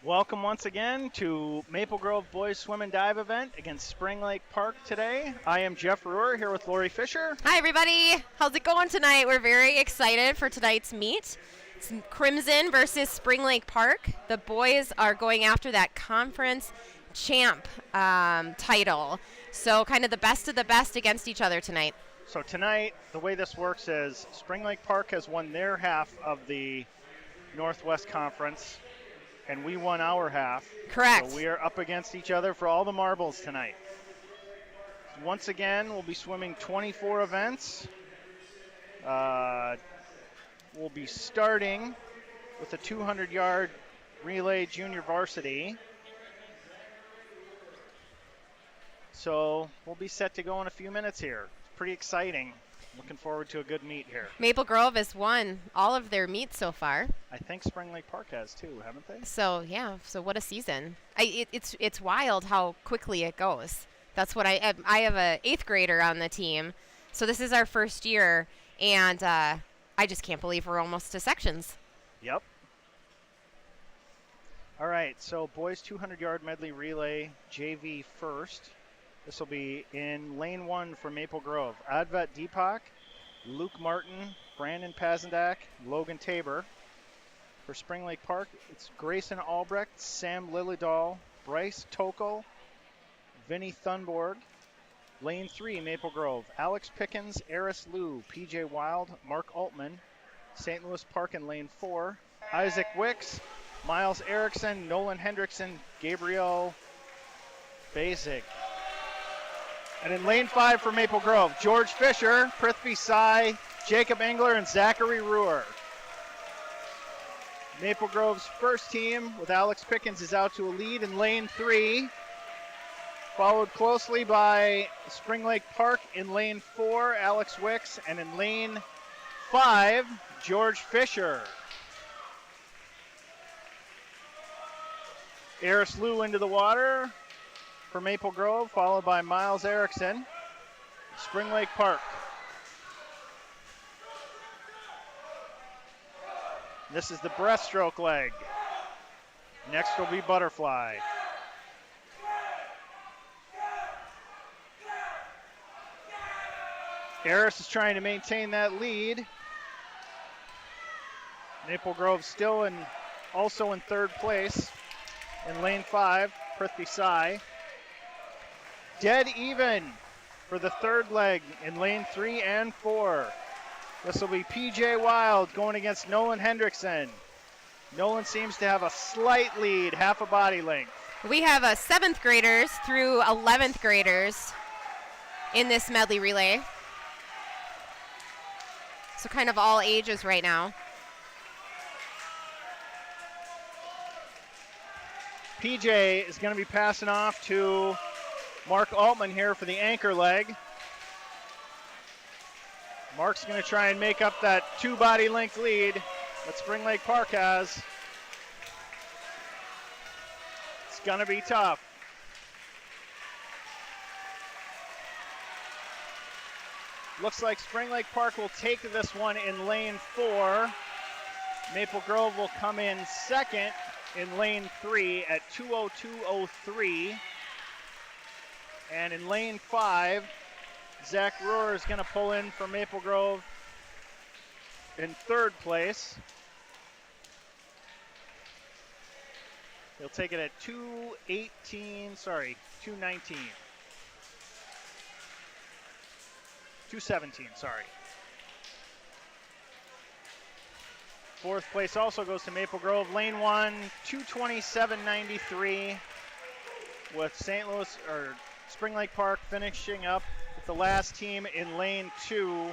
Welcome once again to Maple Grove Boys Swim and Dive event against Spring Lake Park today. I am Jeff Ruhr here with Lori Fisher. Hi everybody, how's it going tonight? We're very excited for tonight's meet. It's Crimson versus Spring Lake Park. The boys are going after that conference champ title. So kind of the best of the best against each other tonight. So tonight, the way this works is Spring Lake Park has won their half of the Northwest Conference, and we won our half. Correct. So we are up against each other for all the marbles tonight. Once again, we'll be swimming 24 events. We'll be starting with a 200-yard relay junior varsity. So we'll be set to go in a few minutes here. It's pretty exciting. Looking forward to a good meet here. Maple Grove has won all of their meets so far. I think Spring Lake Park has too, haven't they? So yeah, so what a season! It's wild how quickly it goes. That's what I have a 8th grader on the team, so this is our first year, and I just can't believe we're almost to sections. Yep. All right, so boys 200-yard medley relay JV first. This will be in lane 1 for Maple Grove. Advet Deepak, Luke Martin, Brandon Pazendak, Logan Tabor. For Spring Lake Park, it's Grayson Albrecht, Sam Lillidahl, Bryce Tokel, Vinny Thunborg. Lane 3, Maple Grove, Alex Pickens, Eris Liu, PJ Wild, Mark Altman. St. Louis Park in lane 4, Isaac Wicks, Miles Erickson, Nolan Hendrickson, Gabriel Basic. And in lane 5 for Maple Grove, George Fisher, Prithvi Sai, Jacob Engler, and Zachary Ruhr. Maple Grove's first team with Alex Pickens is out to a lead in lane 3, followed closely by Spring Lake Park in lane 4, Alex Wicks, and in lane 5, George Fisher. Eris Liu into the water for Maple Grove, followed by Miles Erickson. Spring Lake Park. This is the breaststroke leg. Next will be butterfly. Eris is trying to maintain that lead. Maple Grove still also in 3rd place in lane 5, Prithvi Sai. Dead even for the 3rd leg in lane 3 and 4. This will be PJ Wild going against Nolan Hendrickson. Nolan seems to have a slight lead, half a body length. We have 7th graders through 11th graders in this medley relay. So kind of all ages right now. PJ is going to be passing off to Mark Altman here for the anchor leg. Mark's going to try and make up that 2 body length lead that Spring Lake Park has. It's going to be tough. Looks like Spring Lake Park will take this one in lane 4. Maple Grove will come in 2nd in lane 3 at 2:02:03. And in lane 5, Zach Ruhr is going to pull in for Maple Grove in 3rd place. He'll take it at 2:19. 2:17, sorry. 4th place also goes to Maple Grove. Lane 1, 2:27:93 with Spring Lake Park finishing up with the last team in lane 2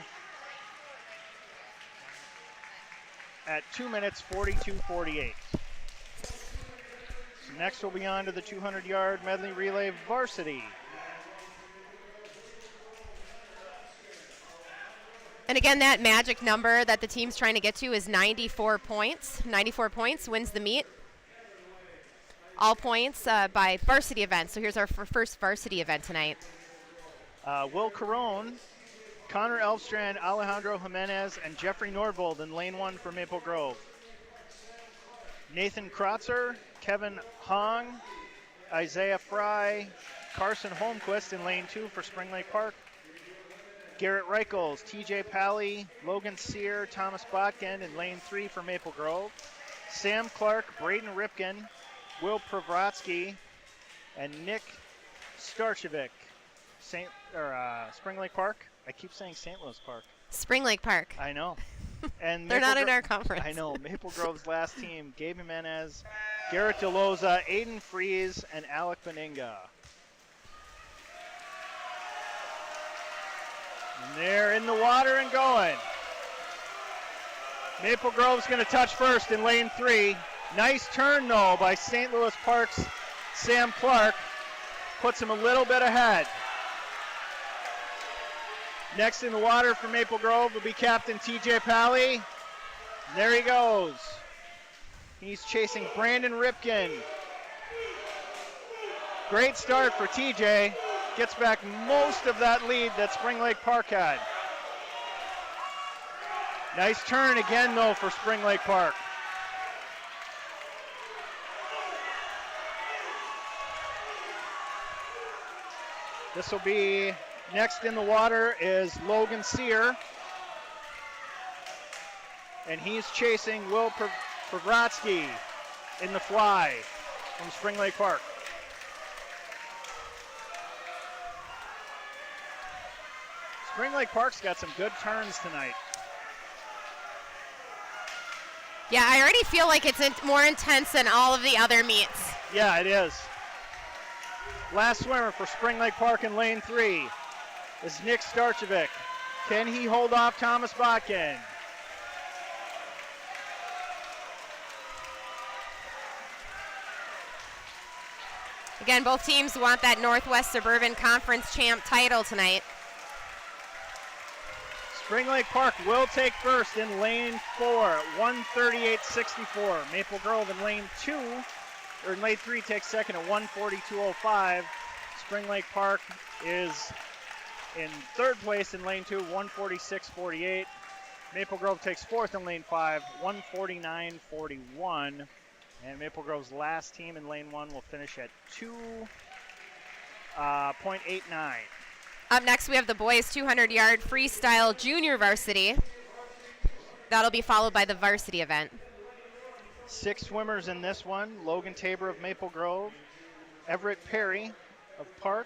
at 2 minutes 42:48. So next we'll be on to the 200-yard medley relay varsity. And again, that magic number that the team's trying to get to is 94 points. 94 points wins the meet. All points by varsity event. So here's our first varsity event tonight. Will Carone, Connor Elfstrand, Alejandro Jimenez, and Jeffrey Nordvold in lane 1 for Maple Grove. Nathan Krotzer, Kevin Hong, Isaiah Fry, Carson Holmquist in lane 2 for Spring Lake Park. Garrett Reichels, TJ Pally, Logan Sear, Thomas Botkin in lane 3 for Maple Grove. Sam Clark, Braden Ripken, Will Pravratsky, and Nick Starchevic, Spring Lake Park. I keep saying St. Louis Park. Spring Lake Park. I know. And they're not in our conference. I know. Maple Grove's last team, Gabe Jimenez, Garrett DeLoza, Aiden Fries, and Alec Beninga. And they're in the water and going. Maple Grove's going to touch first in lane 3. Nice turn, though, by St. Louis Park's Sam Clark. Puts him a little bit ahead. Next in the water for Maple Grove will be Captain TJ Pally. There he goes. He's chasing Brandon Ripken. Great start for TJ. Gets back most of that lead that Spring Lake Park had. Nice turn again, though, for Spring Lake Park. This will be next in the water is Logan Sear. And he's chasing Will Pravratsky in the fly from Spring Lake Park. Spring Lake Park's got some good turns tonight. Yeah, I already feel like it's more intense than all of the other meets. Yeah, it is. Last swimmer for Spring Lake Park in lane 3 is Nick Starchevic. Can he hold off Thomas Botkin? Again, both teams want that Northwest Suburban Conference champ title tonight. Spring Lake Park will take first in lane 4 at 1:38.64. Maple Grove in lane 2, or in lane 3 takes second at 1:42.05. Spring Lake Park is in third place in lane 2, 1:46.48. Maple Grove takes fourth in lane 5, 1:49.41. And Maple Grove's last team in lane 1 will finish at 2.89. Up next, we have the boys 200-yard freestyle junior varsity. That'll be followed by the varsity event. 6 swimmers in this one. Logan Tabor of Maple Grove, Everett Perry of Park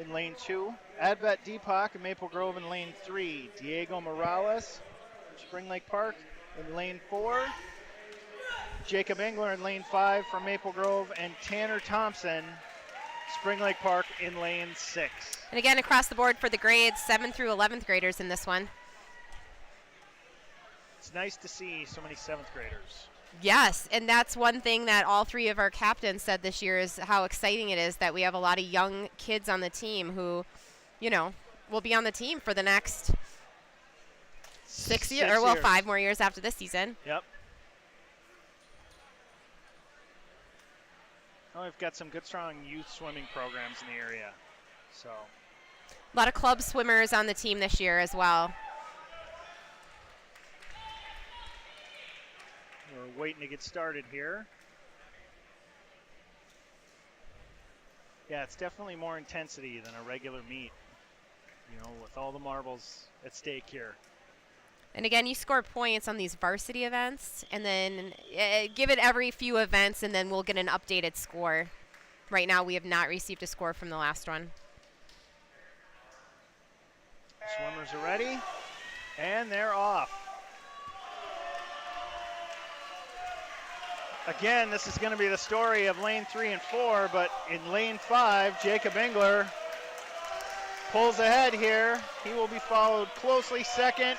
in lane 2, Advet Deepak of Maple Grove in lane 3, Diego Morales, Spring Lake Park in lane 4, Jacob Engler in lane 5 from Maple Grove, and Tanner Thompson, Spring Lake Park in lane 6. And again, across the board for the grades, 7th through 11th graders in this one. It's nice to see so many 7th graders. Yes, and that's one thing that all 3 of our captains said this year is how exciting it is that we have a lot of young kids on the team who, you know, will be on the team for the next 6 years, or well, 5 more years after this season. Yep. Oh, we've got some good, strong youth swimming programs in the area. So, a lot of club swimmers on the team this year as well. We're waiting to get started here. Yeah, it's definitely more intensity than a regular meet, you know, with all the marbles at stake here. And again, you score points on these varsity events, and then give it every few events, and then we'll get an updated score. Right now, we have not received a score from the last one. Swimmers are ready, and they're off. Again, this is going to be the story of lane 3 and 4, but in lane 5, Jacob Engler pulls ahead here. He will be followed closely second,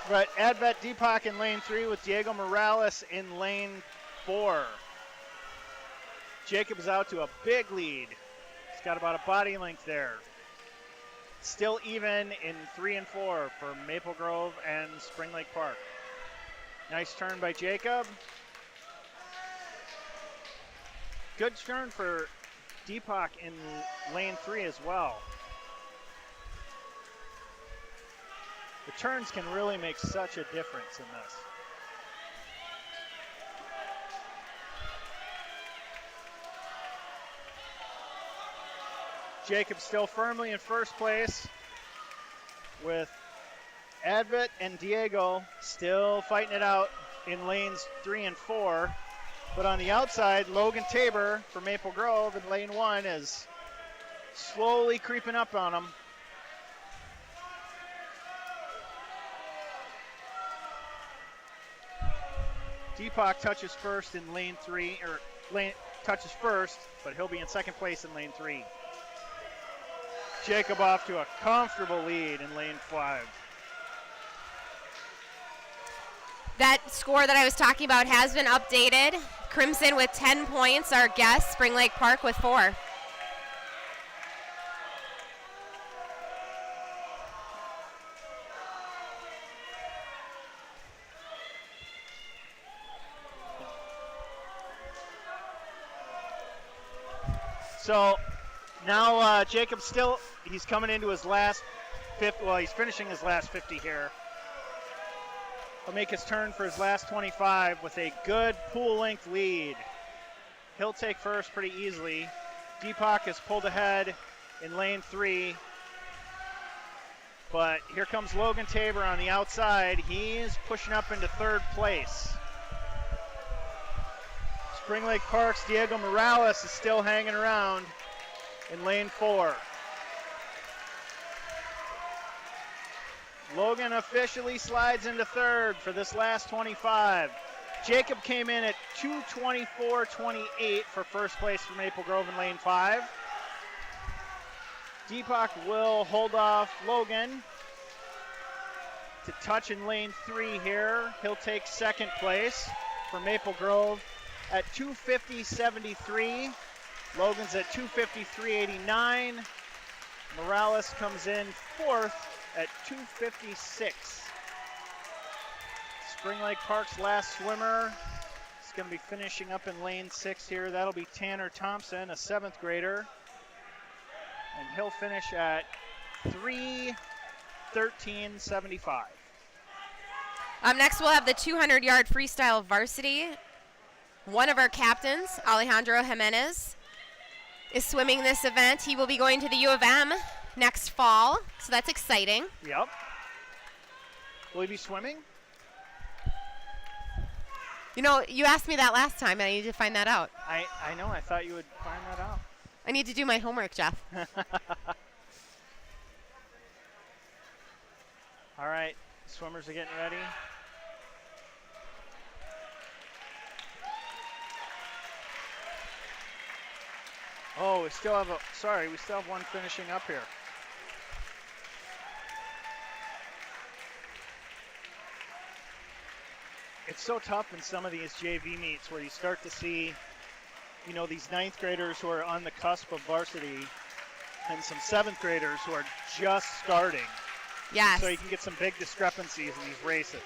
but Advet Deepak in lane 3 with Diego Morales in lane 4. Jacob is out to a big lead. He's got about a body length there. Still even in 3 and 4 for Maple Grove and Spring Lake Park. Nice turn by Jacob. Good turn for Deepak in lane 3 as well. The turns can really make such a difference in this. Jacob still firmly in first place with Advent and Diego still fighting it out in lanes 3 and 4. But on the outside, Logan Tabor from Maple Grove in lane 1 is slowly creeping up on him. Deepak touches first in lane 3, touches first, but he'll be in second place in lane 3. Jacob off to a comfortable lead in lane 5. That score that I was talking about has been updated. Crimson with 10 points, our guest, Spring Lake Park with 4. So now Jacob he's coming into his last 50, well, he's finishing his last 50 here. He'll make his turn for his last 25 with a good pool length lead. He'll take first pretty easily. Deepak has pulled ahead in lane 3. But here comes Logan Tabor on the outside. He's pushing up into third place. Spring Lake Park's Diego Morales is still hanging around in lane 4. Logan officially slides into third for this last 25. Jacob came in at 2:24.28 for first place for Maple Grove in lane 5. Deepak will hold off Logan to touch in lane 3 here. He'll take second place for Maple Grove at 2:50.73. Logan's at 2:53.89. Morales comes in fourth at 2:56. Spring Lake Park's last swimmer is going to be finishing up in lane 6 here. That'll be Tanner Thompson, a 7th grader. And he'll finish at 3:13.75. Next, we'll have the 200-yard freestyle varsity. One of our captains, Alejandro Jimenez, is swimming this event. He will be going to the U of M next fall, so that's exciting. Yep. Will he be swimming? You know, you asked me that last time, and I need to find that out. I know. I thought you would find that out. I need to do my homework, Jeff. All right. Swimmers are getting ready. Oh, we still have one finishing up here. It's so tough in some of these JV meets where you start to see, you know, these 9th graders who are on the cusp of varsity and some 7th graders who are just starting. Yes. So you can get some big discrepancies in these races.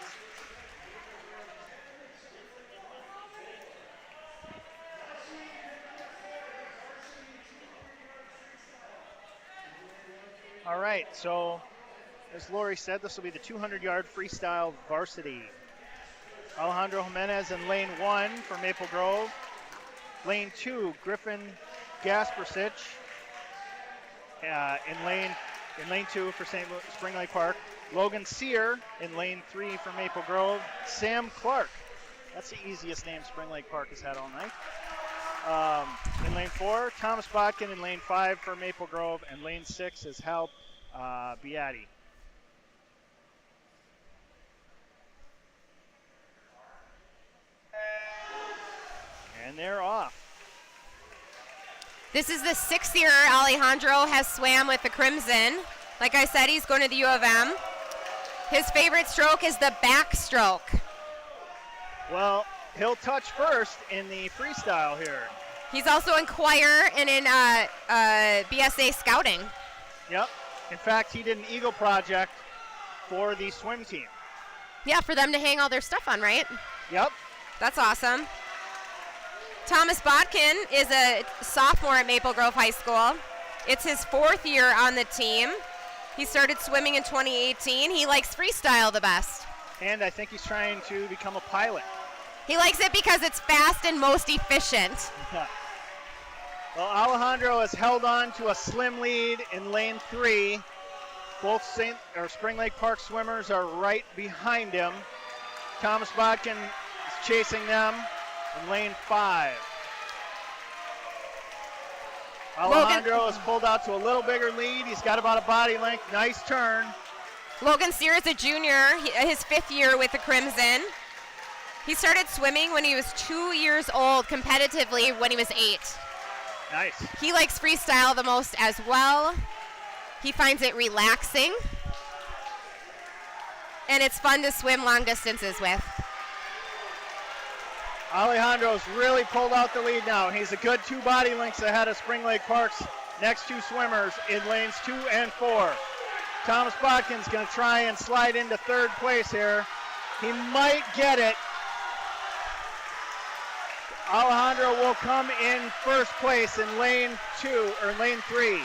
All right, so as Lori said, this will be the 200-yard freestyle varsity. Alejandro Jimenez in lane 1 for Maple Grove. Lane 2, Griffin Gaspersich in lane 2 for Spring Lake Park. Logan Sear in lane 3 for Maple Grove. Sam Clark, that's the easiest name Spring Lake Park has had all night. In lane 4, Thomas Botkin in lane 5 for Maple Grove, and lane 6 is Hal Beatty. And they're off. This is the 6th year Alejandro has swam with the Crimson. Like I said, he's going to the U of M. His favorite stroke is the backstroke. Well, he'll touch first in the freestyle here. He's also in choir and in BSA scouting. Yep. In fact, he did an Eagle project for the swim team. Yeah, for them to hang all their stuff on, right? Yep. That's awesome. Thomas Botkin is a sophomore at Maple Grove High School. It's his 4th year on the team. He started swimming in 2018. He likes freestyle the best. And I think he's trying to become a pilot. He likes it because it's fast and most efficient. Well, Alejandro has held on to a slim lead in lane 3. Both Spring Lake Park swimmers are right behind him. Thomas Bodkin is chasing them in lane 5. Alejandro has pulled out to a little bigger lead. He's got about a body length. Nice turn. Logan Sear is a junior, his 5th year with the Crimson. He started swimming when he was 2 years old, competitively when he was 8. Nice. He likes freestyle the most as well. He finds it relaxing. And it's fun to swim long distances with. Alejandro's really pulled out the lead now. He's a good 2 body lengths ahead of Spring Lake Park's next 2 swimmers in lanes 2 and 4. Thomas Bodkin's going to try and slide into 3rd place here. He might get it. Alejandro will come in 1st place in lane 2 or lane 3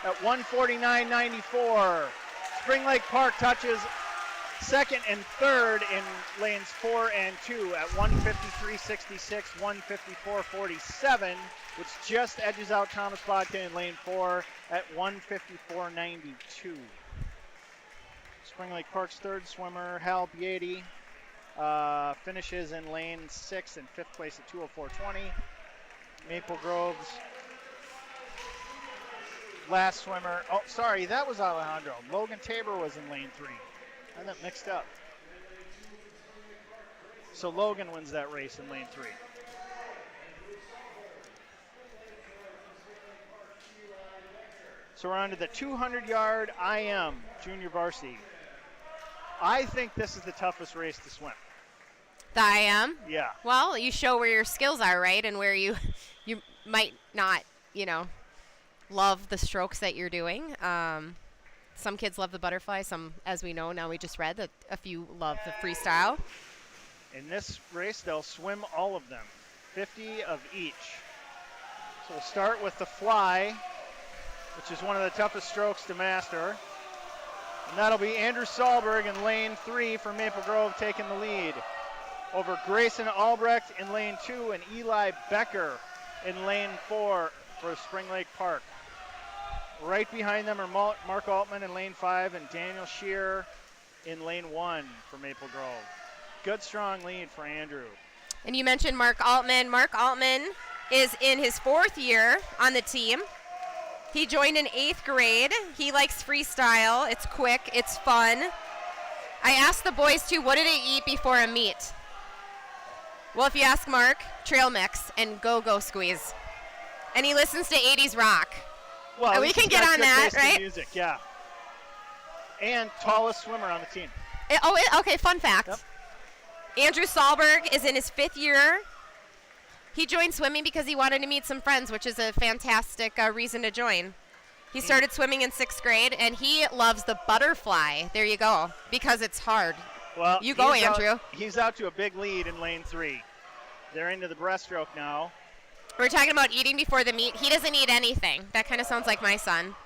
at 1:49.94. Spring Lake Park touches 2nd and 3rd in lanes 4 and 2 at 1:53.66, 1:54.47, which just edges out Thomas Bodkin in lane 4 at 1:54.92. Spring Lake Park's 3rd swimmer, Hal Beatty, finishes in lane 6 and 5th place at 2:04.20. Maple Grove's last swimmer, oh, sorry, that was Alejandro. Logan Tabor was in lane 3. I got mixed up. So Logan wins that race in lane 3. So we're on to the 200-yard IM junior varsity. I think this is the toughest race to swim. The IM? Yeah. Well, you show where your skills are, right? And where you might not, love the strokes that you're doing. Some kids love the butterfly. Some, as we know, now we just read that a few love the freestyle. In this race, they'll swim all of them, 50 of each. So we'll start with the fly, which is one of the toughest strokes to master. And that'll be Andrew Sahlberg in lane 3 for Maple Grove taking the lead. Over Grayson Albrecht in lane 2 and Eli Becker in lane 4 for Spring Lake Park. Right behind them are Mark Altman in lane 5 and Daniel Shear in lane 1 for Maple Grove. Good, strong lead for Andrew. And you mentioned Mark Altman. Mark Altman is in his 4th year on the team. He joined in 8th grade. He likes freestyle. It's quick. It's fun. I asked the boys, too, what do they eat before a meet? Well, if you ask Mark, trail mix and go-go squeeze. And he listens to 80s rock. Well, we can get on that, right? Music, yeah. And tallest swimmer on the team. Okay, fun fact. Yep. Andrew Sahlberg is in his 5th year. He joined swimming because he wanted to meet some friends, which is a fantastic reason to join. He started swimming in 6th grade, and he loves the butterfly. There you go, because it's hard. Well, you go, Andrew. He's out to a big lead in lane 3. They're into the breaststroke now. We're talking about eating before the meet. He doesn't eat anything. That kind of sounds like my son.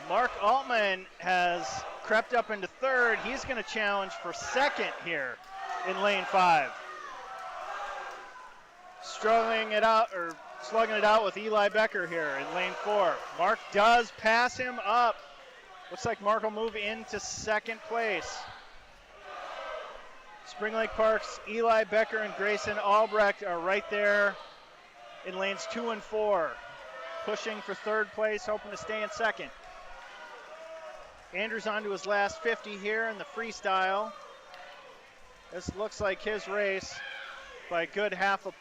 Mark Altman has crept up into 3rd. He's going to challenge for 2nd here in lane 5. Slugging it out with Eli Becker here in lane 4. Mark does pass him up. Looks like Mark will move into 2nd place. Spring Lake Park's Eli Becker and Grayson Albrecht are right there in lanes 2 and 4. Pushing for 3rd place, hoping to stay in 2nd. Andrew's on to his last 50 here in the freestyle. This looks like his race by a good half a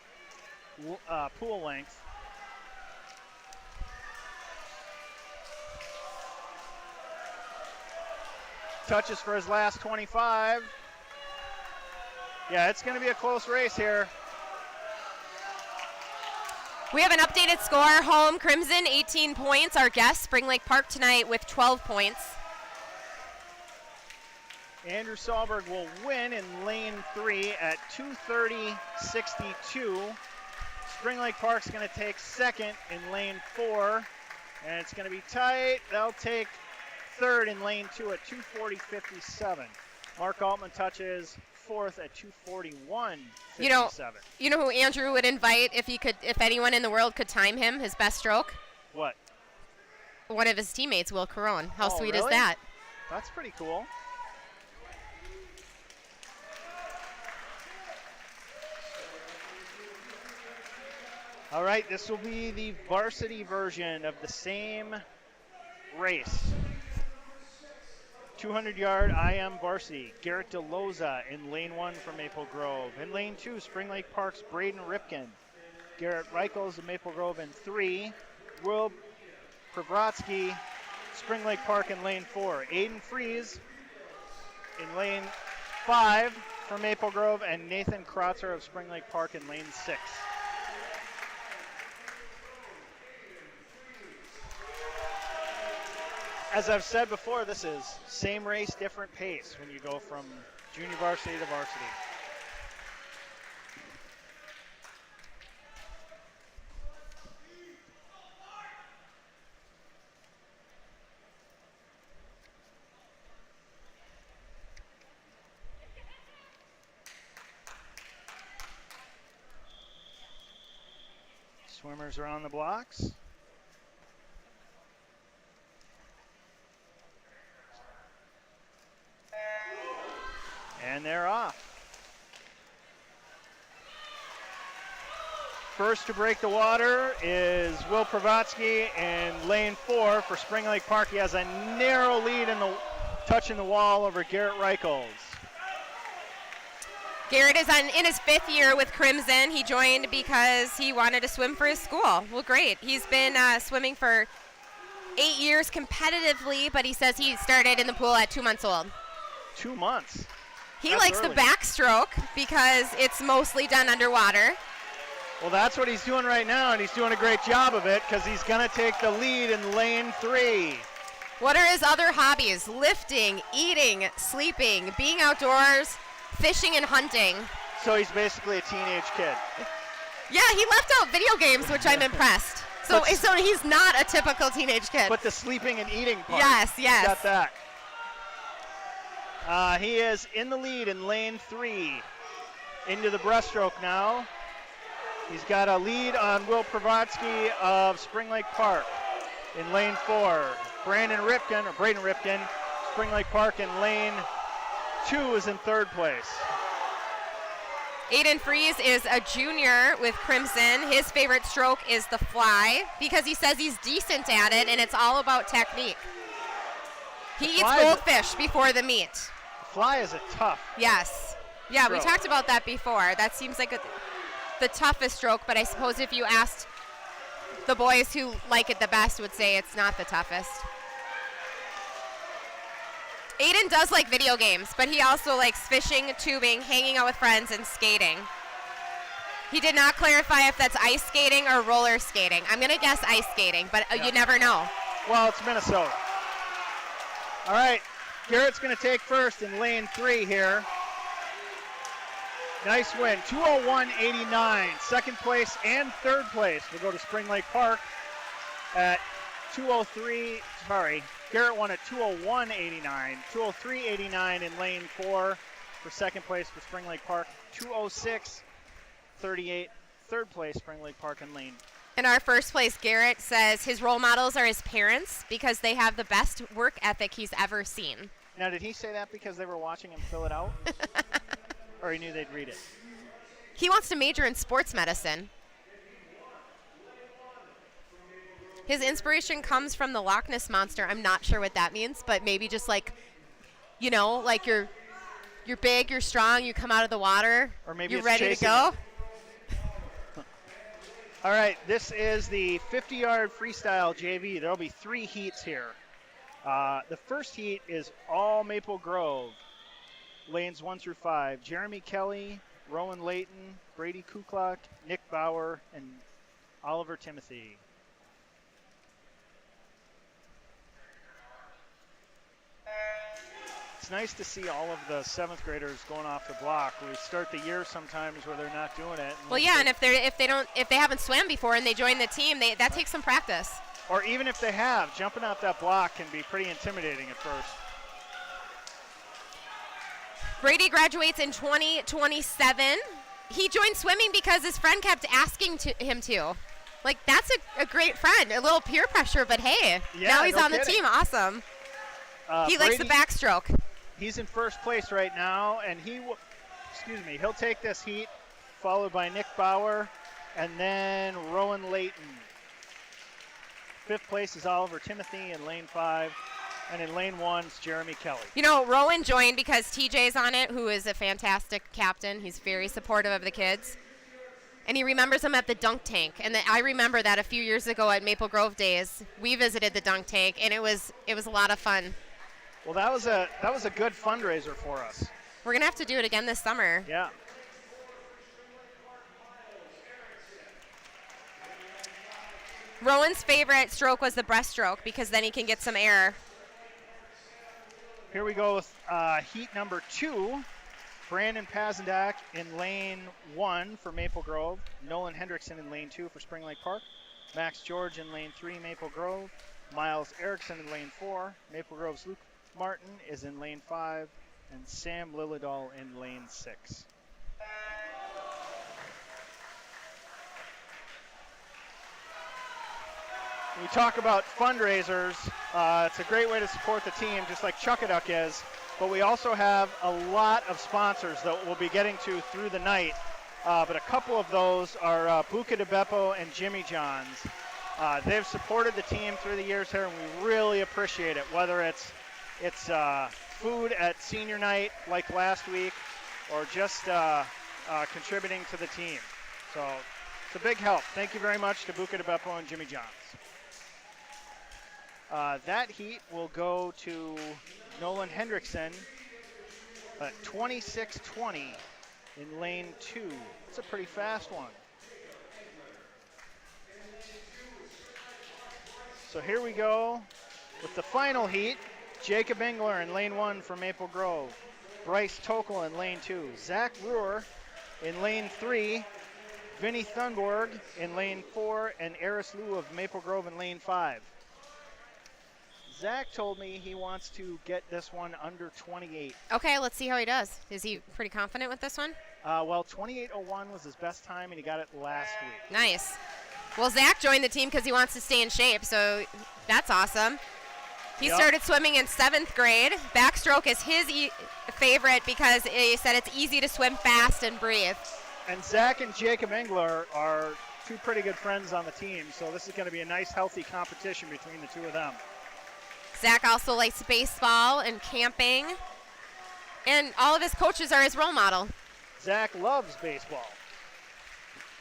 pool length. Touches for his last 25. Yeah, it's going to be a close race here. We have an updated score. Home Crimson, 18 points. Our guest, Spring Lake Park tonight with 12 points. Andrew Sahlberg will win in lane 3 at 2:30.62. Spring Lake Park's going to take 2nd in lane 4, and it's going to be tight. They'll take 3rd in lane 2 at 2:40.57. Mark Altman touches fourth at 2:41.57. You know who Andrew would invite if anyone in the world could time him his best stroke? What? One of his teammates, Will Carone. How sweet really? is that? That's pretty cool. All right, this will be the varsity version of the same race. 200-yard IM varsity. Garrett DeLoza in lane 1 from Maple Grove. In lane 2, Spring Lake Park's Braden Ripken. Garrett Reichels of Maple Grove in 3. Will Pravratsky, Spring Lake Park in lane 4. Aiden Fries in lane 5 from Maple Grove, and Nathan Krotzer of Spring Lake Park in lane 6. As I've said before, this is same race, different pace when you go from junior varsity to varsity. Swimmers are on the blocks. And they're off. First to break the water is Will Pravatsky in lane 4 for Spring Lake Park. He has a narrow lead in the touching the wall over Garrett Reichels. Garrett is in his 5th year with Crimson. He joined because he wanted to swim for his school. Well, great. He's been swimming for 8 years competitively, but he says he started in the pool at 2 months old. 2 months. He That's likes early. the backstroke because it's mostly done underwater. Well, that's what he's doing right now, and he's doing a great job of it because he's going to take the lead in lane 3. What are his other hobbies? Lifting, eating, sleeping, being outdoors, fishing, and hunting. So he's basically a teenage kid. Yeah, he left out video games, which I'm impressed. So he's not a typical teenage kid. But the sleeping and eating part. Yes. Got that. He is in the lead in lane 3. Into the breaststroke now. He's got a lead on Will Pravatsky of Spring Lake Park in lane 4. Braden Ripken, Spring Lake Park in lane 2 is in 3rd place. Aiden Fries is a junior with Crimson. His favorite stroke is the fly because he says he's decent at it and it's all about technique. He eats goldfish before the meet. Fly is a tough. Yes. Yeah, stroke. We talked about that before. That seems like the toughest stroke, but I suppose if you asked the boys who like it the best would say it's not the toughest. Aiden does like video games, but he also likes fishing, tubing, hanging out with friends, and skating. He did not clarify if that's ice skating or roller skating. I'm going to guess ice skating, but you never know. Well, it's Minnesota. All right, Garrett's going to take first in lane 3 here. Nice win, 2:01.89. 2nd place and 3rd place will go to Spring Lake Park at 2:03. Sorry, Garrett won at 2:01.89. 2:03.89 in lane 4 for 2nd place for Spring Lake Park. 2:06.38. 3rd place, Spring Lake Park in lane. In our 1st place, Garrett says his role models are his parents because they have the best work ethic he's ever seen. Now, did he say that because they were watching him fill it out? Or he knew they'd read it? He wants to major in sports medicine. His inspiration comes from the Loch Ness Monster. I'm not sure what that means, but maybe just like, like you're big, you're strong, you come out of the water, or maybe you're ready to go. All right, this is the 50-yard freestyle JV. There'll be 3 heats here. The first heat is all Maple Grove. Lanes 1 through 5, Jeremy Kelly, Rowan Layton, Brady Kuklak, Nick Bauer, and Oliver Timothy. It's nice to see all of the 7th graders going off the block. We start the year sometimes where they're not doing it. Well, yeah, and if they haven't swam before and they join the team, that takes some practice. Or even if they have, jumping off that block can be pretty intimidating at first. Brady graduates in 2027. He joined swimming because his friend kept asking him to. Like, that's a great friend. A little peer pressure, but hey, now he's on the team. Awesome. He likes the backstroke. He's in first place right now, and he'll take this heat, followed by Nick Bauer, and then Rowan Layton. Fifth place is Oliver Timothy in lane 5, and in lane 1 is Jeremy Kelly. You know, Rowan joined because TJ's on it, who is a fantastic captain. He's very supportive of the kids. And he remembers them at the dunk tank. And I remember that a few years ago at Maple Grove Days, we visited the dunk tank, and it was a lot of fun. Well, that was a good fundraiser for us. We're going to have to do it again this summer. Yeah. Rowan's favorite stroke was the breaststroke because then he can get some air. Here we go with heat number 2. Brandon Pazendak in lane 1 for Maple Grove. Nolan Hendrickson in lane 2 for Spring Lake Park. Max George in lane 3, Maple Grove. Miles Erickson in lane 4. Maple Grove's Luke Martin is in lane 5. And Sam Lillidahl in lane 6. We talk about fundraisers. It's a great way to support the team, just like Chuckaduck is. But we also have a lot of sponsors that we'll be getting to through the night. But a couple of those are Buca de Beppo and Jimmy John's. They've supported the team through the years here, and we really appreciate it, whether it's food at senior night like last week or just contributing to the team. So it's a big help. Thank you very much to Buca de Beppo and Jimmy John's. That heat will go to Nolan Hendrickson at 26:20 in lane 2. It's a pretty fast one. So here we go with the final heat. Jacob Engler in lane 1 for Maple Grove. Bryce Tokel in lane 2. Zach Ruhr in lane 3. Vinny Thunborg in lane 4. And Eris Liu of Maple Grove in lane 5. Zach told me he wants to get this one under 28. Okay, let's see how he does. Is he pretty confident with this one? Well, 28:01 was his best time, and he got it last week. Nice. Well, Zach joined the team because he wants to stay in shape, so that's awesome. He started swimming in 7th grade. Backstroke is his favorite because he said it's easy to swim fast and breathe. And Zach and Jacob Engler are two pretty good friends on the team, so this is going to be a nice, healthy competition between the two of them. Zach also likes baseball and camping, and all of his coaches are his role model. Zach loves baseball.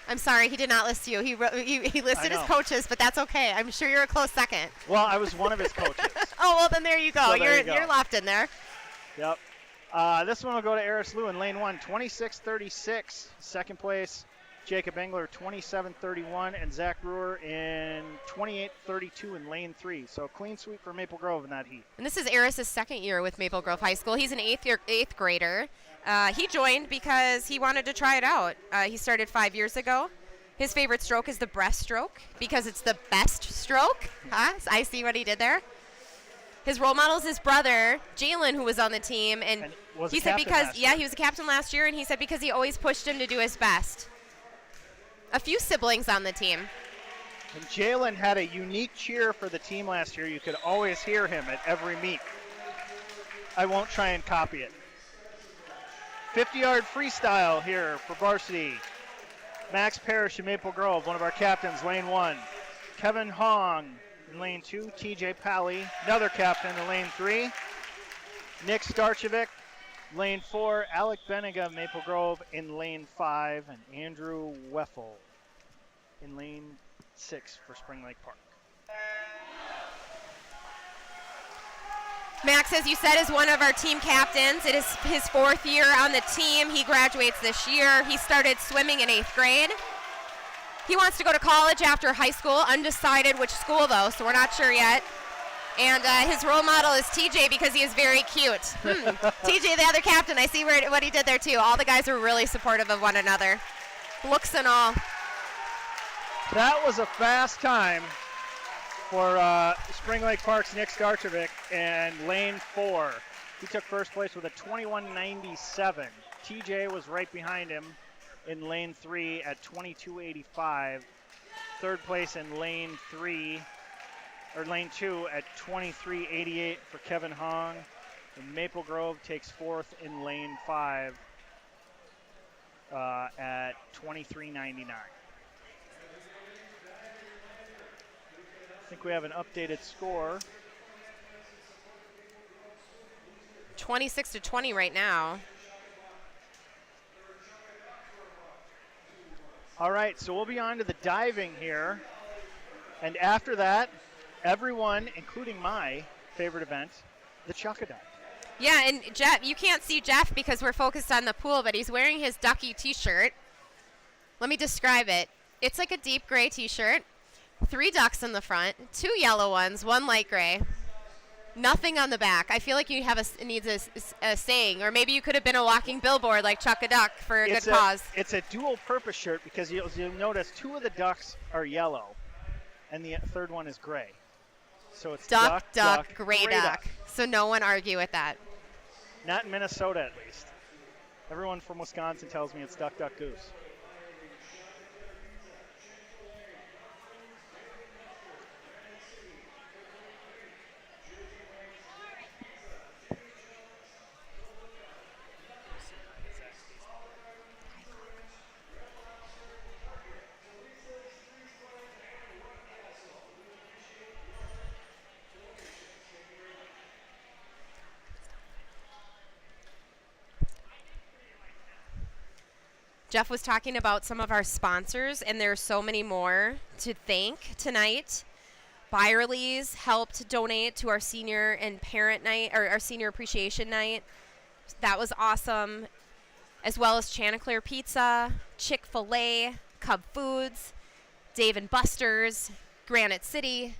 I'm sorry, he did not list you. He listed his coaches, but that's okay. I'm sure you're a close second. Well, I was one of his coaches. Oh, well, then there you go. So you're locked in there. Yep. This one will go to Eris Liu in lane 1, 26:36. Second place, Jacob Engler, 27:31, and Zach Ruhr in 28:32 in lane 3. So clean sweep for Maple Grove in that heat. And this is Eris' second year with Maple Grove High School. He's an eighth grader. He joined because he wanted to try it out. He started 5 years ago. His favorite stroke is the breaststroke because it's the best stroke. I see what he did there. His role model is his brother, Jalen, who was on the team. And he said because, he was a captain last year, and he said because he always pushed him to do his best. A few siblings on the team. And Jalen had a unique cheer for the team last year. You could always hear him at every meet. I won't try and copy it. 50-yard freestyle here for varsity. Max Parrish in Maple Grove, one of our captains, lane 1. Kevin Hong in lane 2. TJ Pally, another captain in lane 3. Nick Starchevic, lane 4. Alec Benega, Maple Grove in lane 5. And Andrew Weffel in lane 6 for Spring Lake Park. Max, as you said, is one of our team captains. It is his 4th year on the team. He graduates this year. He started swimming in 8th grade. He wants to go to college after high school, undecided which school though, so we're not sure yet. And his role model is TJ because he is very cute. TJ, the other captain, I see what he did there too. All the guys are really supportive of one another. Looks and all. That was a fast time for Spring Lake Park's Nick Starchevic and lane 4. He took first place with a 21.97. TJ was right behind him in lane 3 at 22.85. Third place in lane 2 at 23.88 for Kevin Hong. And Maple Grove takes fourth in lane 5 at 23.99. I think we have an updated score. 26-20 right now. All right, so we'll be on to the diving here. And after that, everyone, including my favorite event, the Chuckadive. Yeah, and Jeff, you can't see Jeff because we're focused on the pool, but he's wearing his Ducky t-shirt. Let me describe it. It's like a deep gray t-shirt, 3 ducks in the front, 2 yellow ones, 1 light gray. Nothing on the back. I feel like you have needs a saying, or maybe you could have been a walking billboard like Chuck a Duck for a good cause. It's a dual-purpose shirt because you'll notice 2 of the ducks are yellow, and the third one is gray. So it's duck, gray duck. So no one argue with that. Not in Minnesota, at least. Everyone from Wisconsin tells me it's duck, goose. Jeff was talking about some of our sponsors, and there's so many more to thank tonight. Byerly's helped donate to our senior and parent night, or our senior appreciation night. That was awesome. As well as Chanticleer Pizza, Chick-fil-A, Cub Foods, Dave & Buster's, Granite City,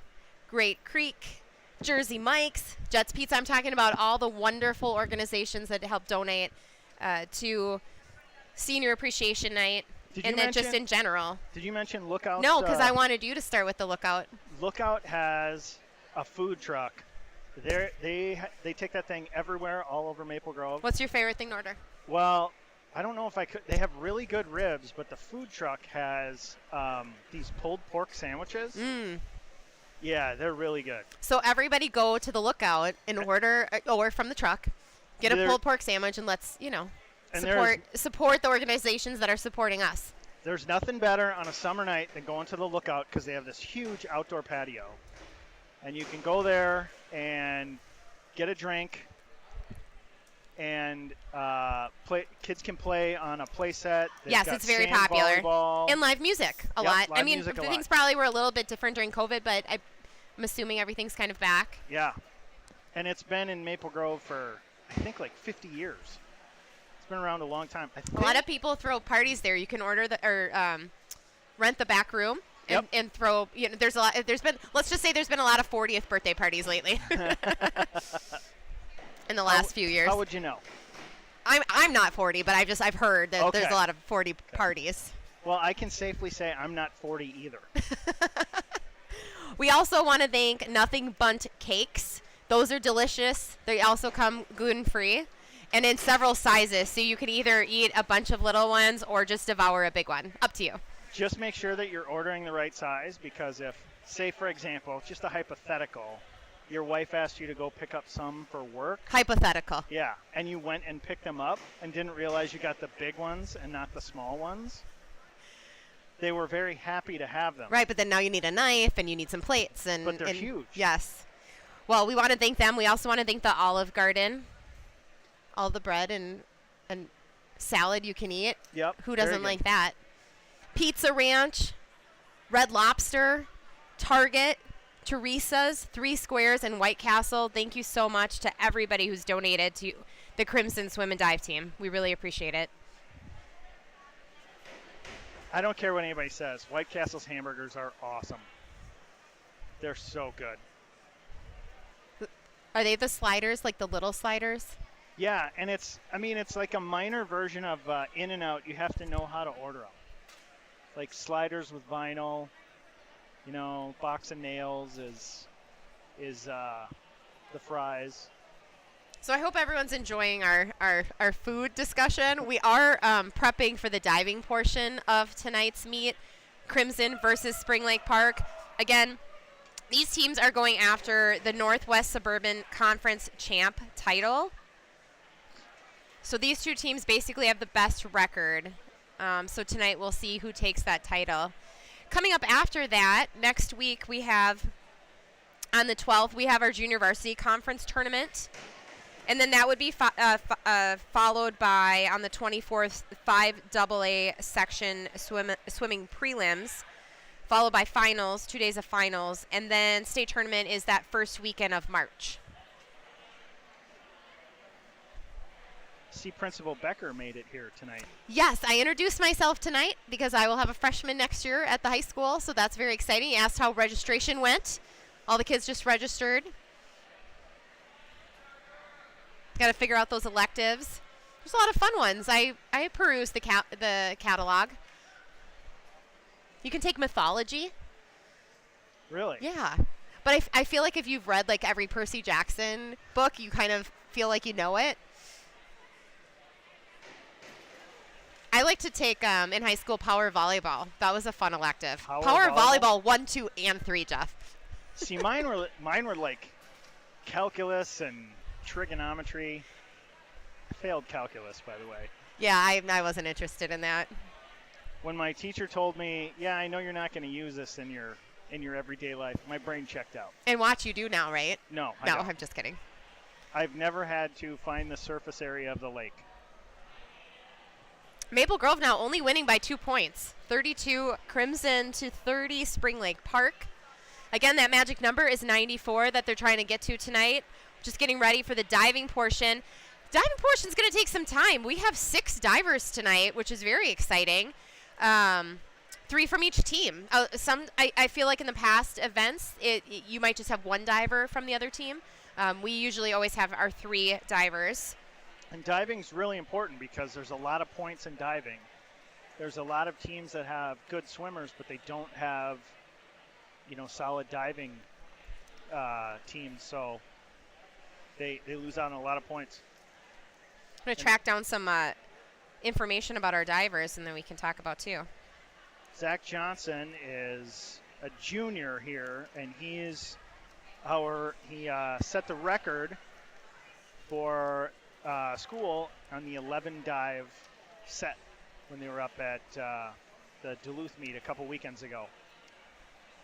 Great Creek, Jersey Mike's, Jets Pizza. I'm talking about all the wonderful organizations that help donate to Senior Appreciation Night, and then just in general. Did you mention Lookout? No, because I wanted you to start with the Lookout. Lookout has a food truck. They take that thing everywhere, all over Maple Grove. What's your favorite thing to order? Well, I don't know if I could. They have really good ribs, but the food truck has these pulled pork sandwiches. Yeah, they're really good. So everybody go to the Lookout and order from the truck, get a pulled pork sandwich, and let's, support the organizations that are supporting us. There's nothing better on a summer night than going to the Lookout because they have this huge outdoor patio. And you can go there and get a drink and kids can play on a play set. Yes, it's very popular. Volleyball. And live music a lot. I mean, things probably were a little bit different during COVID, but I'm assuming everything's kind of back. Yeah. And it's been in Maple Grove for, I think, like 50 years. It's been around a long time. A lot of people throw parties there. You can order rent the back room and throw. There's a lot. Let's just say there's been a lot of 40th birthday parties lately in the last few years. How would you know? I'm not 40, but I've heard that there's a lot of 40 parties. Well, I can safely say I'm not 40 either. We also want to thank Nothing Bundt Cakes. Those are delicious. They also come gluten-free and in several sizes, so you can either eat a bunch of little ones or just devour a big one. Up to you. Just make sure that you're ordering the right size, because if, say, for example, just a hypothetical, your wife asked you to go pick up some for work. Hypothetical. Yeah, and you went and picked them up and didn't realize you got the big ones and not the small ones. They were very happy to have them. Right, but then now you need a knife and you need some plates. But they're huge. Yes. Well, we want to thank them. We also want to thank the Olive Garden. All the bread and salad you can eat. Yep. Who doesn't like that? Pizza Ranch, Red Lobster, Target, Teresa's, 3 Squares, and White Castle. Thank you so much to everybody who's donated to the Crimson Swim and Dive team. We really appreciate it. I don't care what anybody says. White Castle's hamburgers are awesome. They're so good. Are they the sliders, like the little sliders? Yeah, and it's like a minor version of In-N-Out. You have to know how to order them. Like sliders with vinyl, box of nails is the fries. So I hope everyone's enjoying our food discussion. We are prepping for the diving portion of tonight's meet, Crimson versus Spring Lake Park. Again, these teams are going after the Northwest Suburban Conference champ title. So these two teams basically have the best record. So tonight we'll see who takes that title. Coming up after that, next week we have, on the 12th, we have our junior varsity conference tournament. And then that would be followed by, on the 24th, 5AA section swimming prelims, followed by finals, 2 days of finals. And then state tournament is that first weekend of March. See, Principal Becker made it here tonight. Yes, I introduced myself tonight because I will have a freshman next year at the high school, so that's very exciting. He asked how registration went. All the kids just registered. Got to figure out those electives. There's a lot of fun ones. I perused the catalog. You can take mythology. Really? Yeah. But I feel like if you've read like every Percy Jackson book, you kind of feel like you know it. I like to take, in high school, power volleyball. That was a fun elective. Power volleyball 1, 2, and 3, Jeff. See, mine were like calculus and trigonometry. I failed calculus, by the way. Yeah, I wasn't interested in that. When my teacher told me, yeah, I know you're not going to use this in your everyday life, my brain checked out. And watch you do now, right? No, No, I'm just kidding. I've never had to find the surface area of the lake. Maple Grove now only winning by 2 points. 32 Crimson to 30 Spring Lake Park. Again, that magic number is 94 that they're trying to get to tonight. Just getting ready for the diving portion. Diving portion is going to take some time. We have 6 divers tonight, which is very exciting. 3 from each team. I feel like in the past events, you might just have 1 diver from the other team. We usually always have our 3 divers. And diving's really important because there's a lot of points in diving. There's a lot of teams that have good swimmers, but they don't have, solid diving teams. So they lose out on a lot of points. I'm going to track down some information about our divers, and then we can talk about too. Zach Johnson is a junior here, and he set the record for school on the 11 dive set when they were up at the Duluth meet a couple weekends ago.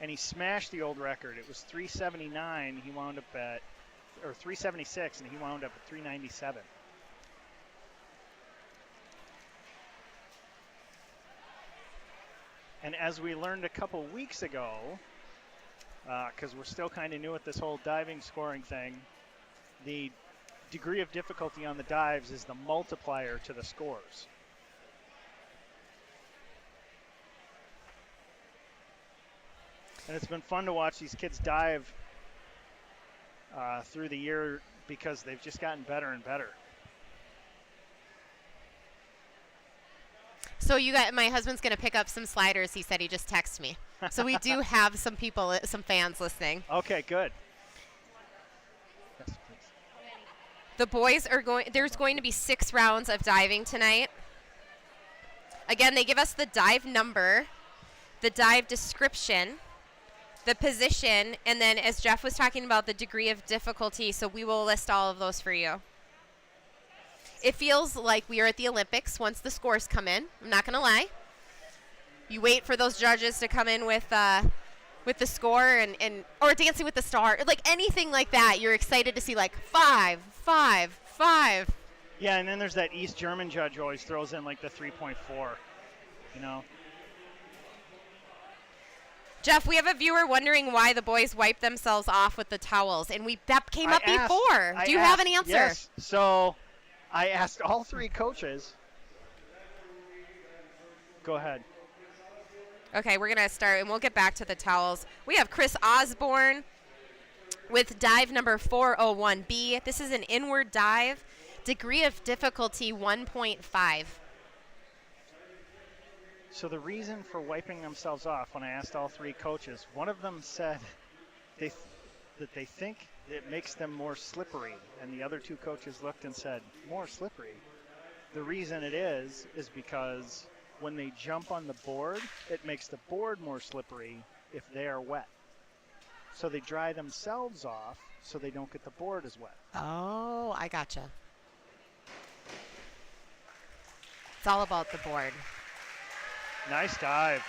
And he smashed the old record. It was 379. He wound up at, or 376, and he wound up at 397. And as we learned a couple weeks ago, because we're still kind of new at this whole diving scoring thing, the degree of difficulty on the dives is the multiplier to the scores. And it's been fun to watch these kids dive through the year because they've just gotten better and better. So my husband's going to pick up some sliders. He said he just texted me. So we do have some people, some fans listening. Okay, good. Yes, please. The boys there's going to be 6 rounds of diving tonight. Again, they give us the dive number, the dive description, the position, and then as Jeff was talking about, the degree of difficulty, so we will list all of those for you. It feels like we are at the Olympics once the scores come in. I'm not going to lie. You wait for those judges to come in with the score or Dancing with the Star, like anything like that. You're excited to see like 5, 5, 5. Yeah, and then there's that East German judge who always throws in like the 3.4, Jeff, we have a viewer wondering why the boys wipe themselves off with the towels, and that came up before. Do you have an answer? Yes. So I asked all 3 coaches. Go ahead. Okay, we're going to start, and we'll get back to the towels. We have Chris Osborne with dive number 401B. This is an inward dive. Degree of difficulty 1.5. So the reason for wiping themselves off, when I asked all 3 coaches, one of them said that they think it makes them more slippery. And the other two coaches looked and said, more slippery. The reason it is because when they jump on the board, it makes the board more slippery if they are wet. So they dry themselves off so they don't get the board as wet. Oh, I gotcha. It's all about the board. Nice dive.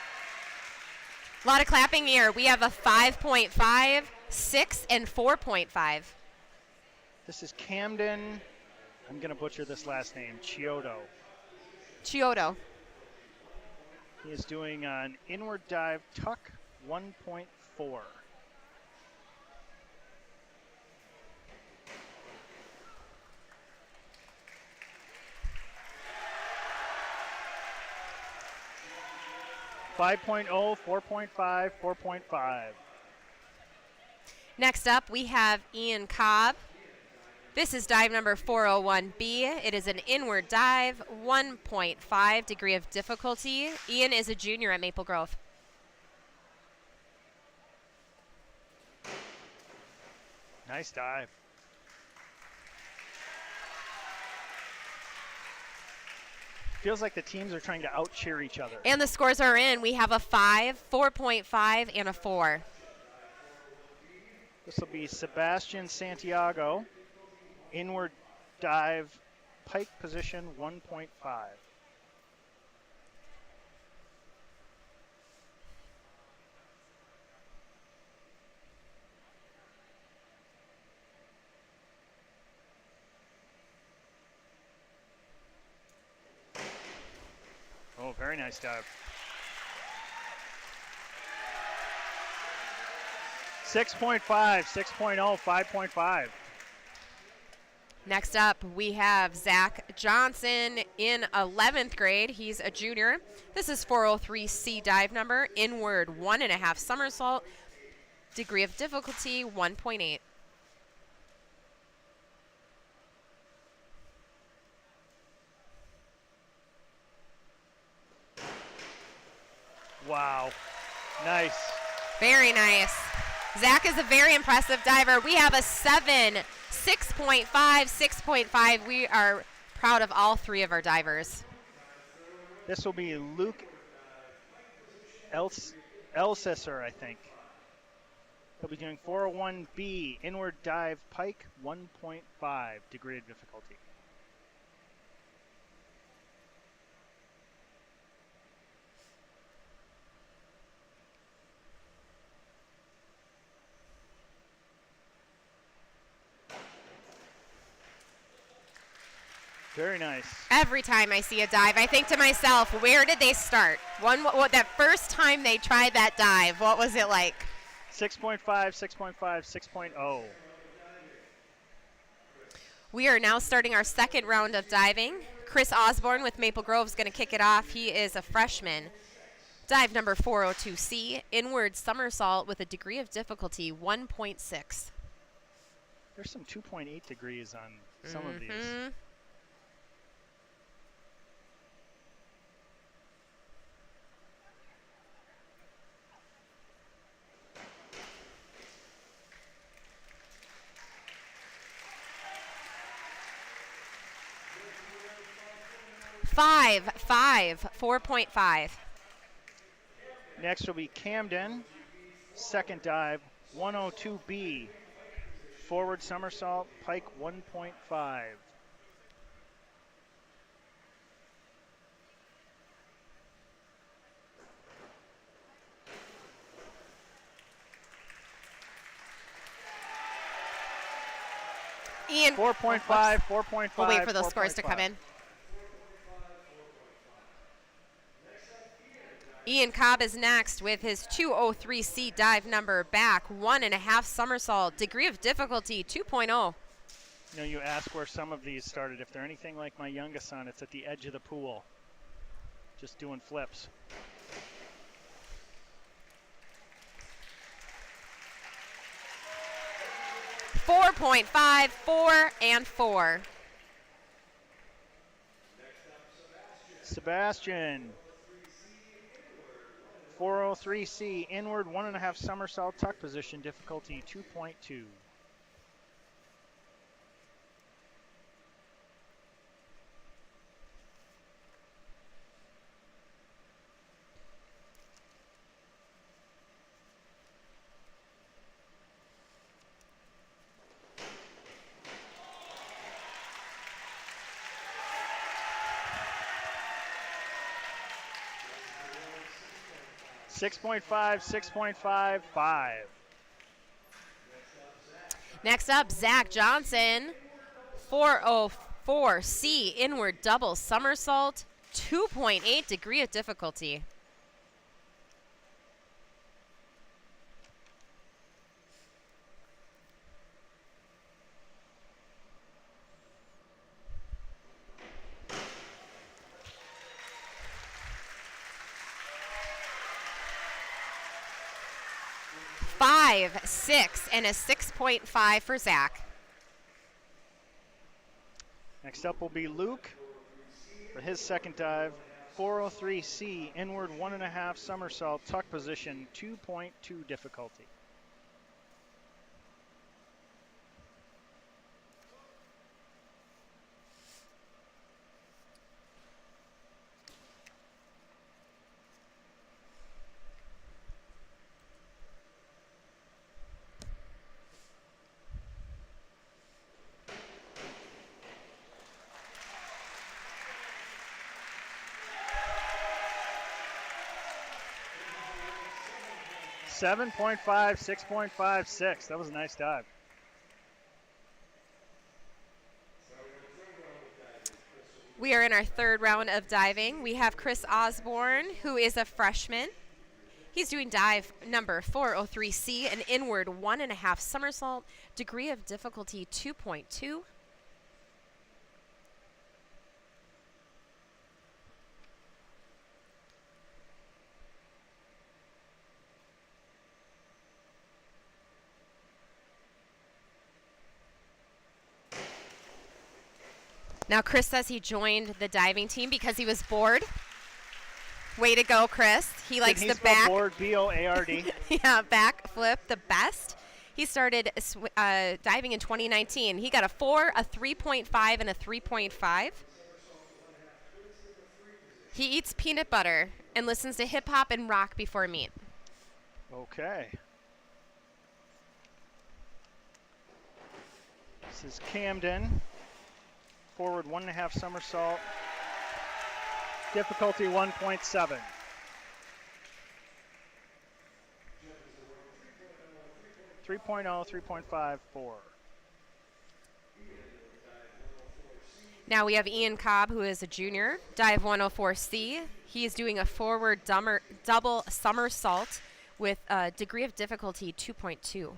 A lot of clapping here. We have a 5.5, 6, and 4.5. This is Camden. I'm going to butcher this last name, Chiodo. He is doing an inward dive tuck 1.4. 5.0, 4.5, 4.5. Next up, we have Ian Cobb. This is dive number 401B. It is an inward dive, 1.5 degree of difficulty. Ian is a junior at Maple Grove. Nice dive. Feels like the teams are trying to out-cheer each other. And the scores are in. We have a 5, 4.5, and a 4. This will be Sebastian Santiago. Inward dive, pike position 1.5. Oh, very nice dive. 6.5, 6.0, 5.5. Next up, we have Zach Johnson in 11th grade. He's a junior. This is 403C dive number, inward 1.5 somersault, degree of difficulty 1.8. Wow, nice. Very nice. Zach is a very impressive diver. We have a 7, 6.5, 6.5. We are proud of all three of our divers. This will be Luke Elsesser, I think. He'll be doing 401B, inward dive pike, 1.5 degree of difficulty. Very nice. Every time I see a dive, I think to myself, where did they start? That first time they tried that dive, what was it like? 6.5, 6.5, 6.0. We are now starting our second round of diving. Chris Osborne with Maple Grove is going to kick it off. He is a freshman. Dive number 402C, inward somersault with a degree of difficulty 1.6. There's some 2.8 degrees on some of these. 4.5. Next will be Camden, second dive, 102B, forward somersault, pike 1.5. Ian. 4.5, 4.5. We'll wait for those scores to come in. Ian Cobb is next with his 203C dive number back, 1.5 somersault, degree of difficulty 2.0. You know, you ask where some of these started. If they're anything like my youngest son, it's at the edge of the pool, just doing flips. .5, 4, and 4. Sebastian, 403C, inward 1.5 somersault tuck position, difficulty 2.2. .5, 6.55. Next up, Zach Johnson, 404C, inward double somersault, 2.8 degree of difficulty. Five, 6, and a 6.5 for Zach. Next up will be Luke for his second dive. 403C, inward 1.5 somersault tuck position, 2.2 difficulty. .5, 6.56. That was a nice dive. We are in our third round of diving. We have Chris Osborne, who is a freshman. He's doing dive number 403C, an inward 1.5 somersault, degree of difficulty 2.2. Now, Chris says he joined the diving team because he was bored. Way to go, Chris. He likes the back. Board, B-O-A-R-D. Yeah, back flip the best. He started diving in 2019. He got a 4, a 3.5, and a 3.5. He eats peanut butter and listens to hip hop and rock before meet. Okay. This is Camden. Forward 1.5 somersault. Difficulty 1.7. .3.0, 3.5, 4. Now we have Ian Cobb, who is a junior, dive 104C. He is doing a forward double somersault with a degree of difficulty 2.2.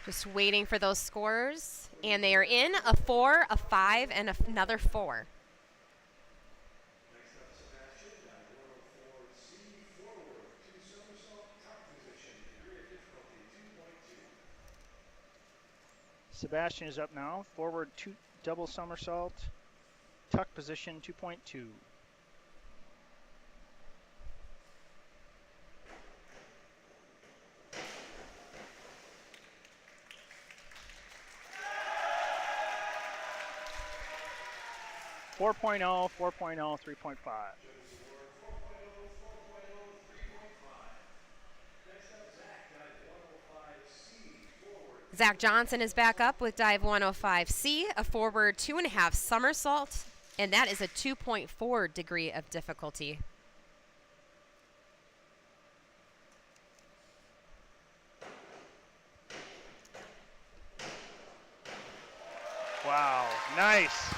Just waiting for those scores. And they are in a 4, a 5, and another 4. Sebastian is up now. Forward 2 double somersault. Tuck position 2.2. .4.0, 4.0, 3.5. Zach Johnson is back up with dive 105C, a forward 2.5 somersault, and that is a 2.4 degree of difficulty. Wow, nice.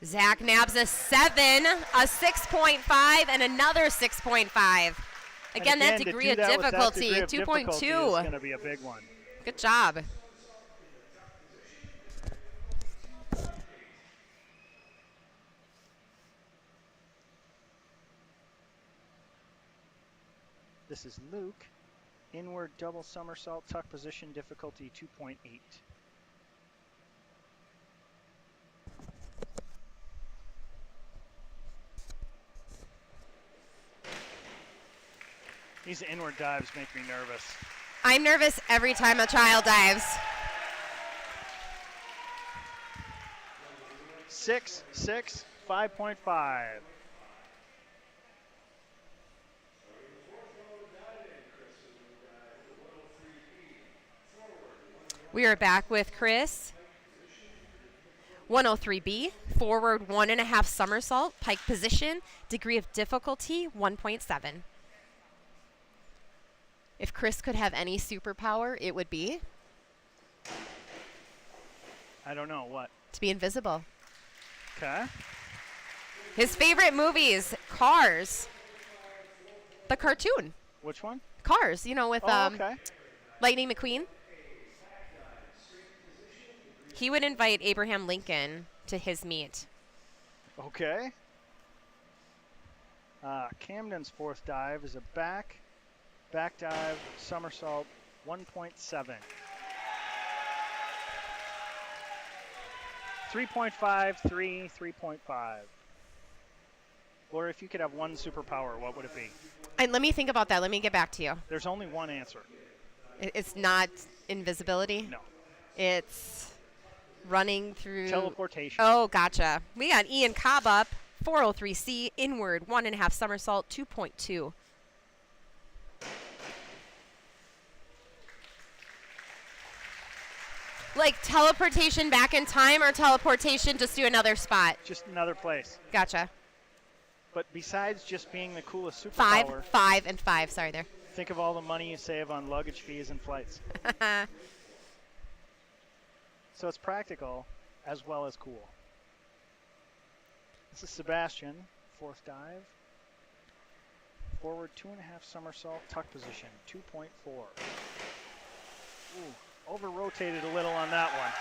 Zach nabs a 7, a 6.5, and another 6.5. Again, that degree of difficulty, 2.2. is going to be a big one. Good job. This is Luke. Inward double somersault, tuck position, difficulty 2.8. These inward dives make me nervous. I'm nervous every time a child dives. 6.6, 5.5. We are back with Chris. 103B, forward 1.5 somersault, pike position, degree of difficulty 1.7. If Chris could have any superpower, it would be? I don't know, what? To be invisible. Okay. His favorite movies, Cars. The cartoon. Which one? Cars, you know, with okay. Lightning McQueen. He would invite Abraham Lincoln to his meet. Okay. Camden's fourth dive is a back dive, somersault, 1.7. 3.5, 3.5. Or if you could have one superpower, what would it be? And let me think about that. Let me get back to you. There's only one answer. It's not invisibility? No. It's running through... Teleportation. Oh, gotcha. We got Ian Cobb up, 403C, inward, 1.5 somersault, 2.2. Like teleportation back in time or teleportation just to another spot? Just another place. Gotcha. But besides just being the coolest superpower... 5 and 5. Sorry there. Think of all the money you save on luggage fees and flights. So it's practical as well as cool. This is Sebastian, fourth dive. Forward 2.5 somersault, tuck position, 2.4. Ooh, over-rotated a little on that one.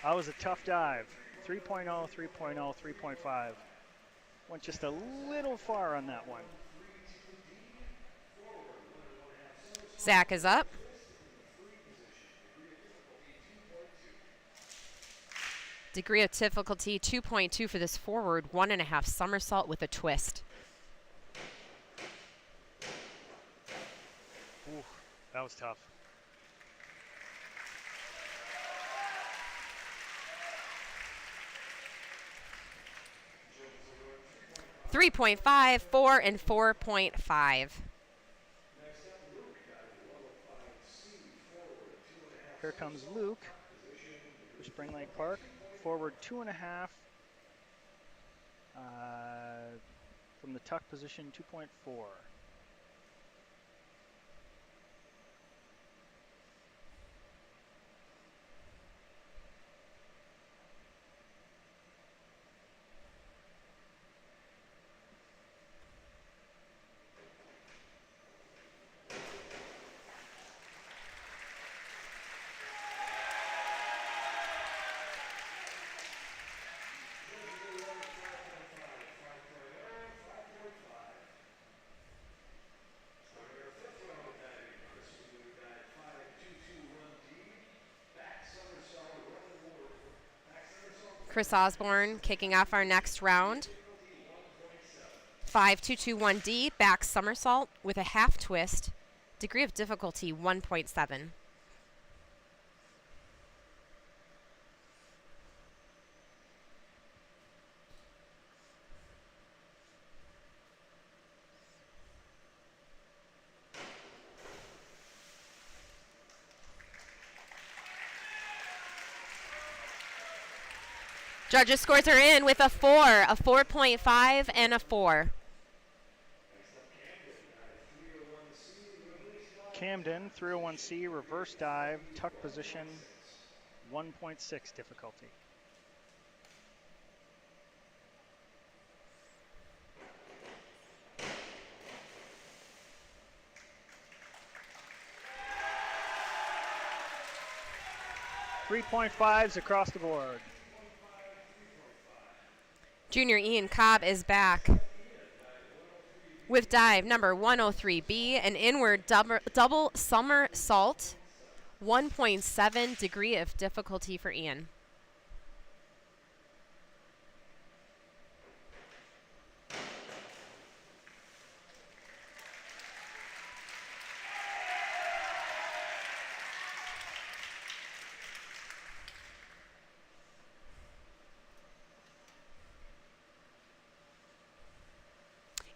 That was a tough dive. 3.0, 3.0, 3.5. Went just a little far on that one. Zach is up. Degree of difficulty 2.2 for this forward 1.5 somersault with a twist. Ooh, that was tough. .5, 4, and 4.5. Here comes Luke for Spring Lake Park. Forward 2.5 from the tuck position, 2.4. Chris Osborne kicking off our next round. 5-2-2-1D, back somersault with a half twist. Degree of difficulty 1.7. Judges' scores are in with a 4, a 4.5, and a 4. Camden, 301C, reverse dive, tuck position, 1.6 difficulty. .5s across the board. Junior Ian Cobb is back. with dive number 103B, an inward double somersault, 1.7 degree of difficulty for Ian.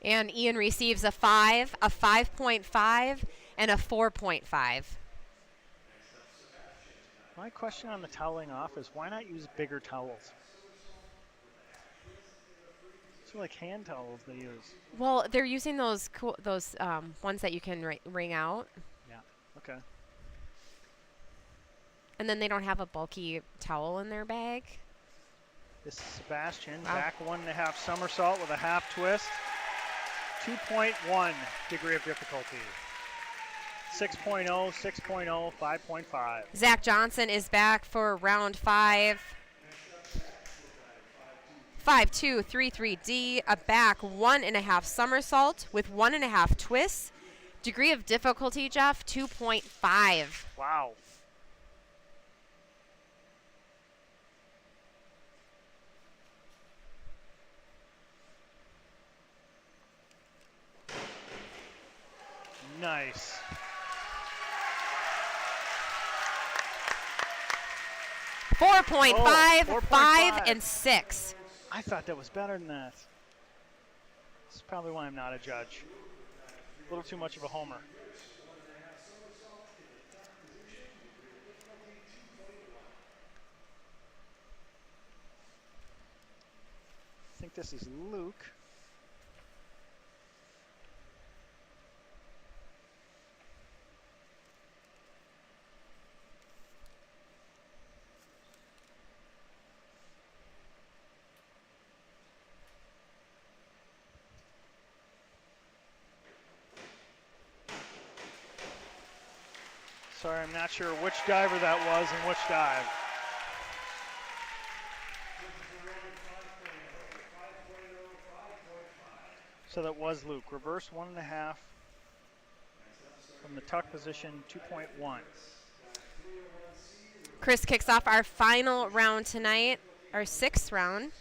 And Ian receives a 5, a 5.5, and a 4.5. My question on the toweling off is why not use bigger towels? It's like hand towels they use. Well, they're using those ones that you can wring out. Yeah, okay. And then they don't have a bulky towel in their bag. This is Sebastian, back 1.5 somersault with a half twist. 2.1 degree of difficulty. 6.0, 6.0, 5.5. Zach Johnson is back for round 5. 5-2, 3-3D, a back 1.5 somersault with 1.5 twists. Degree of difficulty, Jeff, 2.5. Wow. Nice. Four point five, 4.5. 5, and 6. I thought that was better than that. This is probably why I'm not a judge. A little too much of a homer. I think this is Luke. Sorry, I'm not sure which diver that was and which dive. So that was Luke. Reverse 1.5 from the tuck position, 2.1. Chris kicks off our final round tonight, our 6th round.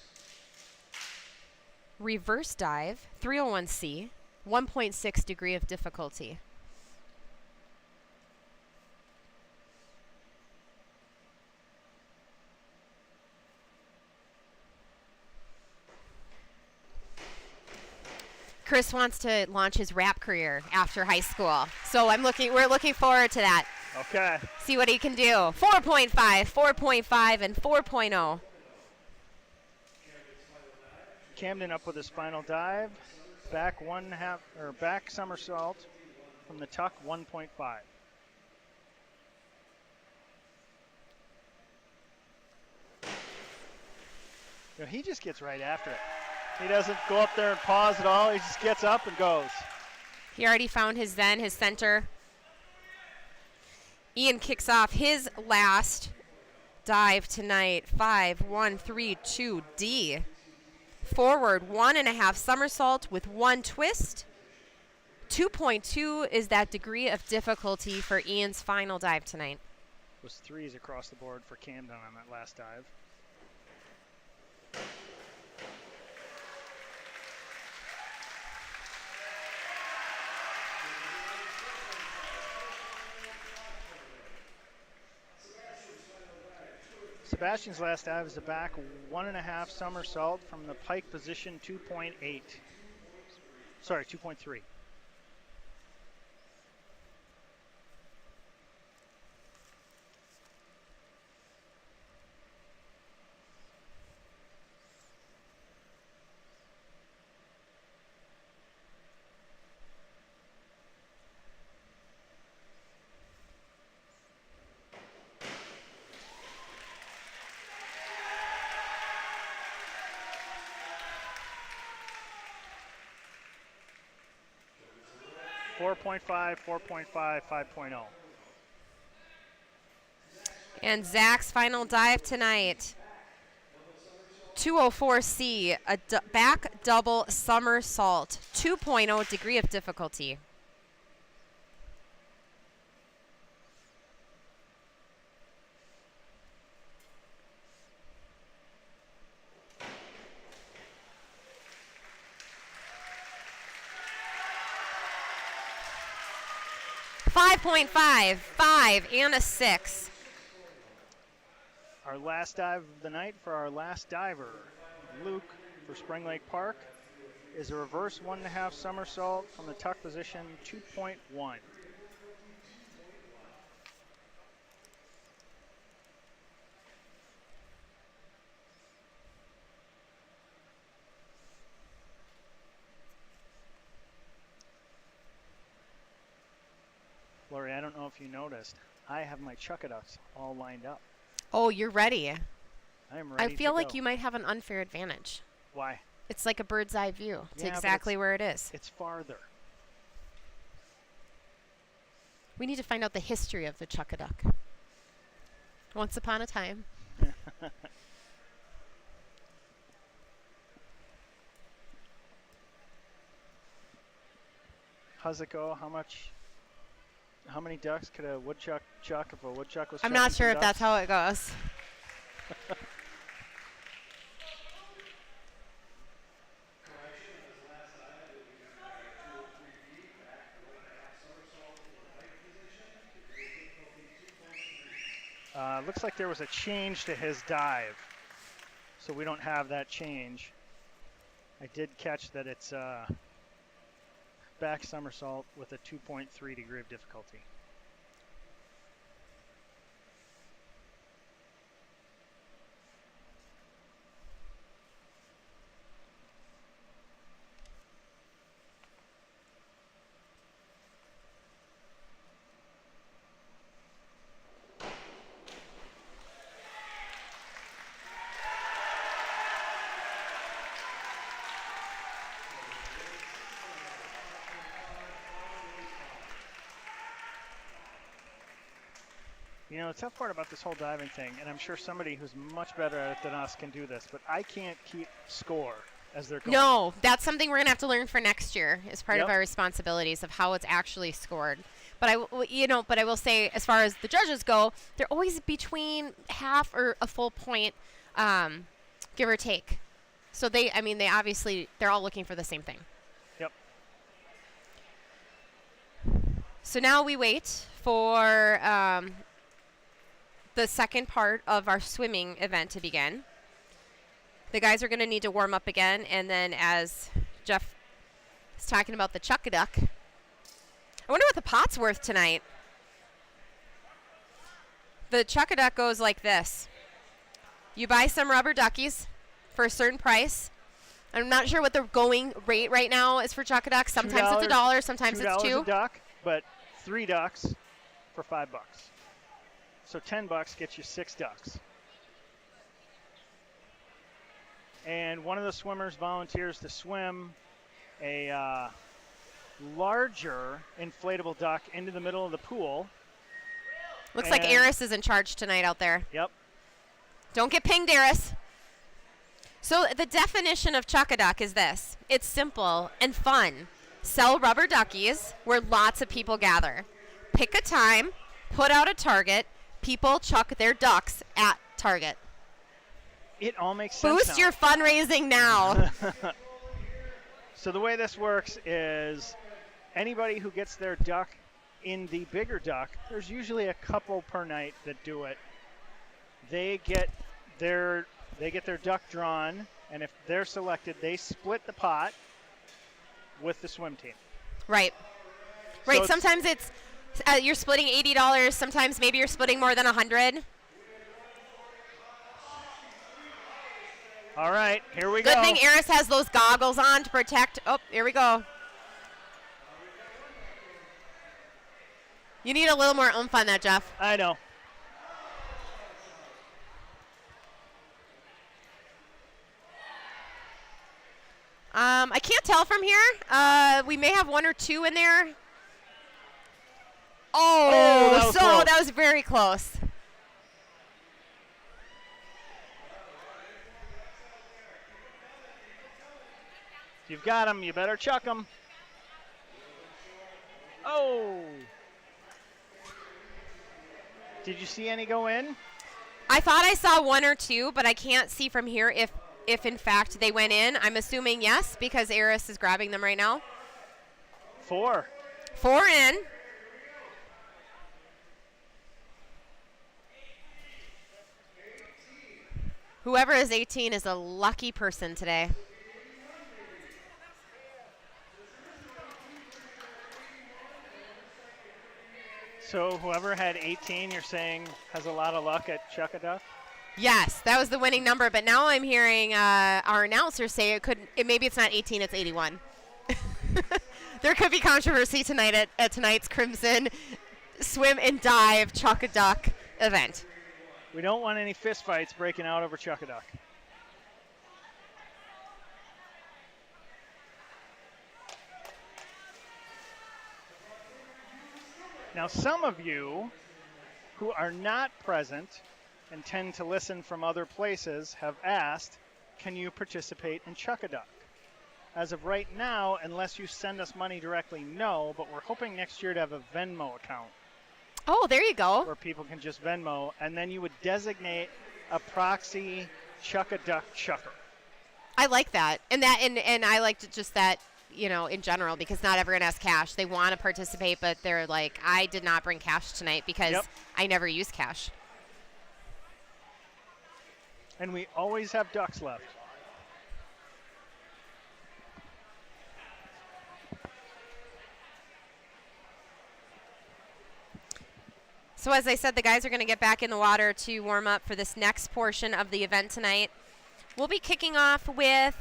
Reverse dive, 301C, 1.6 degree of difficulty. Chris wants to launch his rap career after high school. So we're looking forward to that. Okay. See what he can do. 4.5, 4.5, and 4.0. Camden up with his final dive. Back 1.5 or back somersault from the tuck, 1.5. You know, he just gets right after it. He doesn't go up there and pause at all. He just gets up and goes. He already found his center. Ian kicks off his last dive tonight. 5-1-3-2-D. Forward 1.5 somersault with 1 twist. 2.2 is that degree of difficulty for Ian's final dive tonight. It was 3s across the board for Camden on that last dive. Sebastian's last dive is a back 1.5 somersault from the pike position, 2.8. Sorry, 2.3. Four 4.5, 5.0. And Zach's final dive tonight. 204C, a back double somersault, 2.0 degree of difficulty. .5 and a 6. Our last dive of the night for our last diver, Luke for Spring Lake Park, is a reverse 1.5 somersault from the tuck position, 2.1. Lori, I don't know if you noticed, I have my chuckaducks all lined up. Oh, you're ready. I am ready. I feel like you might have an unfair advantage. Why? It's like a bird's eye view. It's Yeah, exactly where it is. It's farther. We need to find out the history of the chuckaduck. Once upon a time. How's it go? How many ducks could a woodchuck chuck if a woodchuck was I'm not chucking sure some if that's ducks? how it goes. Looks like there was a change to his dive, so we don't have that change. I did catch that it's back somersault with a 2.3 degree of difficulty. You know, the tough part about this whole diving thing, and I'm sure somebody who's much better at it than us can do this, but I can't keep score as they're going. No, that's something we're going to have to learn for next year as part of Yep. our responsibilities of how it's actually scored. But I will say, as far as the judges go, they're always between half or a full point, give or take. So they obviously, they're all looking for the same thing. Yep. So now we wait for the second part of our swimming event to begin. The guys are going to need to warm up again, and then as Jeff is talking about the chuckaduck, I wonder what the pot's worth tonight. The chuckaduck goes like this. You buy some rubber duckies for a certain price. I'm not sure what the going rate right now is for chuckaducks. Sometimes it's $1, sometimes it's $2. $2 a duck, but 3 ducks for $5. So $10 gets you 6 ducks. And one of the swimmers volunteers to swim a larger inflatable duck into the middle of the pool. Looks like Eris is in charge tonight out there. Yep. Don't get pinged, Eris. So the definition of chuckaduck is this. It's simple and fun. Sell rubber duckies where lots of people gather. Pick a time, put out a target, people chuck their ducks at target. It all makes sense Boost now. your fundraising now. So the way this works is anybody who gets their duck in the bigger duck, there's usually a couple per night that do it. They get their duck drawn, and if they're selected, they split the pot with the swim team. Right. Right. Sometimes it's you're splitting $80. Sometimes maybe you're splitting more than $100. All right, here we go. Good thing Eris has those goggles on to protect. Oh, here we go. You need a little more oomph on that, Jeff. I know. I can't tell from here. We may have 1 or 2 in there. Oh, that was very close. If you've got them, you better chuck them. Oh! Did you see any go in? I thought I saw one or two, but I can't see from here if in fact they went in. I'm assuming yes, because Eris is grabbing them right now. 4. 4 in. Whoever is 18 is a lucky person today. So whoever had 18, you're saying, has a lot of luck at Chuck-a-Duck? Yes, that was the winning number, but now I'm hearing our announcer say maybe it's not 18, it's 81. There could be controversy tonight at tonight's Crimson Swim and Dive Chuck-a-Duck event. We don't want any fistfights breaking out over Chuck-a-Duck. Now, some of you who are not present and tend to listen from other places have asked, can you participate in Chuck-a-Duck? As of right now, unless you send us money directly, no, but we're hoping next year to have a Venmo account. Oh, there you go. Where people can just Venmo, and then you would designate a proxy Chuck-a-Duck chucker. I like that. And I liked just that, in general, because not everyone has cash. They want to participate, but they're like, I did not bring cash tonight because I never use cash. And we always have ducks left. So as I said, the guys are going to get back in the water to warm up for this next portion of the event tonight. We'll be kicking off with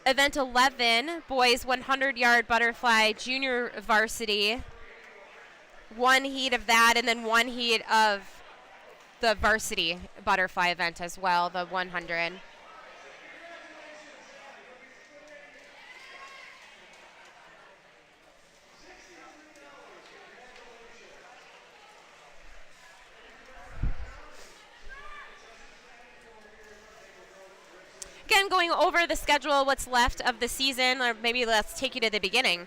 Event 11, boys 100-yard butterfly junior varsity. One heat of that, and then one heat of the varsity butterfly event as well, the 100. Again, going over the schedule, what's left of the season, or maybe let's take you to the beginning.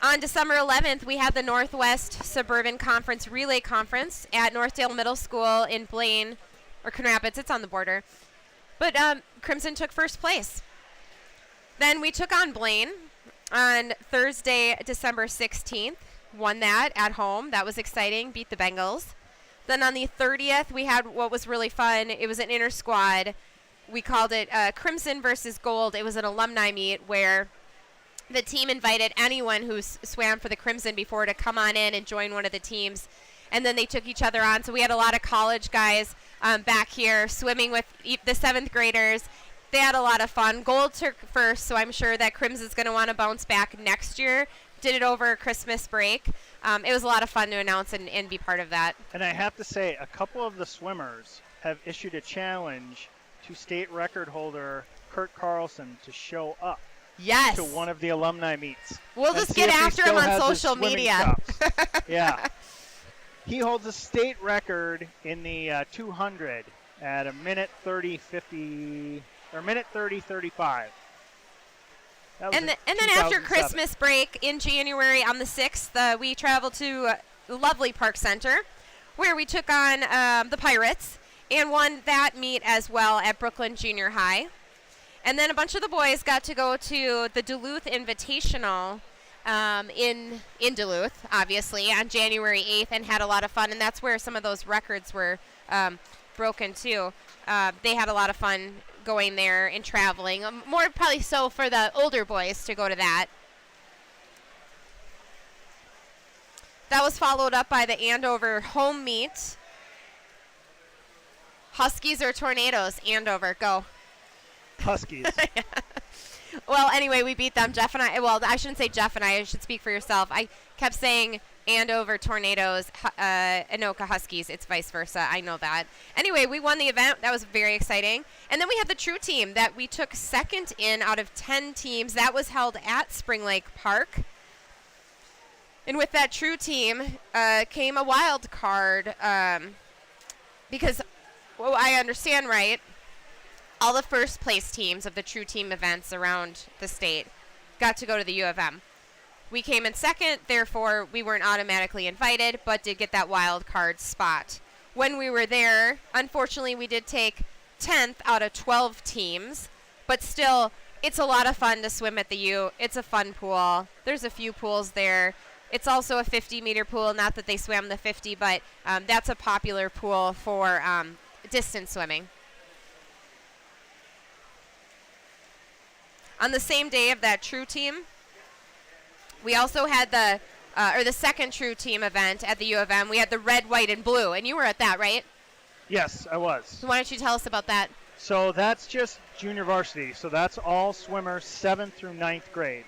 On December 11th, we had the Northwest Suburban Conference Relay Conference at Northdale Middle School in Blaine, or Coon Rapids, it's on the border. But Crimson took first place. Then we took on Blaine on Thursday, December 16th, won that at home. That was exciting, beat the Bengals. Then on the 30th, we had what was really fun. It was an inter-squad. We called it Crimson versus Gold. It was an alumni meet where the team invited anyone who swam for the Crimson before to come on in and join one of the teams. And then they took each other on. So we had a lot of college guys back here swimming with the 7th graders. They had a lot of fun. Gold took first, so I'm sure that Crimson's going to want to bounce back next year. Did it over Christmas break. It was a lot of fun to announce and be part of that. And I have to say, a couple of the swimmers have issued a challenge to state record holder Kurt Carlson to show up to one of the alumni meets. We'll just get after him on social media. Yeah. He holds a state record in the 200 at a minute 30:50 or minute 30:35. And then after Christmas break in January on the 6th, we traveled to lovely Park Center where we took on the Pirates and won that meet as well at Brooklyn Junior High. And then a bunch of the boys got to go to the Duluth Invitational in Duluth, obviously, on January 8th and had a lot of fun. And that's where some of those records were broken, too. They had a lot of fun going there and traveling. More probably so for the older boys to go to that. That was followed up by the Andover home meet. Huskies or Tornadoes? Andover, go. Huskies. Well, anyway, we beat them. Jeff and I shouldn't say Jeff and I should speak for yourself. I kept saying Andover Tornadoes, Anoka Huskies. It's vice versa. I know that. Anyway, we won the event. That was very exciting. And then we had the True Team that we took second in out of 10 teams. That was held at Spring Lake Park. And with that True Team came a wild card because, well, I understand right, all the first place teams of the True Team events around the state got to go to the U of M. We came in second, therefore we weren't automatically invited, but did get that wild card spot. When we were there, unfortunately, we did take 10th out of 12 teams, but still, it's a lot of fun to swim at the U. It's a fun pool. There's a few pools there. It's also a 50-meter pool, not that they swam the 50, but that's a popular pool for distance swimming. On the same day of that true team, we also had the second true team event at the U of M. We had the red, white, and blue, and you were at that, right? Yes, I was. So why don't you tell us about that? So that's just junior varsity. So that's all swimmers 7th through 9th grade.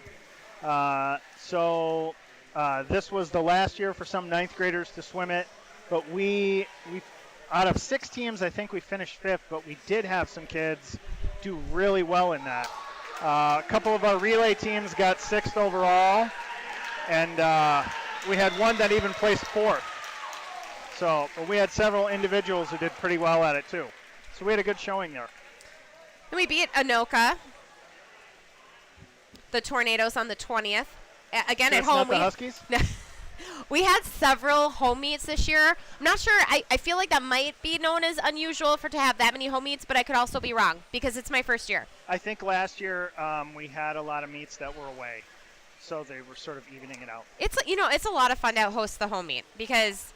This was the last year for some 9th graders to swim it, but we out of 6 teams, I think we finished 5th, but we did have some kids do really well in that. A couple of our relay teams got 6th overall, and we had one that even placed 4th. So, but we had several individuals who did pretty well at it too. So we had a good showing there. And we beat Anoka, the Tornadoes, on the 20th. Again, at home. Not the Huskies? We had several home meets this year. I'm not sure. I feel like that might be known as unusual to have that many home meets, but I could also be wrong because it's my first year. I think last year we had a lot of meets that were away, so they were sort of evening it out. It's a lot of fun to host the home meet because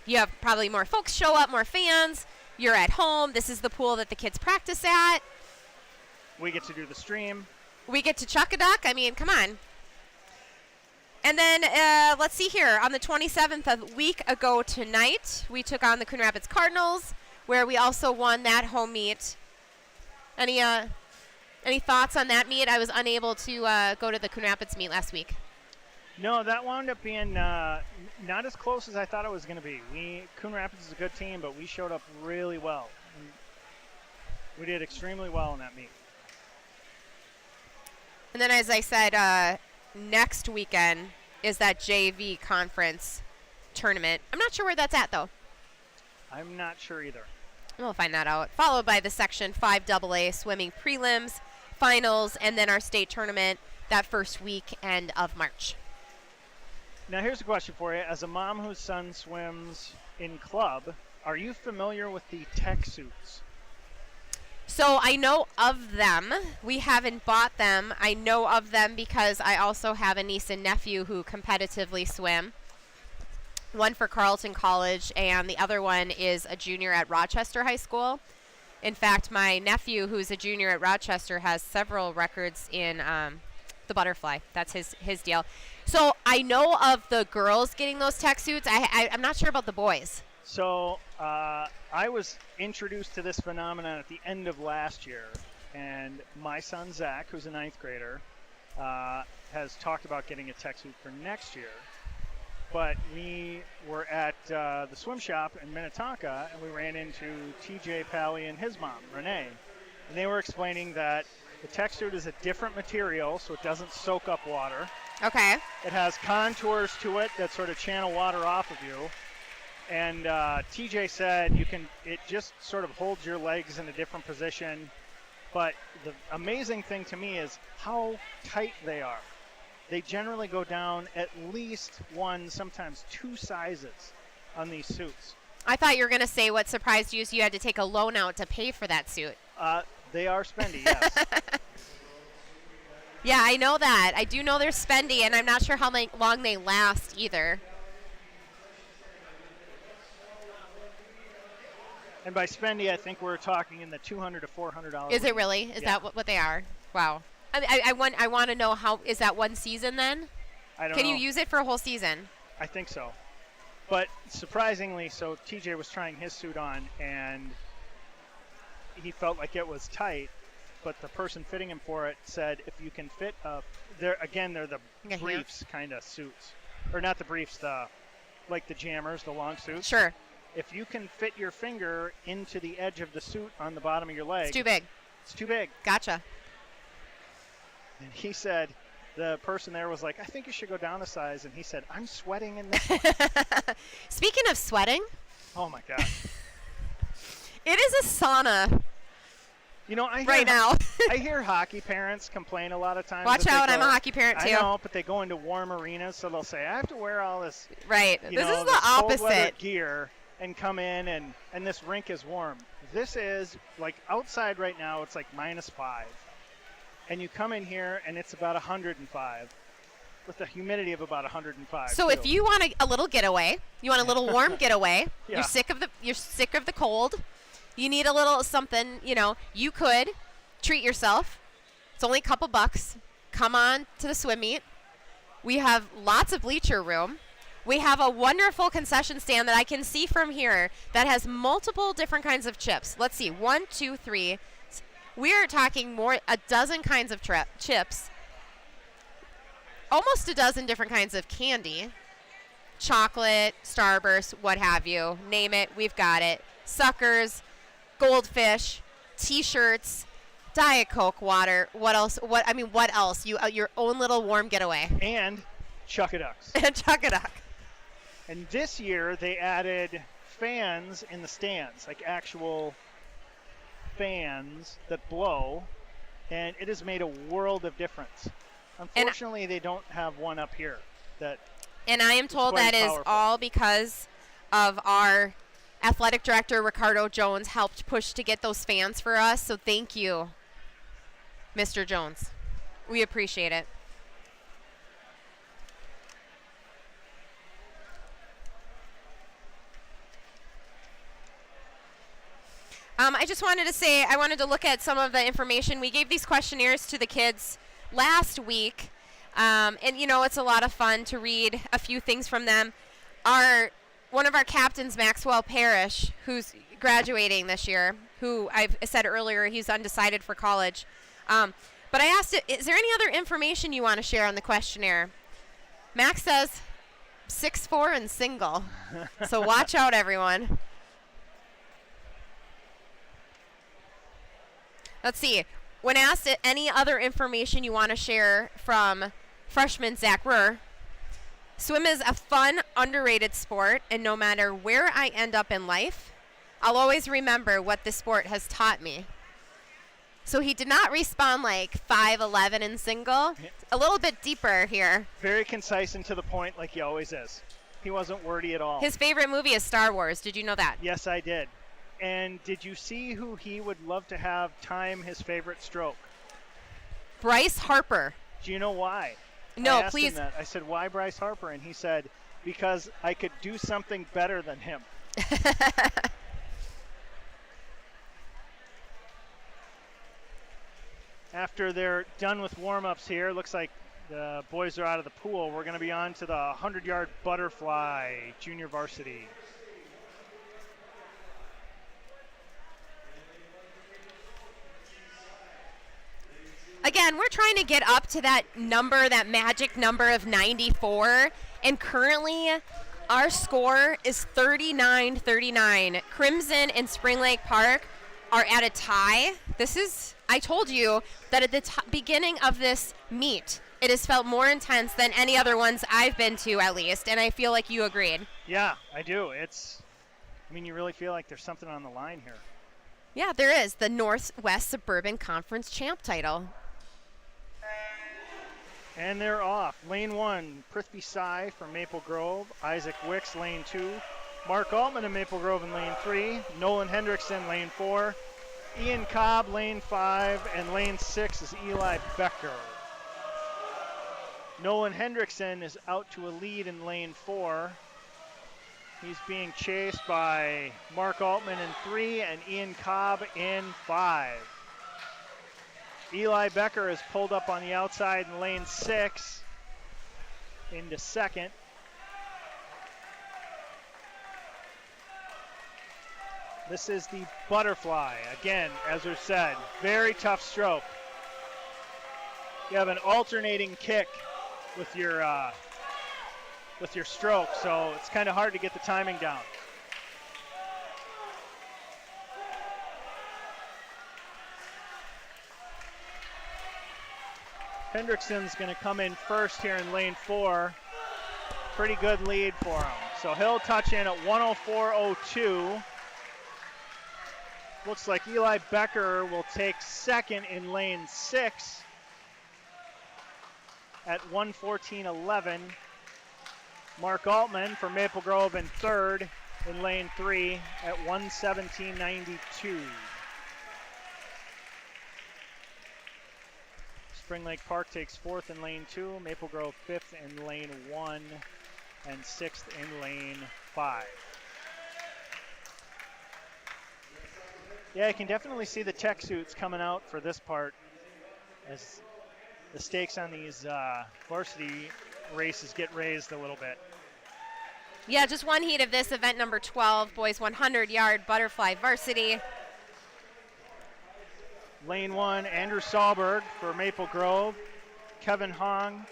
you have probably more folks show up, more fans. You're at home. This is the pool that the kids practice at. We get to do the stream. We get to chuck a duck. I mean, come on. And then let's see here. On the 27th, a week ago tonight, we took on the Coon Rapids Cardinals, where we also won that home meet. Any thoughts on that meet? I was unable to go to the Coon Rapids meet last week. No, that wound up being not as close as I thought it was going to be. Coon Rapids is a good team, but we showed up really well. We did extremely well in that meet. And then, as I said, next weekend is that JV conference tournament. I'm not sure where that's at, though. I'm not sure either. We'll find that out. Followed by the Section 5 AA swimming prelims, finals, and then our state tournament that first weekend of March. Now, here's a question for you. As a mom whose son swims in club, are you familiar with the tech suits? So I know of them. We haven't bought them. I know of them because I also have a niece and nephew who competitively swim. One for Carleton College, and the other one is a junior at Rochester High School. In fact, my nephew, who's a junior at Rochester, has several records in the butterfly. That's his deal. So I know of the girls getting those tech suits. I'm not sure about the boys. So I was introduced to this phenomenon at the end of last year, and my son Zach, who's a 9th grader, has talked about getting a tech suit for next year. But we were at the swim shop in Minnetonka, and we ran into TJ Pally and his mom, Renee, and they were explaining that the tech suit is a different material, so it doesn't soak up water. Okay. It has contours to it that sort of channel water off of you. And TJ said it just sort of holds your legs in a different position. But the amazing thing to me is how tight they are. They generally go down at least 1, sometimes 2 sizes on these suits. I thought you were going to say what surprised you is you had to take a loan out to pay for that suit. They are spendy, yes. Yeah, I know that. I do know they're spendy, and I'm not sure how long they last either. And by spendy, I think we're talking in the $200 to $400. Is it really? Is that what they are? Wow. I want to know how, is that one season then? I don't know. Can you use it for a whole season? I think so. But surprisingly, so TJ was trying his suit on, and he felt like it was tight, but the person fitting him for it said if you can fit they're the briefs kind of suits. Or not the briefs, the jammers, the long suits. Sure. If you can fit your finger into the edge of the suit on the bottom of your leg. It's too big. It's too big. Gotcha. And he said, the person there was like, I think you should go down a size. And he said, I'm sweating in this. Speaking of sweating. Oh, my God. It is a sauna. You know, right now. I hear hockey parents complain a lot of times. Watch out, I'm a hockey parent too. I know, but they go into warm arenas, so they'll say, I have to wear all this right. This is the opposite. cold weather gear and come in, and this rink is warm. This is, like, outside right now, it's like -5. And you come in here, and it's about 105 with a humidity of about 105. So if you want a little getaway, you want a little warm getaway, Yeah. you're sick of the cold, you need a little something, you could treat yourself. It's only a couple bucks. Come on to the swim meet. We have lots of bleacher room. We have a wonderful concession stand that I can see from here that has multiple different kinds of chips. Let's see, 1, 2, 3. We are talking a dozen kinds of chips, almost a dozen different kinds of candy, chocolate, Starburst, what have you, name it, we've got it. Suckers, Goldfish, T-shirts, Diet Coke, water. What else? What else? Your own little warm getaway. And Chuck-a-Ducks. And Chuck-a-Duck. And this year they added fans in the stands, like actual fans that blow, and it has made a world of difference. Unfortunately, they don't have one up here. And I am told that is all because of our athletic director, Ricardo Jones, helped push to get those fans for us. So thank you, Mr. Jones. We appreciate it. I just wanted to say, I wanted to look at some of the information. We gave these questionnaires to the kids last week. And, it's a lot of fun to read a few things from them. One of our captains, Maxwell Parrish, who's graduating this year, who I've said earlier he's undecided for college. But I asked, is there any other information you want to share on the questionnaire? Max says 6'4" and single. So watch out, everyone. Let's see. When asked any other information you want to share from freshman Zach Ruhr, swim is a fun, underrated sport, and no matter where I end up in life, I'll always remember what this sport has taught me. So he did not respond like 5'11" and single. A little bit deeper here. Very concise and to the point, like he always is. He wasn't wordy at all. His favorite movie is Star Wars. Did you know that? Yes, I did. And did you see who he would love to have time his favorite stroke? Bryce Harper. Do you know why? No, I asked please. him that. I said, why Bryce Harper? And he said, because I could do something better than him. After they're done with warm-ups here, looks like the boys are out of the pool. We're going to be on to the 100-yard butterfly junior varsity. Again, we're trying to get up to that number, that magic number of 94, and currently our score is 39-39. Crimson and Spring Lake Park are at a tie. I told you that at the beginning of this meet, it has felt more intense than any other ones I've been to, at least, and I feel like you agreed. Yeah, I do. You really feel like there's something on the line here. Yeah, there is. The Northwest Suburban Conference champ title. And they're off. Lane 1, Prithvi Sai from Maple Grove. Isaac Wicks, lane 2. Mark Altman in Maple Grove in lane 3. Nolan Hendrickson, lane 4. Ian Cobb, lane 5. And lane 6 is Eli Becker. Nolan Hendrickson is out to a lead in lane 4. He's being chased by Mark Altman in 3 and Ian Cobb in 5. Eli Becker is pulled up on the outside in lane 6 into second. This is the butterfly. Again, as we said, very tough stroke. You have an alternating kick with your stroke, so it's kind of hard to get the timing down. Hendrickson's going to come in first here in lane 4. Pretty good lead for him. So he'll touch in at 104.02. Looks like Eli Becker will take second in lane 6 at 1:14.11. Mark Altman for Maple Grove in third in lane 3 at 1:17.92. Spring Lake Park takes fourth in lane 2, Maple Grove fifth in lane 1, and sixth in lane 5. Yeah, I can definitely see the tech suits coming out for this part as the stakes on these varsity races get raised a little bit. Yeah, just one heat of this event, number 12, boys 100-yard butterfly varsity. Lane 1, Andrew Sahlberg for Maple Grove. Kevin Hong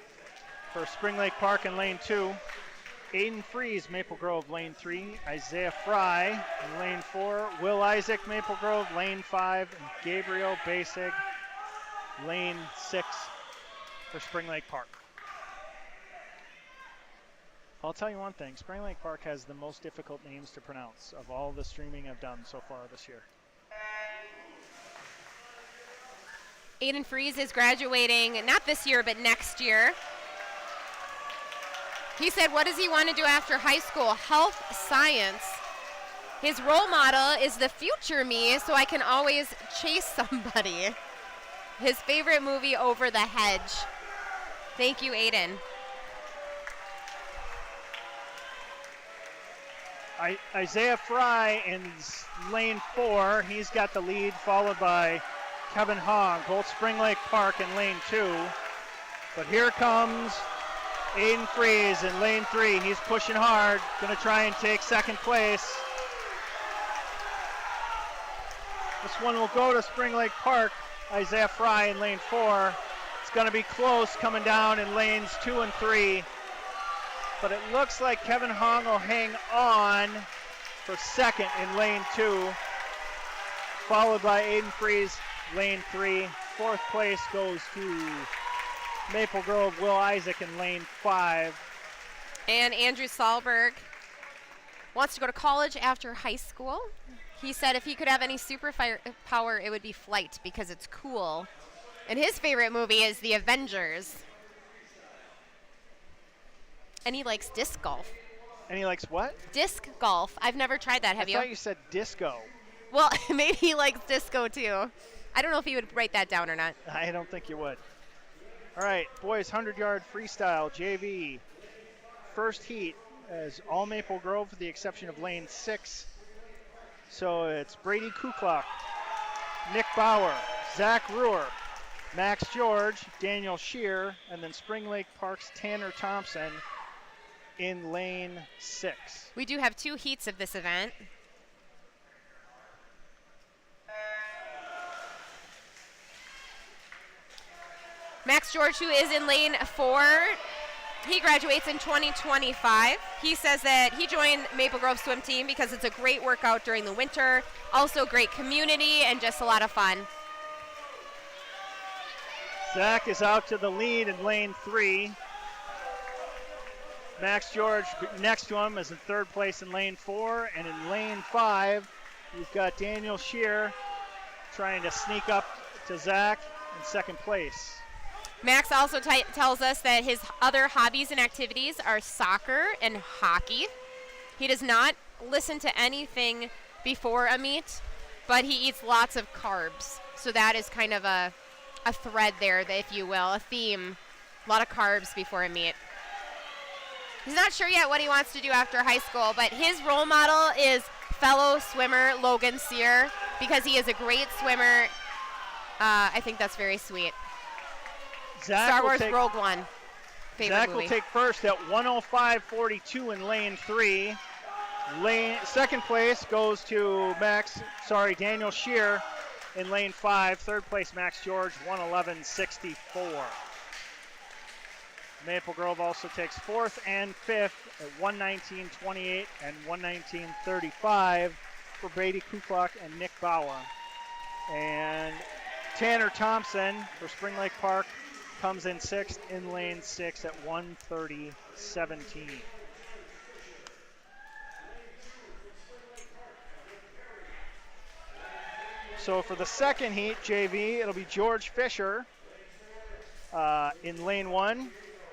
for Spring Lake Park in lane 2. Aiden Fries, Maple Grove, lane 3. Isaiah Fry in lane 4. Will Isaac, Maple Grove, lane 5. And Gabriel Basig, lane 6 for Spring Lake Park. I'll tell you one thing, Spring Lake Park has the most difficult names to pronounce of all the streaming I've done so far this year. Aiden Fries is graduating, not this year, but next year. He said, what does he want to do after high school? Health science. His role model is the future me, so I can always chase somebody. His favorite movie, Over the Hedge. Thank you, Aiden. Isaiah Fry in lane 4. He's got the lead, followed by Kevin Hong, both Spring Lake Park in lane 2. But here comes Aiden Fries in lane 3. He's pushing hard, going to try and take second place. This one will go to Spring Lake Park. Isaiah Fry in lane 4. It's going to be close coming down in lanes 2 and 3. But it looks like Kevin Hong will hang on for second in lane 2, followed by Aiden Fries, lane 3. Fourth place goes to Maple Grove, Will Isaac in lane 5. And Andrew Sahlberg wants to go to college after high school. He said if he could have any superpower, it would be flight because it's cool. And his favorite movie is The Avengers. And he likes disc golf. And he likes what? Disc golf. I've never tried that. Have you? I thought you said disco. Well, maybe he likes disco too. I don't know if he would write that down or not. I don't think you would. All right, boys, 100-yard freestyle, JV. First heat is all Maple Grove with the exception of lane 6. So it's Brady Kuklock, Nick Bauer, Zach Ruhr, Max George, Daniel Shear, and then Spring Lake Park's Tanner Thompson in lane 6. We do have 2 heats of this event. Max George, who is in lane 4, he graduates in 2025. He says that he joined Maple Grove swim team because it's a great workout during the winter, also great community, and just a lot of fun. Zach is out to the lead in lane 3. Max George next to him is in third place in lane 4. And in lane 5, we've got Daniel Shear trying to sneak up to Zach in second place. Max also tells us that his other hobbies and activities are soccer and hockey. He does not listen to anything before a meet, but he eats lots of carbs. So that is kind of a thread there, if you will, a theme. A lot of carbs before a meet. He's not sure yet what he wants to do after high school, but his role model is fellow swimmer Logan Sear because he is a great swimmer. I think that's very sweet. Star Wars Rogue One. Zach will take first at 1:05.42 in lane 3. Second place goes to Daniel Shear in lane 5. Third place, Max George, 1:11.64. Maple Grove also takes fourth and fifth at 1:19.28 and 1:19.35 for Brady Kuklock and Nick Bauer. And Tanner Thompson for Spring Lake Park comes in sixth in lane 6 at 1:30.17. So for the second heat, JV, it'll be George Fisher in lane 1.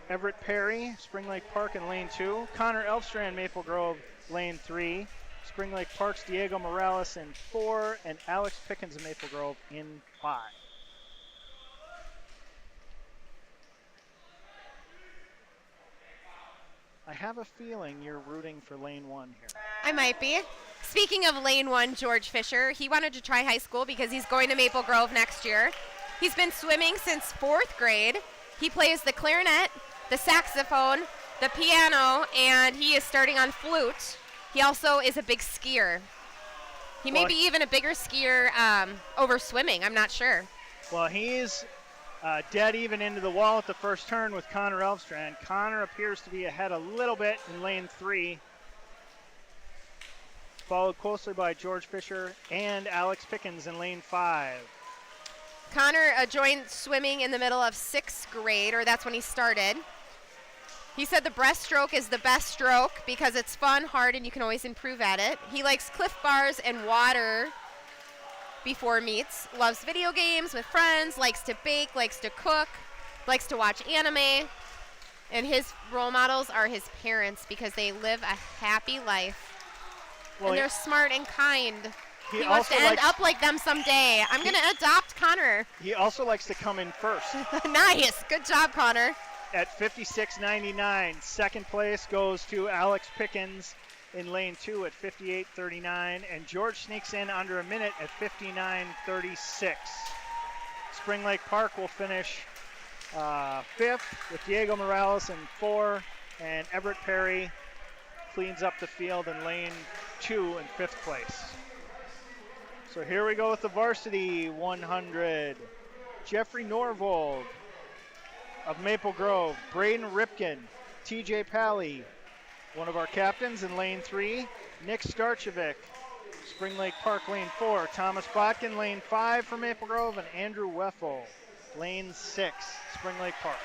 Everett Perry, Spring Lake Park in lane 2. Connor Elfstrand, Maple Grove, lane 3. Spring Lake Park's Diego Morales in 4. And Alex Pickens of Maple Grove in 5. I have a feeling you're rooting for lane 1 here. I might be. Speaking of lane 1, George Fisher, he wanted to try high school because he's going to Maple Grove next year. He's been swimming since 4th grade. He plays the clarinet, the saxophone, the piano, and he is starting on flute. He also is a big skier. He may be even a bigger skier over swimming. I'm not sure. Well, he's dead even into the wall at the first turn with Connor Elfstrand. Connor appears to be ahead a little bit in lane 3, followed closely by George Fisher and Alex Pickens in lane 5. Connor joined swimming in the middle of 6th grade, or that's when he started. He said the breaststroke is the best stroke because it's fun, hard, and you can always improve at it. He likes Cliff Bars and water before meets, loves video games with friends, likes to bake, likes to cook, likes to watch anime, and his role models are his parents because they live a happy life. Well, and they're smart and kind. He wants to end up like them someday. I'm going to adopt Connor. He also likes to come in first. Nice. Good job, Connor. At 56.99, second place goes to Alex Pickens in lane 2 at 58.39, and George sneaks in under a minute at 59.36. Spring Lake Park will finish 5th with Diego Morales in 4, and Everett Perry cleans up the field in lane 2 in 5th place. So here we go with the varsity 100. Jeffrey Norvold of Maple Grove, Braden Ripken, TJ Pally, one of our captains in lane 3, Nick Starchevic, Spring Lake Park lane 4, Thomas Botkin lane 5 for Maple Grove, and Andrew Weffel lane 6, Spring Lake Park.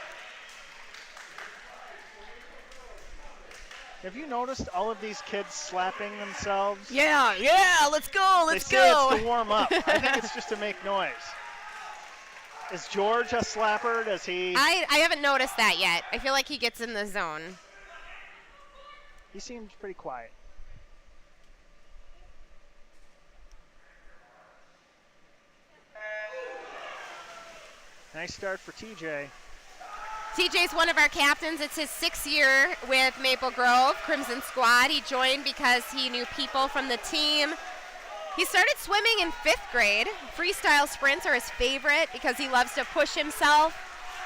Have you noticed all of these kids slapping themselves? Yeah, let's go. They say it's to warm up. I think it's just to make noise. Is George a slapper? Does he? I haven't noticed that yet. I feel like he gets in the zone. He seems pretty quiet. Nice start for TJ. TJ's one of our captains. It's his 6th year with Maple Grove Crimson Squad. He joined because he knew people from the team. He started swimming in 5th grade. Freestyle sprints are his favorite because he loves to push himself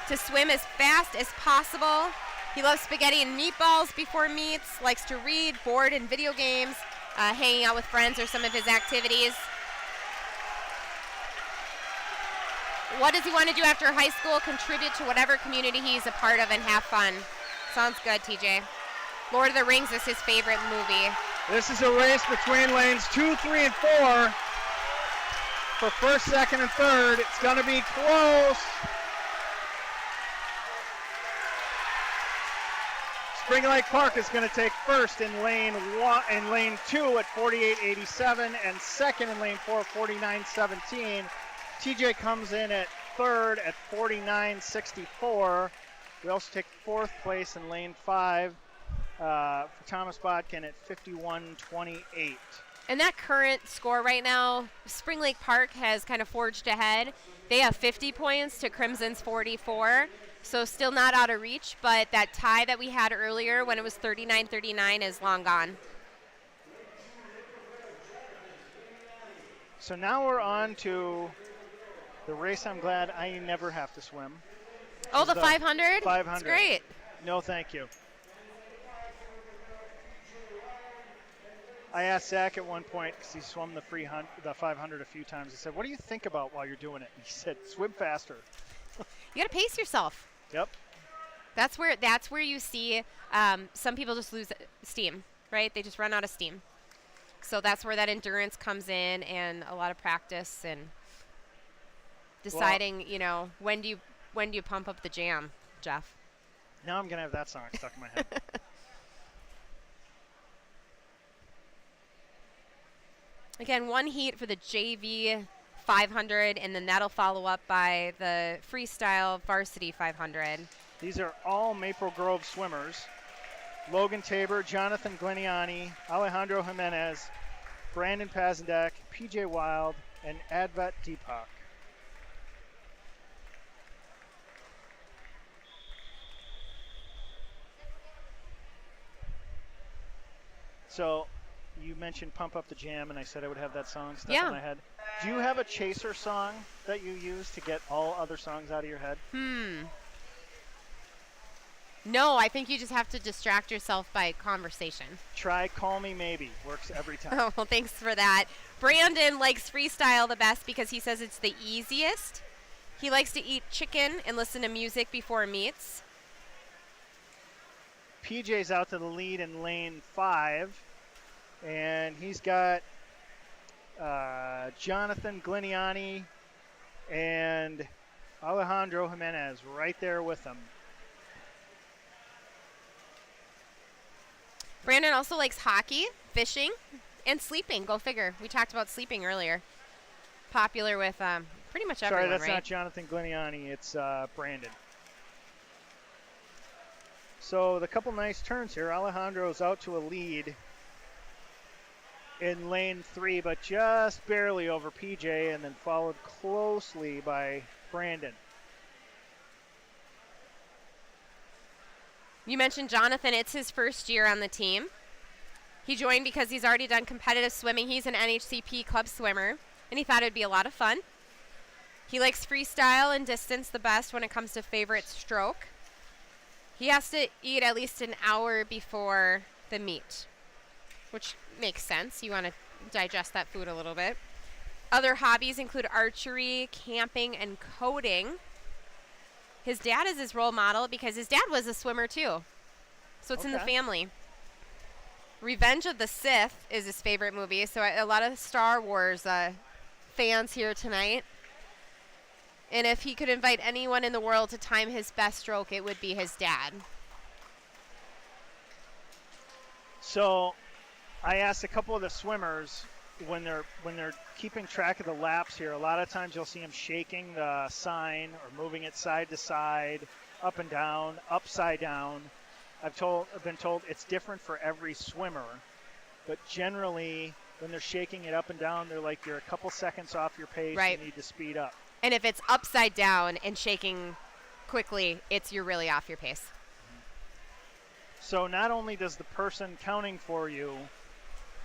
to swim as fast as possible. He loves spaghetti and meatballs before meets, likes to read, board, and video games. Hanging out with friends are some of his activities. What does he want to do after high school? Contribute to whatever community he's a part of and have fun. Sounds good, TJ. Lord of the Rings is his favorite movie. This is a race between lanes 2, 3, and 4 for first, second, and third. It's going to be close. Spring Lake Park is going to take first in lane 2 at 48.87 and second in lane 4 49.17. TJ comes in at third at 49.64. We also take fourth place in lane 5 for Thomas Botkin at 51.28. And that current score right now, Spring Lake Park has kind of forged ahead. They have 50 points to Crimson's 44, so still not out of reach, but that tie that we had earlier when it was 39-39 is long gone. So now we're on to the race I'm glad I never have to swim. Oh, the 500? 500. That's great. No, thank you. I asked Zach at one point, because he swum the 500 a few times. I said, what do you think about while you're doing it? And he said, swim faster. You got to pace yourself. Yep. That's where you see some people just lose steam, right? They just run out of steam. So that's where that endurance comes in, and a lot of practice and deciding, when do you pump up the jam, Jeff? Now I'm going to have that song stuck in my head. Again, one heat for the JV 500, and then that'll follow up by the freestyle varsity 500. These are all Maple Grove swimmers. Logan Tabor, Jonathan Gliniani, Alejandro Jimenez, Brandon Pazendak, PJ Wild, and Advat Deepak. So you mentioned Pump Up the Jam, and I said I would have that song stuck in my head. Do you have a chaser song that you use to get all other songs out of your head? No, I think you just have to distract yourself by conversation. Try Call Me Maybe. Works every time. Oh, well, thanks for that. Brandon likes freestyle the best because he says it's the easiest. He likes to eat chicken and listen to music before meets. PJ's out to the lead in lane 5, and he's got Jonathan Gliniani and Alejandro Jimenez right there with him. Brandon also likes hockey, fishing, and sleeping. Go figure. We talked about sleeping earlier. Popular with pretty much everyone, Sorry, that's right? not Jonathan Gliniani. It's Brandon. So the couple nice turns here. Alejandro's out to a lead in lane 3, but just barely over PJ, and then followed closely by Brandon. You mentioned Jonathan. It's his first year on the team. He joined because he's already done competitive swimming. He's an NHCP club swimmer, and he thought it would be a lot of fun. He likes freestyle and distance the best when it comes to favorite stroke. He has to eat at least an hour before the meet, which makes sense. You want to digest that food a little bit. Other hobbies include archery, camping, and coding. His dad is his role model because his dad was a swimmer too. So it's in the family. Revenge of the Sith is his favorite movie. So a lot of Star Wars fans here tonight. And if he could invite anyone in the world to time his best stroke, it would be his dad. So I asked a couple of the swimmers when they're keeping track of the laps here. A lot of times you'll see them shaking the sign or moving it side to side, up and down, upside down. I've been told it's different for every swimmer, but generally when they're shaking it up and down, they're like, you're a couple seconds off your pace. Right. You need to speed up. And if it's upside down and shaking quickly, you're really off your pace. So not only does the person counting for you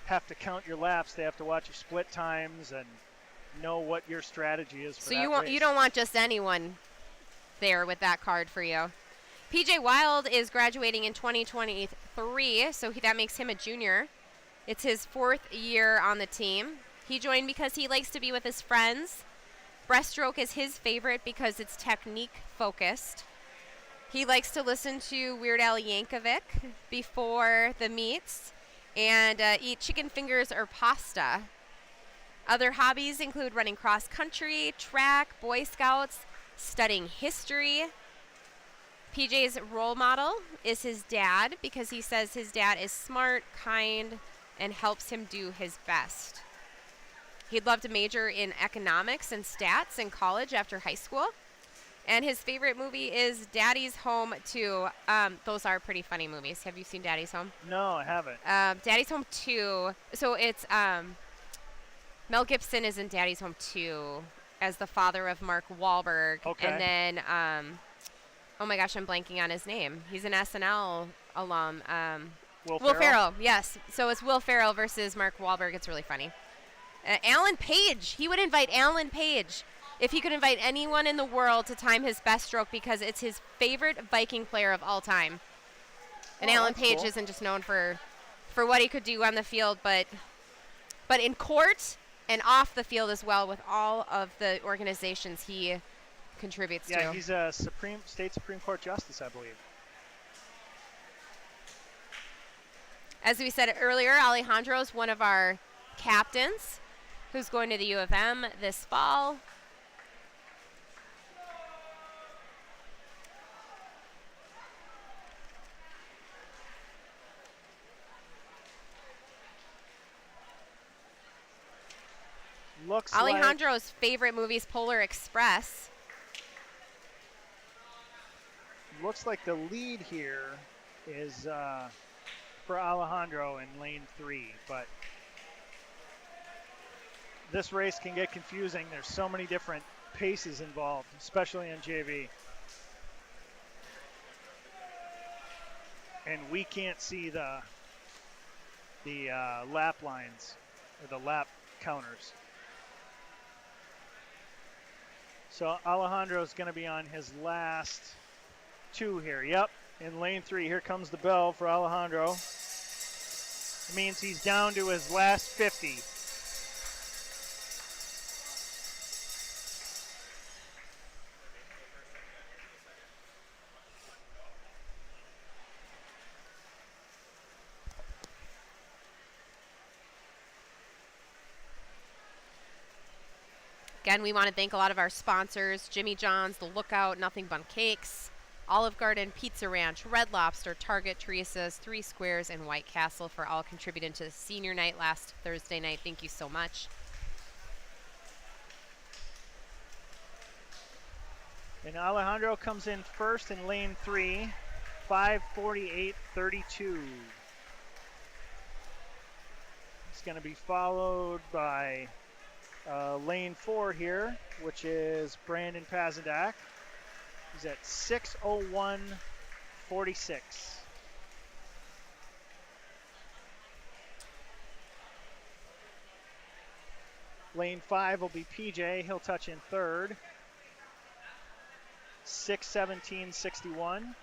have to count your laps, they have to watch your split times and know what your strategy is for so that race. You don't want just anyone there with that card for you. PJ Wild is graduating in 2023, so that makes him a junior. It's his 4th year on the team. He joined because he likes to be with his friends. Breaststroke is his favorite because it's technique focused. He likes to listen to Weird Al Yankovic before the meets and eat chicken fingers or pasta. Other hobbies include running cross country, track, Boy Scouts, studying history. PJ's role model is his dad because he says his dad is smart, kind, and helps him do his best. He'd love to major in economics and stats in college after high school. And his favorite movie is Daddy's Home 2. Those are pretty funny movies. Have you seen Daddy's Home? No, I haven't. Daddy's Home 2. So it's Mel Gibson is in Daddy's Home 2 as the father of Mark Wahlberg. Okay. And then, oh my gosh, I'm blanking on his name. He's an SNL alum. Will Ferrell, yes. So it's Will Ferrell versus Mark Wahlberg. It's really funny. Alan Page. He would invite Alan Page if he could invite anyone in the world to time his best stroke because it's his favorite Viking player of all time. And Alan Page cool. isn't just known for what he could do on the field, but in court and off the field as well with all of the organizations he contributes to. Yeah, he's a state Supreme Court justice, I believe. As we said earlier, Alejandro is one of our captains who's going to the U of M this fall. looks Alejandro's favorite movie is Polar Express. Looks like the lead here is for Alejandro in lane 3, but this race can get confusing. There's so many different paces involved, especially in JV. And we can't see the lap lines or the lap counters. So Alejandro's going to be on his last 2 here. Yep, in lane 3. Here comes the bell for Alejandro. It means he's down to his last 50. Again, we want to thank a lot of our sponsors, Jimmy John's, The Lookout, Nothing But Cakes, Olive Garden, Pizza Ranch, Red Lobster, Target, Teresa's, 3 Squares, and White Castle for all contributing to the senior night last Thursday night. Thank you so much. And Alejandro comes in first in lane 3, 5:48.32. It's going to be followed by lane 4 here, which is Brandon Pazendak. He's at 6:01.46. Lane 5 will be PJ. He'll touch in third. 6:17.61.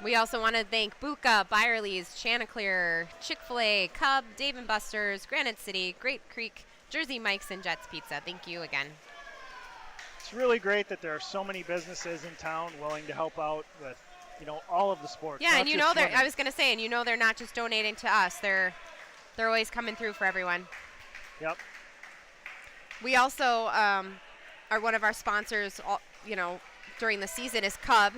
We also want to thank Buca, Byerly's, Chanticleer, Chick-fil-A, Cub, Dave & Buster's, Granite City, Great Creek, Jersey Mike's, and Jets Pizza. Thank you again. It's really great that there are so many businesses in town willing to help out with, all of the sports. Yeah, and I was going to say, and they're not just donating to us. They're always coming through for everyone. Yep. We also are one of our sponsors, during the season is Cub.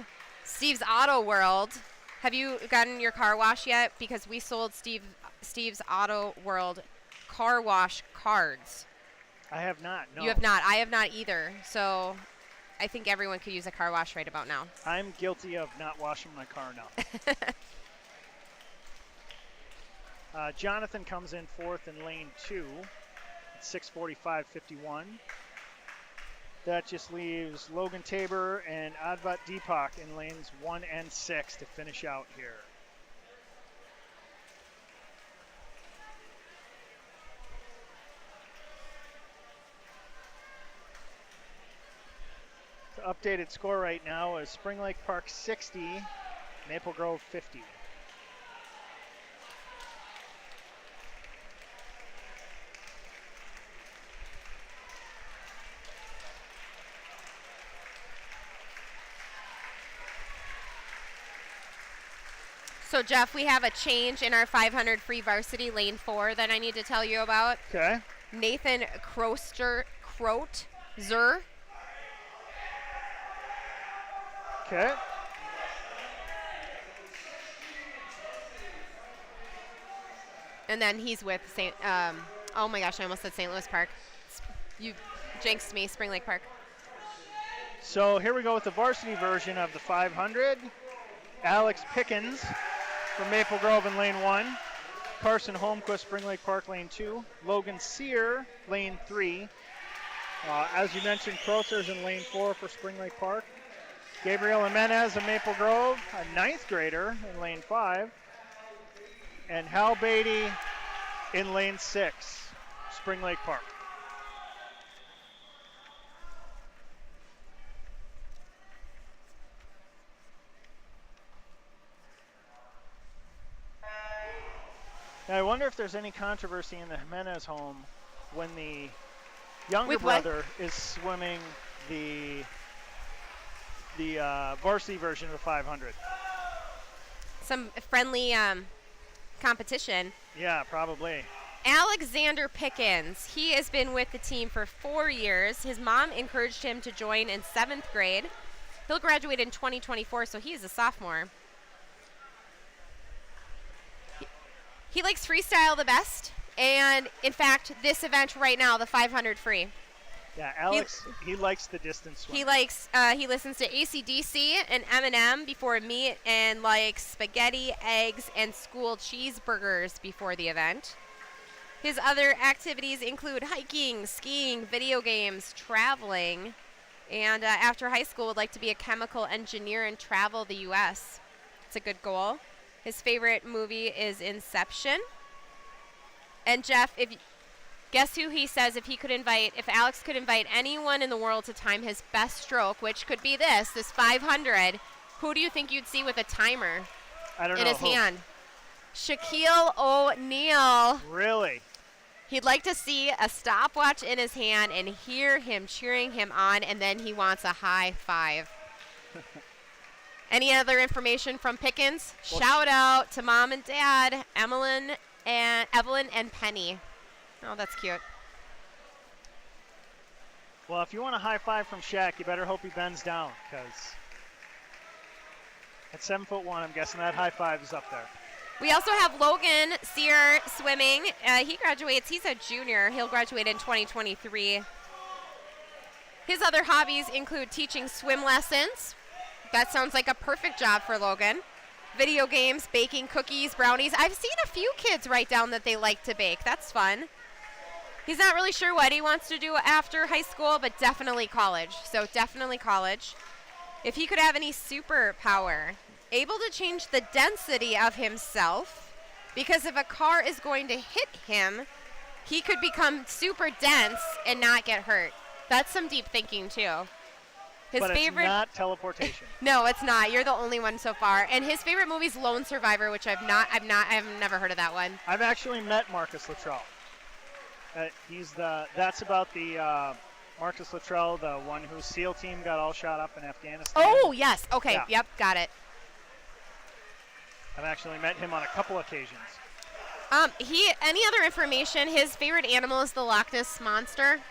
Steve's Auto World. Have you gotten your car wash yet? Because we sold Steve's Auto World car wash cards. I have not, no. You have not. I have not either. So I think everyone could use a car wash right about now. I'm guilty of not washing my car now. Jonathan comes in fourth in lane 2 at 6:45.51. That just leaves Logan Tabor and Advat Deepak in lanes 1 and 6 to finish out here. The updated score right now is Spring Lake Park 60, Maple Grove 50. So, Jeff, we have a change in our 500 free varsity lane 4 that I need to tell you about. Okay. Nathan Krotzer. Okay. And then he's with oh my gosh, I almost said St. Louis Park. You jinxed me, Spring Lake Park. So here we go with the varsity version of the 500. Alex Pickens from Maple Grove in lane 1. Carson Holmquist, Spring Lake Park, lane 2. Logan Sear, lane 3. As you mentioned, Crotzer's in lane 4 for Spring Lake Park. Gabriel Jimenez of Maple Grove, a 9th grader in lane 5. And Hal Beatty in lane 6, Spring Lake Park. Now, I wonder if there's any controversy in the Jimenez home when the younger brother is swimming the varsity version of the 500. Some friendly competition. Yeah, probably. Alexander Pickens. He has been with the team for 4 years. His mom encouraged him to join in 7th grade. He'll graduate in 2024, so he is a sophomore. He likes freestyle the best, and in fact, this event right now, the 500 free. Yeah, Alex, he likes the distance swim. He listens to AC/DC and Eminem before meet, and likes spaghetti, eggs, and school cheeseburgers before the event. His other activities include hiking, skiing, video games, traveling, and after high school would like to be a chemical engineer and travel the U.S. It's a good goal. His favorite movie is Inception. And Jeff, guess who he says if Alex could invite anyone in the world to time his best stroke, which could be this 500, who do you think you'd see with a timer I don't know. in his hand? Shaquille O'Neal. Really? He'd like to see a stopwatch in his hand and hear him cheering him on, and then he wants a high five. Any other information from Pickens? Well, shout out to Mom and Dad, Evelyn and Penny. Oh, that's cute. Well, if you want a high five from Shaq, you better hope he bends down, because at 7'1", I'm guessing that high five is up there. We also have Logan Sear swimming. He graduates. He's a junior. He'll graduate in 2023. His other hobbies include teaching swim lessons. That sounds like a perfect job for Logan. Video games, baking cookies, brownies. I've seen a few kids write down that they like to bake. That's fun. He's not really sure what he wants to do after high school, but definitely college. So definitely college. If he could have any superpower, able to change the density of himself, because if a car is going to hit him, he could become super dense and not get hurt. That's some deep thinking too. But it's not teleportation. No, it's not. You're the only one so far. And his favorite movie is Lone Survivor, which I've never heard of that one. I've actually met Marcus Luttrell. That's about the Marcus Luttrell, the one whose SEAL team got all shot up in Afghanistan. Oh, yes. Okay. Yeah. Yep. Got it. I've actually met him on a couple occasions. Any other information? His favorite animal is the Loch Ness Monster.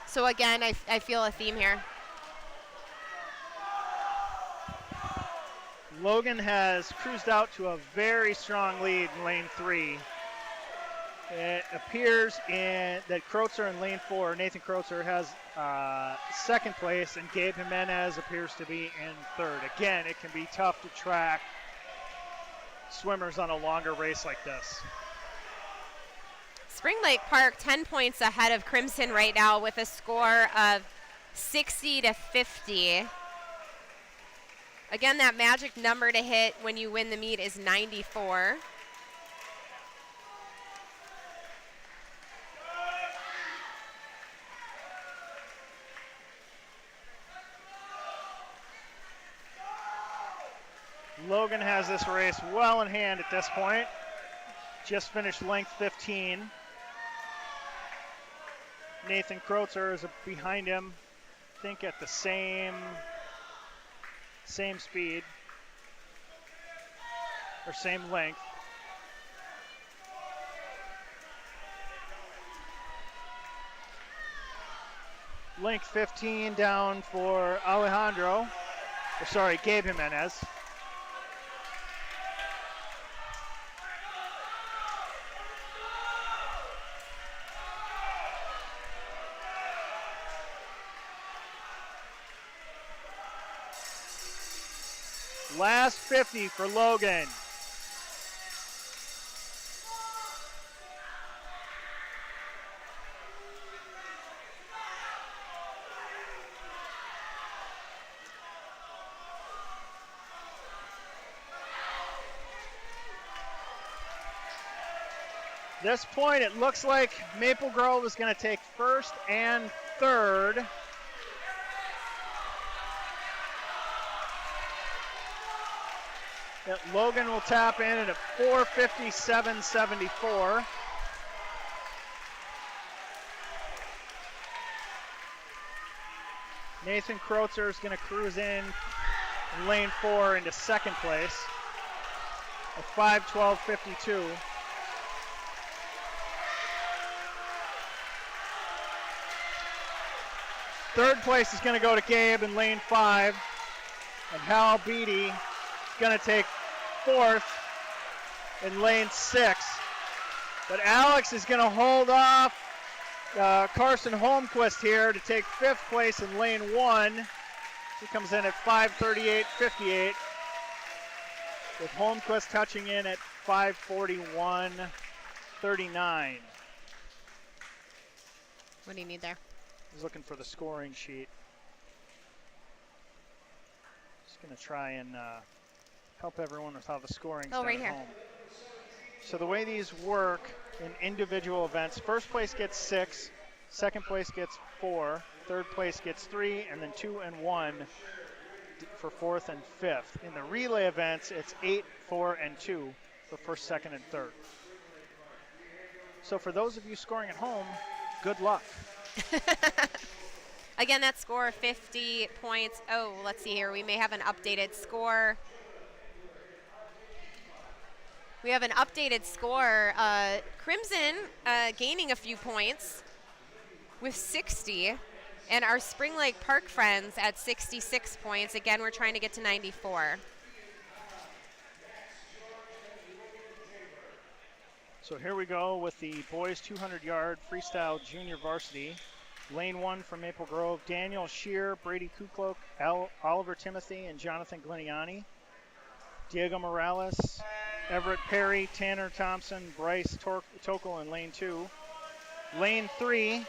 So again, I feel a theme here. Logan has cruised out to a very strong lead in lane 3. It appears that Kreutzer in lane 4, Nathan Kreutzer, has second place, and Gabe Jimenez appears to be in third. Again, it can be tough to track swimmers on a longer race like this. Spring Lake Park 10 points ahead of Crimson right now with a score of 60-50. Again, that magic number to hit when you win the meet is 94. Logan has this race well in hand at this point. Just finished length 15. Nathan Kreutzer is behind him, I think at the same speed, or same length. Length 15 down for Gabe Jimenez. Last 50 for Logan. This point, it looks like Maple Grove is going to take first and third. That Logan will tap in at a 4:57.74. Nathan Kreutzer is going to cruise in lane 4 into second place at 5:12.52. Third place is going to go to Gabe in lane 5, and Hal Beatty going to take fourth in lane 6. But Alex is going to hold off Carson Holmquist here to take 5th place in lane 1. He comes in at 5:38.58, with Holmquist touching in at 5:41.39. What do you need there? He's looking for the scoring sheet. Just going to try and help everyone with how the scoring's done right at here. home. So the way these work in individual events, 1st place gets 6, 2nd place gets 4, 3rd place gets 3, and then 2 and 1 for 4th and 5th. In the relay events, it's 8, 4, and 2 for 1st, 2nd, and 3rd. So for those of you scoring at home, good luck. Again, that score 50 points. Oh, let's see here. We may have an updated score. We have an updated score. Crimson gaining a few points with 60. And our Spring Lake Park friends at 66 points. Again, we're trying to get to 94. So here we go with the boys 200-yard freestyle junior varsity. Lane 1 from Maple Grove, Daniel Shear, Brady Kukloke, Oliver Timothy, and Jonathan Gliniani. Diego Morales, Everett Perry, Tanner Thompson, Bryce Tokel in lane 2. Lane 3,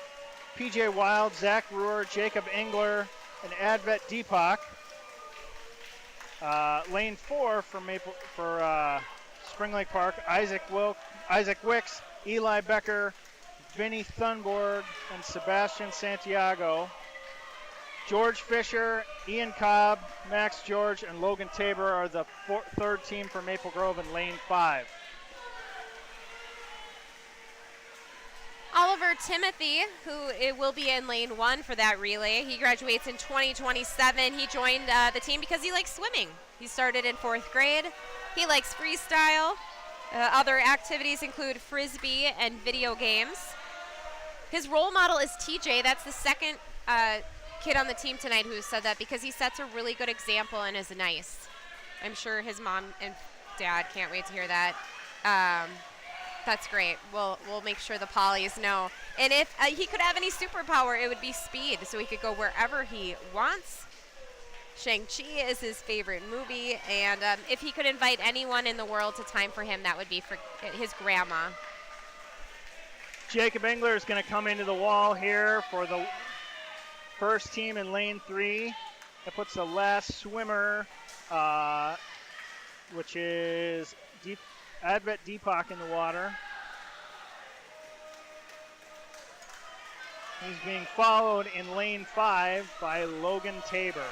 PJ Wild, Zach Ruhr, Jacob Engler, and Advet Deepak. Lane 4 for Spring Lake Park, Isaac Wicks, Eli Becker, Vinny Thunborg, and Sebastian Santiago. George Fisher, Ian Cobb, Max George, and Logan Tabor are the 3rd team for Maple Grove in lane 5. Oliver Timothy, who it will be in lane 1 for that relay. He graduates in 2027. He joined the team because he likes swimming. He started in 4th grade. He likes freestyle. Other activities include frisbee and video games. His role model is TJ. That's the 2nd kid on the team tonight who said that, because he sets a really good example and is nice. I'm sure his mom and dad can't wait to hear that. That's great. We'll make sure the Pollies know. And if he could have any superpower, it would be speed, so he could go wherever he wants. Shang-Chi is his favorite movie, and if he could invite anyone in the world to time for him, that would be for his grandma. Jacob Engler is going to come into the wall here for the 1st team in lane 3. That puts the last swimmer, which is Advet Deepak, in the water. He's being followed in lane 5 by Logan Tabor.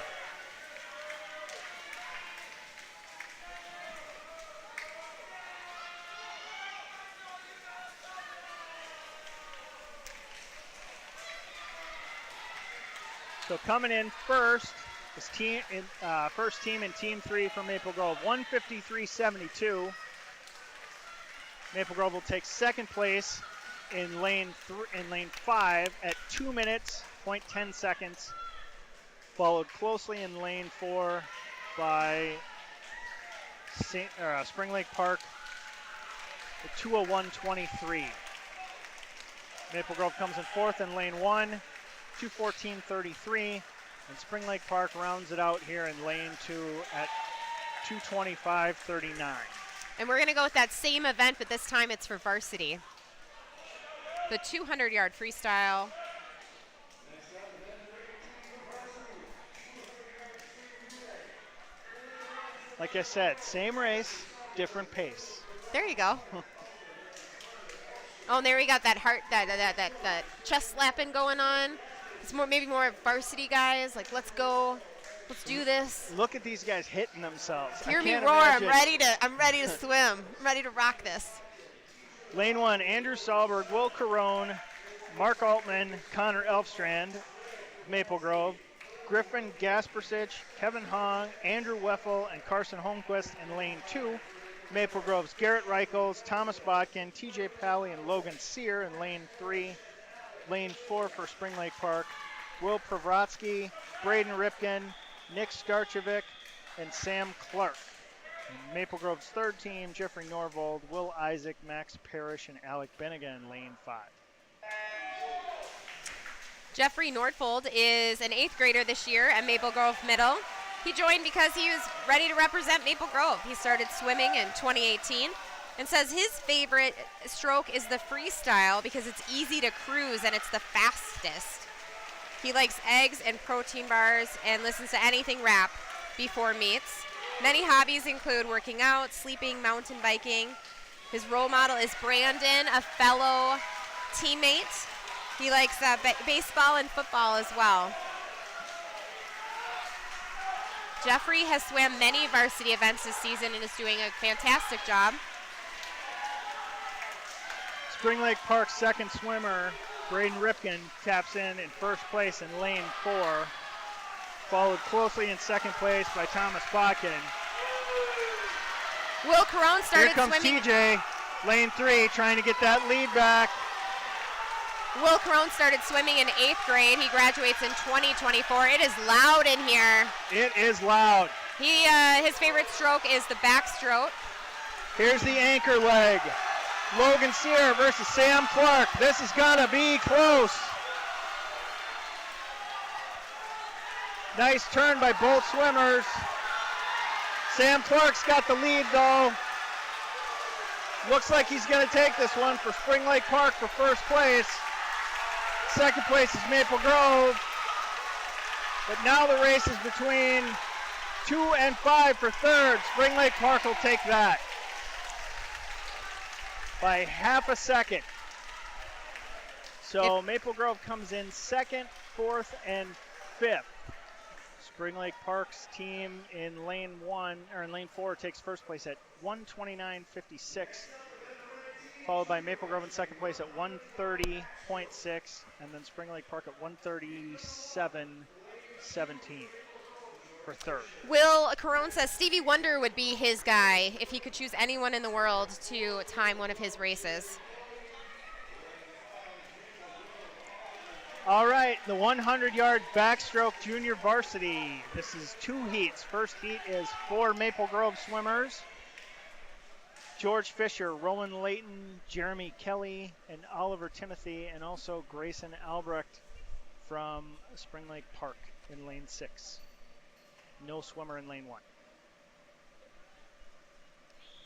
So coming in first is 1st team in team 3 for Maple Grove, 153.72. Maple Grove will take 2nd place in lane 5 at 2 minutes, 0.10 seconds, followed closely in lane 4 by Spring Lake Park at 2:01.23. Maple Grove comes in 4th in lane 1, 2:14.33, and Spring Lake Park rounds it out here in lane 2 at 2:25.39. And we're going to go with that same event, but this time it's for varsity. The 200-yard freestyle. Like I said, same race, different pace. There you go. Oh, and there we got that that chest slapping going on. It's maybe more varsity guys. Like, let's go, let's do this. Look at these guys hitting themselves. Hear me roar! I'm ready to swim. I'm ready to rock this. Lane 1: Andrew Sahlberg, Will Carone, Mark Altman, Connor Elfstrand, Maple Grove, Griffin Gaspersich, Kevin Hong, Andrew Weffel, and Carson Holmquist in lane 2. Maple Grove's Garrett Reichels, Thomas Botkin, TJ Pally, and Logan Sear in lane 3. Lane 4 for Spring Lake Park, Will Pravratsky, Braden Ripken, Nick Skarchevic, and Sam Clark. And Maple Grove's 3rd team, Jeffrey Norvold, Will Isaac, Max Parrish, and Alec Bennigan in lane 5. Jeffrey Nordfold is an 8th grader this year at Maple Grove Middle. He joined because he was ready to represent Maple Grove. He started swimming in 2018 and says his favorite stroke is the freestyle because it's easy to cruise and it's the fastest. He likes eggs and protein bars and listens to anything rap before meets. Many hobbies include working out, sleeping, mountain biking. His role model is Brandon, a fellow teammate. He likes baseball and football as well. Jeffrey has swam many varsity events this season and is doing a fantastic job. Spring Lake Park's second swimmer, Braden Ripken, taps in first place in lane 4, followed closely in second place by Thomas Botkin. Will Carone started Here comes swimming. TJ, lane 3, trying to get that lead back. Will Carone started swimming in 8th grade. He graduates in 2024. It is loud in here. It is loud. His favorite stroke is the backstroke. Here's the anchor leg. Logan Sear versus Sam Clark. This is gonna be close. Nice turn by both swimmers. Sam Clark's got the lead though. Looks like he's gonna take this one for Spring Lake Park for first place. Second place is Maple Grove. But now the race is between 2 and 5 for third. Spring Lake Park will take that by half a second. So Maple Grove comes in second, fourth, and fifth. Spring Lake Park's team in lane 4 takes first place at 1:29.56, followed by Maple Grove in second place at 1:30.6, and then Spring Lake Park at 1:37.17 for third. Will Carone says Stevie Wonder would be his guy if he could choose anyone in the world to time one of his races. All right, the 100-yard backstroke junior varsity. This is 2 heats. First heat is 4 Maple Grove swimmers. George Fisher, Rowan Layton, Jeremy Kelly, and Oliver Timothy, and also Grayson Albrecht from Spring Lake Park in lane 6. No swimmer in lane 1.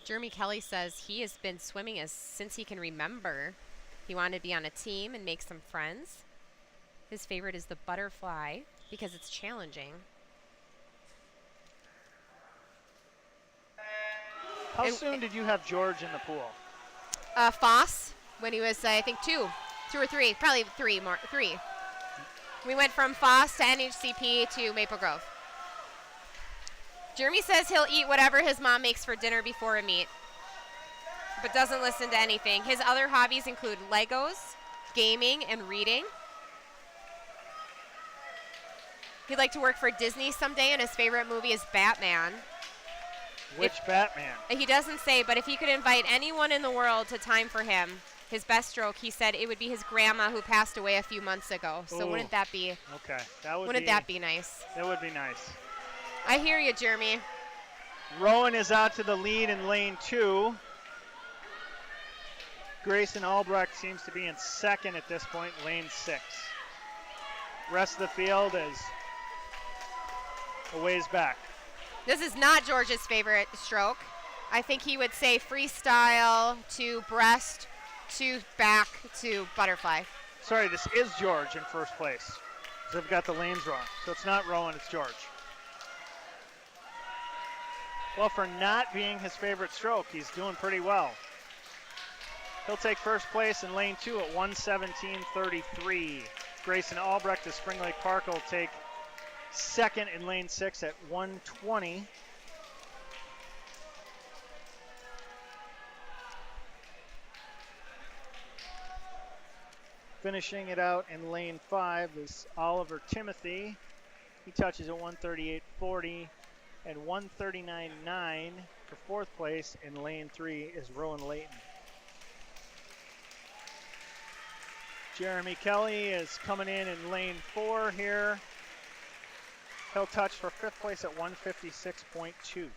Jeremy Kelly says he has been swimming since he can remember. He wanted to be on a team and make some friends. His favorite is the butterfly because it's challenging. How soon did you have George in the pool? Foss, when he was, I think, 2 or 3, probably 3 more. 3. We went from Foss to NHCP to Maple Grove. Jeremy says he'll eat whatever his mom makes for dinner before a meet, but doesn't listen to anything. His other hobbies include Legos, gaming, and reading. He'd like to work for Disney someday, and his favorite movie is Batman. Which Batman? He doesn't say, but if he could invite anyone in the world to time for him, his best stroke, he said it would be his grandma who passed away a few months ago. So Ooh. wouldn't that be? Okay, Wouldn't that be nice? That would be nice. I hear you, Jeremy. Rowan is out to the lead in lane 2. Grayson Albrecht seems to be in second at this point, lane 6. Rest of the field is a ways back. This is not George's favorite stroke. I think he would say freestyle to breast to back to butterfly. Sorry, this is George in first place. Because I've got the lanes wrong. So it's not Rowan, it's George. Well, for not being his favorite stroke, he's doing pretty well. He'll take first place in lane 2 at 1:17.33. Grayson Albrecht of Spring Lake Park will take second in lane 6 at 1:20. Finishing it out in lane 5 is Oliver Timothy. He touches at 1:38.40 and 1:39.9 for fourth place. In lane 3 is Rowan Layton. Jeremy Kelly is coming in lane 4 here. He'll touch for fifth place at 1:56.2.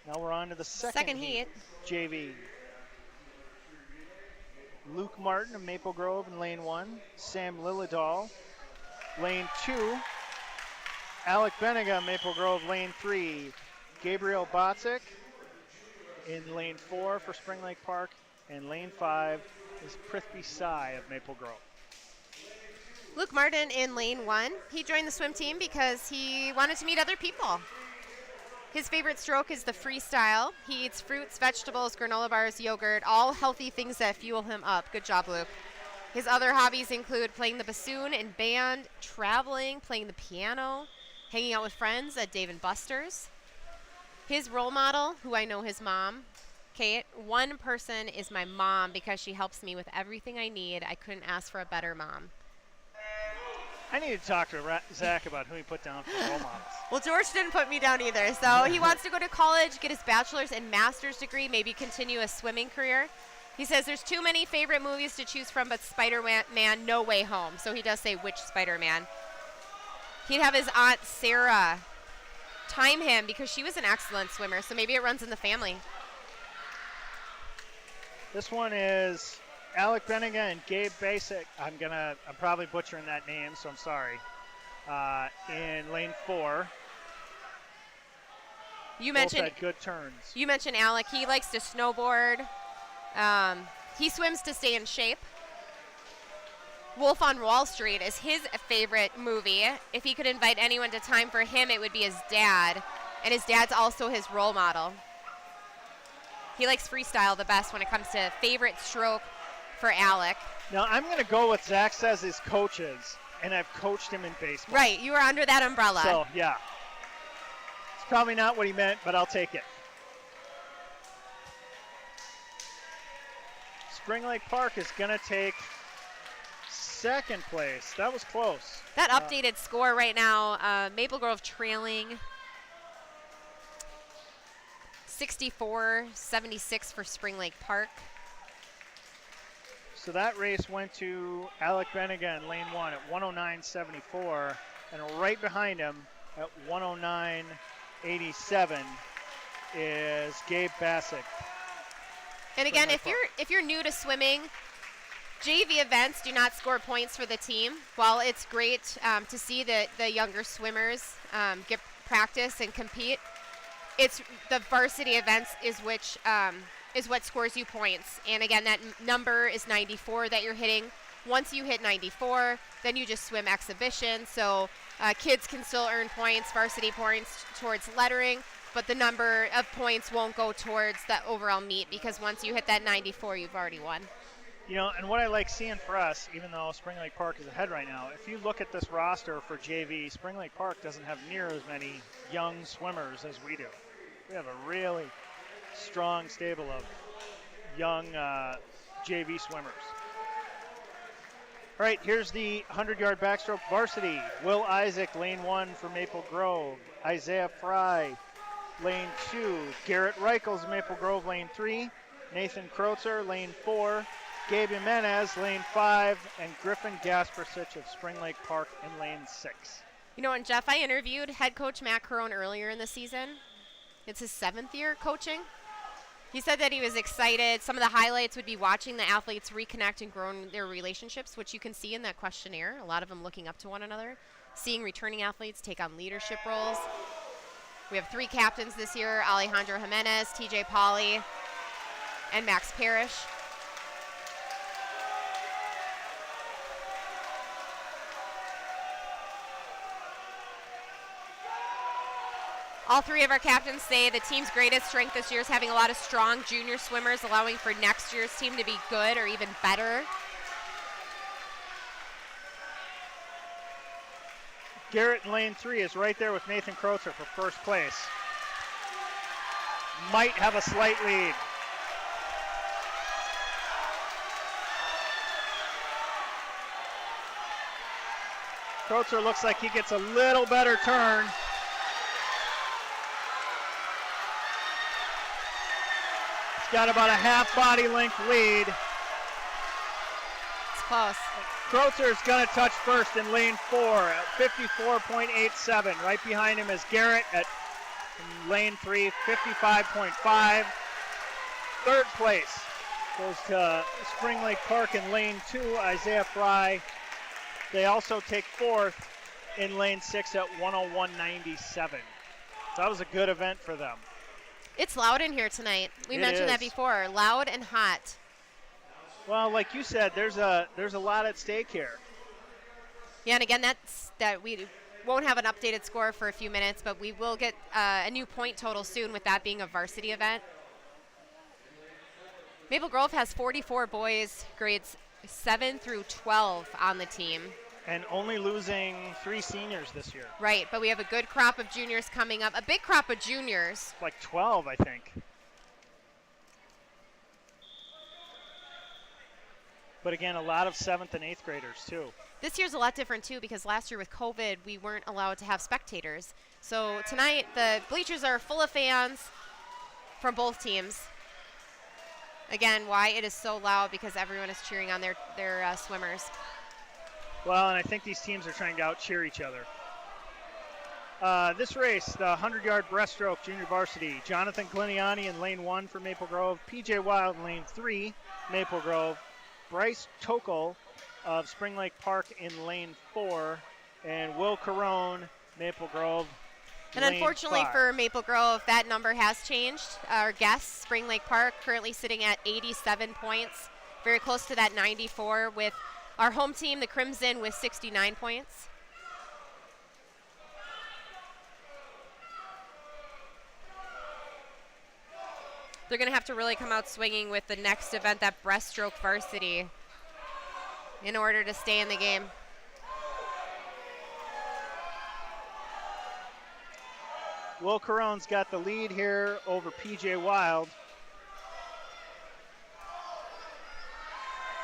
Now we're on to the second heat. JV. Luke Martin of Maple Grove in lane 1. Sam Lillidahl lane 2. Alec Benega, Maple Grove, lane 3. Gabriel Botzik in lane 4 for Spring Lake Park. And lane 5 is Prithvi Sai of Maple Grove. Luke Martin in lane 1. He joined the swim team because he wanted to meet other people. His favorite stroke is the freestyle. He eats fruits, vegetables, granola bars, yogurt, all healthy things that fuel him up. Good job, Luke. His other hobbies include playing the bassoon in band, traveling, playing the piano, hanging out with friends at Dave & Buster's. His role model, who I know his mom, Kate, one person is my mom because she helps me with everything I need. I couldn't ask for a better mom. I need to talk to Zach about who he put down for role models. Well, George didn't put me down either. So he wants to go to college, get his bachelor's and master's degree, maybe continue a swimming career. He says there's too many favorite movies to choose from, but Spider-Man, No Way Home. So he does say which Spider-Man. He'd have his aunt Sarah time him because she was an excellent swimmer. So maybe it runs in the family. This one is Alec Benega and Gabe Basic. I'm probably butchering that name, so I'm sorry. In lane 4. You Both mentioned had good turns. You mentioned Alec. He likes to snowboard. He swims to stay in shape. Wolf on Wall Street is his favorite movie. If he could invite anyone to time for him, it would be his dad. And his dad's also his role model. He likes freestyle the best when it comes to favorite stroke for Alec. Now, I'm going to go with Zach says his coaches, and I've coached him in baseball. Right, you were under that umbrella. So, yeah. It's probably not what he meant, but I'll take it. Spring Lake Park is going to take second place. That was close. That updated score right now, Maple Grove trailing 64-76 for Spring Lake Park. So that race went to Alec Benega in lane 1 at 109.74, and right behind him at 109.87 is Gabe Bassick. And again, if you're new to swimming, JV events do not score points for the team. While it's great to see the younger swimmers get practice and compete, it's the varsity events is what scores you points. And again, that number is 94 that you're hitting. Once you hit 94, then you just swim exhibition. So kids can still earn points, varsity points towards lettering, but the number of points won't go towards the overall meet because once you hit that 94, you've already won. You know, and what I like seeing for us, even though Spring Lake Park is ahead right now, if you look at this roster for JV, Spring Lake Park doesn't have near as many young swimmers as we do. We have a really strong stable of young JV swimmers. All right, here's the 100-yard backstroke varsity. Will Isaac, lane 1 for Maple Grove. Isaiah Fry, lane 2. Garrett Reichels, Maple Grove, lane 3. Nathan Kreutzer, lane 4. Gabe Jimenez, lane 5. And Griffin Gaspersich of Spring Lake Park in lane 6. You know, and Jeff, I interviewed head coach Matt Carone earlier in the season. It's his 7th year coaching. He said that he was excited. Some of the highlights would be watching the athletes reconnect and grow in their relationships, which you can see in that questionnaire. A lot of them looking up to one another. Seeing returning athletes take on leadership roles. We have 3 captains this year, Alejandro Jimenez, TJ Pauly, and Max Parrish. All 3 of our captains say the team's greatest strength this year is having a lot of strong junior swimmers, allowing for next year's team to be good or even better. Garrett in lane 3 is right there with Nathan Kreutzer for first place. Might have a slight lead. Kreutzer looks like he gets a little better turn. Got about a half body length lead. It's close. Kreutzer's going to touch first in lane 4 at 54.87. Right behind him is Garrett at lane 3, 55.5. Third place goes to Spring Lake Park in lane 2, Isaiah Fry They also take fourth in lane 6 at 101.97. So that was a good event for them. It's loud in here tonight. We mentioned that before. Loud and hot. Well, like you said, there's a lot at stake here. Yeah, and again, we won't have an updated score for a few minutes, but we will get a new point total soon with that being a varsity event. Maple Grove has 44 boys, grades 7 through 12 on the team. And only losing 3 seniors this year. Right, but we have a good crop of juniors coming up, a big crop of juniors. Like 12, I think. But again, a lot of 7th and 8th graders too. This year's a lot different too because last year with COVID, we weren't allowed to have spectators. So tonight, the bleachers are full of fans from both teams. Again, why it is so loud because everyone is cheering on their swimmers. Well, and I think these teams are trying to out-cheer each other. This race, the 100-yard breaststroke junior varsity, Jonathan Gliniani in lane 1 for Maple Grove, PJ Wild in lane 3, Maple Grove, Bryce Tokel of Spring Lake Park in lane 4, and Will Carone, Maple Grove, and unfortunately 5. for Maple Grove, that number has changed. Our guests, Spring Lake Park, currently sitting at 87 points, very close to that 94 with our home team, the Crimson, with 69 points. They're going to have to really come out swinging with the next event, that breaststroke varsity, in order to stay in the game. Will Carone's got the lead here over PJ Wild.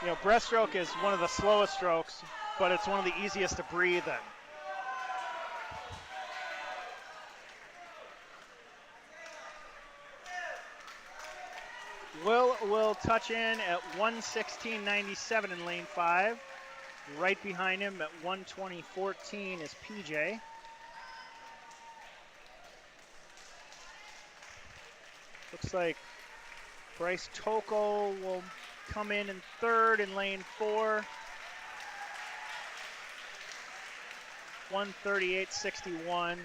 You know, breaststroke is one of the slowest strokes, but it's one of the easiest to breathe in. Will touch in at 116.97 in lane 5. Right behind him at 120.14 is PJ. Looks like Bryce Tokel will come in third in lane 4. 138.61.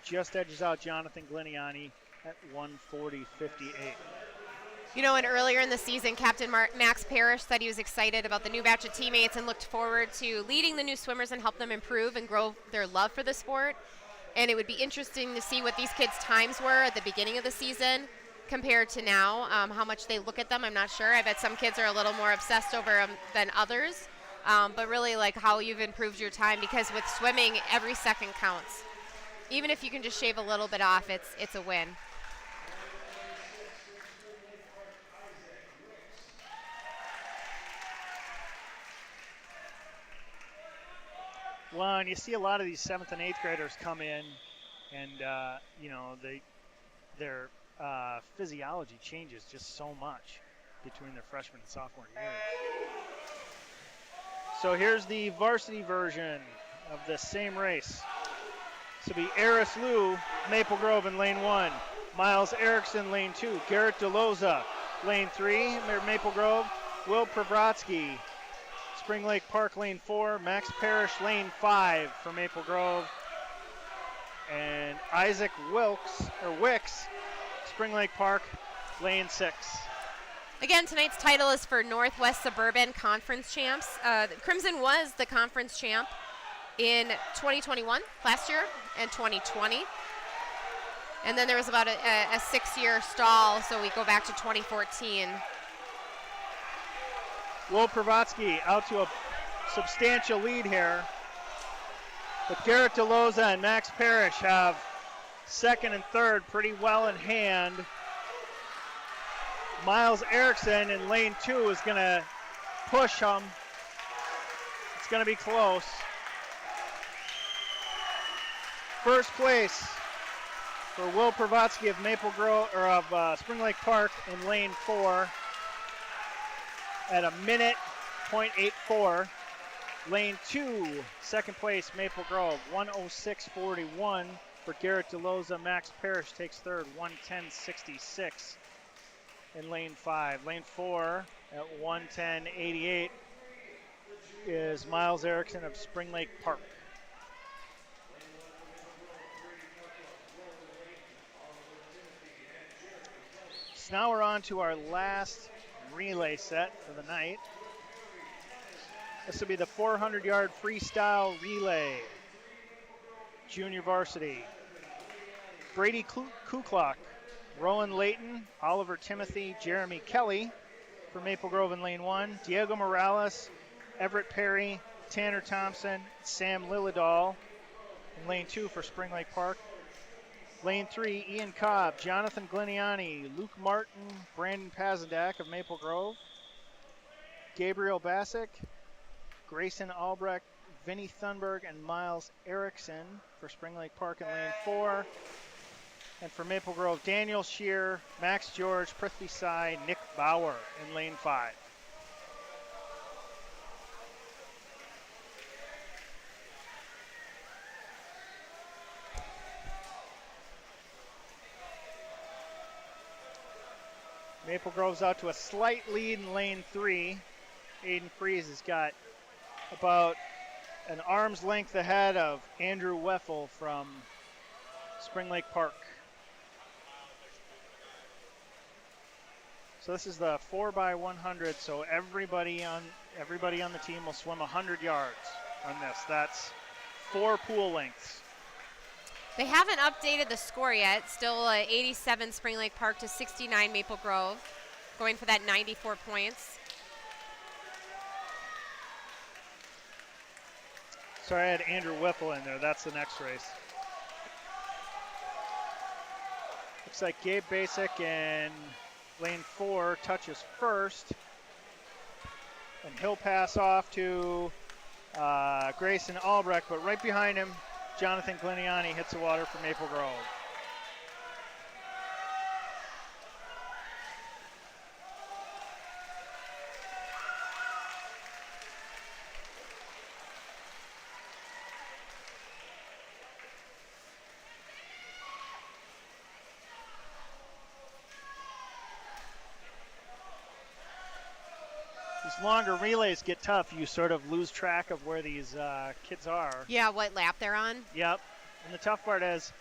Just edges out Jonathan Gliniani at 140.58. You know, and earlier in the season, Captain Max Parrish said he was excited about the new batch of teammates and looked forward to leading the new swimmers and help them improve and grow their love for the sport. And it would be interesting to see what these kids' times were at the beginning of the season compared to now, how much they look at them. I'm not sure. I bet some kids are a little more obsessed over them than others. But really, like, how you've improved your time, because with swimming, every second counts. Even if you can just shave a little bit off, it's a win. Well, and you see a lot of these 7th and 8th graders come in, and you know, their physiology changes just so much between their freshman and sophomore years. So here's the varsity version of this same race. This will be Eris Liu, Maple Grove in lane 1. Miles Erickson, lane 2. Garrett DeLoza, lane 3, Maple Grove. Will Pravratsky, Spring Lake Park, lane 4. Max Parrish, lane 5 for Maple Grove. And Isaac Wicks, Spring Lake Park, lane 6. Again, tonight's title is for Northwest Suburban Conference Champs. Crimson was the conference champ in 2021, last year, and 2020. And then there was about a 6-year stall, so we go back to 2014. Will Pravatsky out to a substantial lead here. But Garrett DeLoza and Max Parrish have second and third pretty well in hand. Miles Erickson in lane 2 is going to push him. It's going to be close. First place for Will Pravatsky of Maple Grove, or of Spring Lake Park in lane 4 at a minute .84. Lane 2, second place Maple Grove, 106.41 for Garrett DeLoza. Max Parrish takes third, 110.66 in lane 5. Lane 4 at 110.88 is Miles Erickson of Spring Lake Park. So now we're on to our last relay set for the night. This will be the 400-yard freestyle relay. Junior varsity. Brady Kuklok, Rowan Layton, Oliver Timothy, Jeremy Kelly for Maple Grove in lane 1. Diego Morales, Everett Perry, Tanner Thompson, Sam Lillidahl in lane 2 for Spring Lake Park. Lane 3, Ian Cobb, Jonathan Gliniani, Luke Martin, Brandon Pazendak of Maple Grove. Gabriel Bassick, Grayson Albrecht, Vinny Thunberg, and Miles Erickson for Spring Lake Park in lane 4. And for Maple Grove, Daniel Shear, Max George, Prithvi Sai, Nick Bauer in lane 5. Maple Grove's out to a slight lead in lane 3. Aiden Freeze has got about an arm's length ahead of Andrew Weffel from Spring Lake Park. So this is the 4x100, so everybody on the team will swim 100 yards on this. That's 4 pool lengths. They haven't updated the score yet. Still 87 Spring Lake Park to 69 Maple Grove, going for that 94 points. Sorry, I had Andrew Whipple in there. That's the next race. Looks like Gabe Basic in lane 4 touches first. And he'll pass off to Grayson Albrecht, but right behind him, Jonathan Gliniani hits the water for Maple Grove. These longer relays get tough. You sort of lose track of where these kids are. Yeah, what lap they're on. Yep. And the tough part is